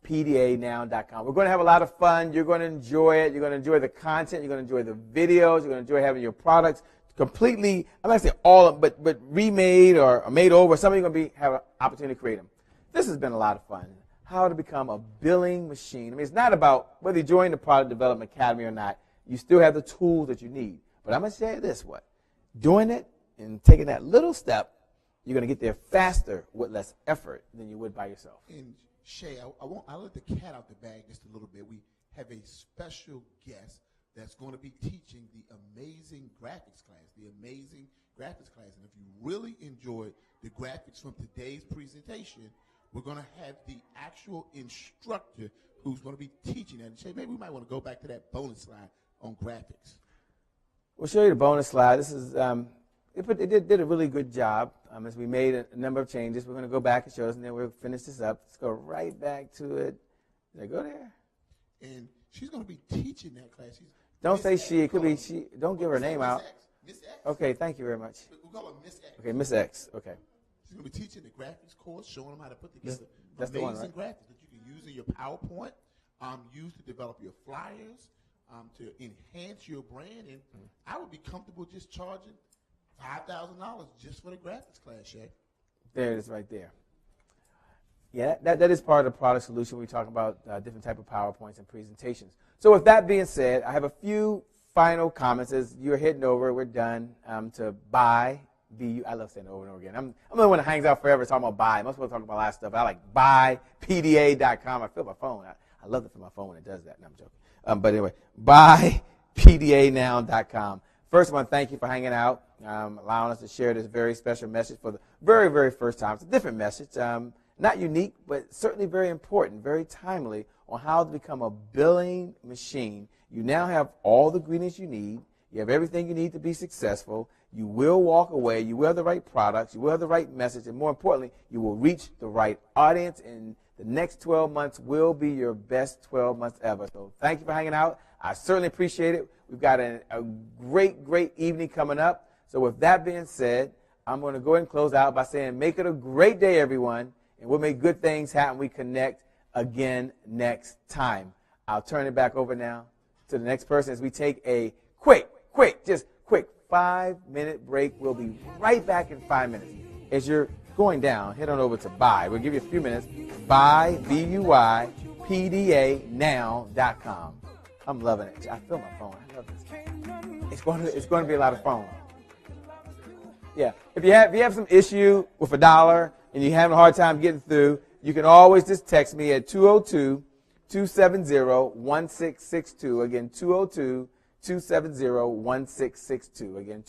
PDAnow.com. We're going to have a lot of fun. You're going to enjoy it. You're going to enjoy the content. You're going to enjoy the videos. You're going to enjoy having your products completely, I'm not saying all of them, but remade or made over. Some of you are going to have an opportunity to create them. This has been a lot of fun. How to become a billing machine. I mean, it's not about whether you join the Product Development Academy or not. You still have the tools that you need. But I'm going to say this, doing it and taking that little step, you're going to get there faster with less effort than you would by yourself. And Shay, I'll let the cat out the bag just a little bit. We have a special guest that's going to be teaching the amazing graphics class, And if you really enjoyed the graphics from today's presentation, we're going to have the actual instructor who's going to be teaching that. And Shay, maybe we might want to go back to that bonus slide on graphics. We'll show you the bonus slide. This is they did a really good job as we made a number of changes. We're going to go back and show us, and then we'll finish this up. Let's go right back to it. Did I go there? And she's going to be teaching that class. Don't say she. It could be she. Don't give her name out. Miss X. Okay, thank you very much. We'll call her Miss X. Okay, Miss X. Okay. She's going to be teaching the graphics course, showing them how to put together That's amazing the one, right? graphics that you can use in your PowerPoint, use to develop your flyers, to enhance your brand. And I would be comfortable just charging $5,000 just for the graphics class, Shay. There it is right there. Yeah, that is part of the product solution. We talk about different type of PowerPoints and presentations. So with that being said, I have a few final comments as you're heading over. We're done to buy. I love saying it over and over again. I'm the one that hangs out forever talking about buy. Most people talk about a lot of stuff. I like buypda.com. I feel my phone. I love it for my phone when it does that. No, I'm joking. But anyway, buypdanow.com. First, I want to thank you for hanging out, allowing us to share this very special message for the very, very first time. It's a different message, not unique, but certainly very important, very timely on how to become a billing machine. You now have all the ingredients you need. You have everything you need to be successful. You will walk away. You will have the right products. You will have the right message. And more importantly, you will reach the right audience. And the next 12 months will be your best 12 months ever. So thank you for hanging out. I certainly appreciate it. We've got a great, great evening coming up. So with that being said, I'm going to go ahead and close out by saying make it a great day, everyone. And we'll make good things happen. We connect again next time. I'll turn it back over now to the next person as we take a quick 5-minute break. We'll be right back in 5 minutes. As you're going down, head on over to buy. We'll give you a few minutes. Buy, B-U-Y, P-D-A, now.com. I'm loving it. I feel my phone. I love this. It's going to be a lot of fun. Yeah. If you have some issue with $1 and you're having a hard time getting through, you can always just text me at 202-270-1662. Again, 202-270-1662. Again,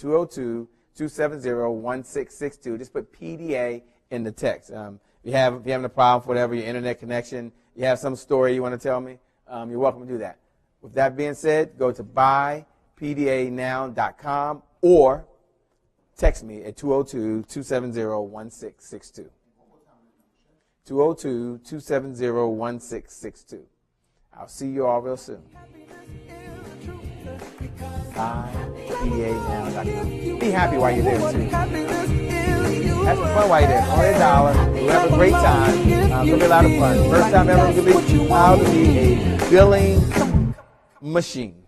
202-270-1662. Just put PDA in the text. If you're having a problem with whatever, your internet connection, you have some story you want to tell me, you're welcome to do that. With that being said, go to buypdanow.com or text me at 202-270-1662. 202-270-1662. I'll see you all real soon. IEANow.com. Be happy while you're there, too. Have some fun while you're there. Only $1. We'll have a great time. It's going to be a lot of fun. First time ever, we're going to be how to be a billing machine.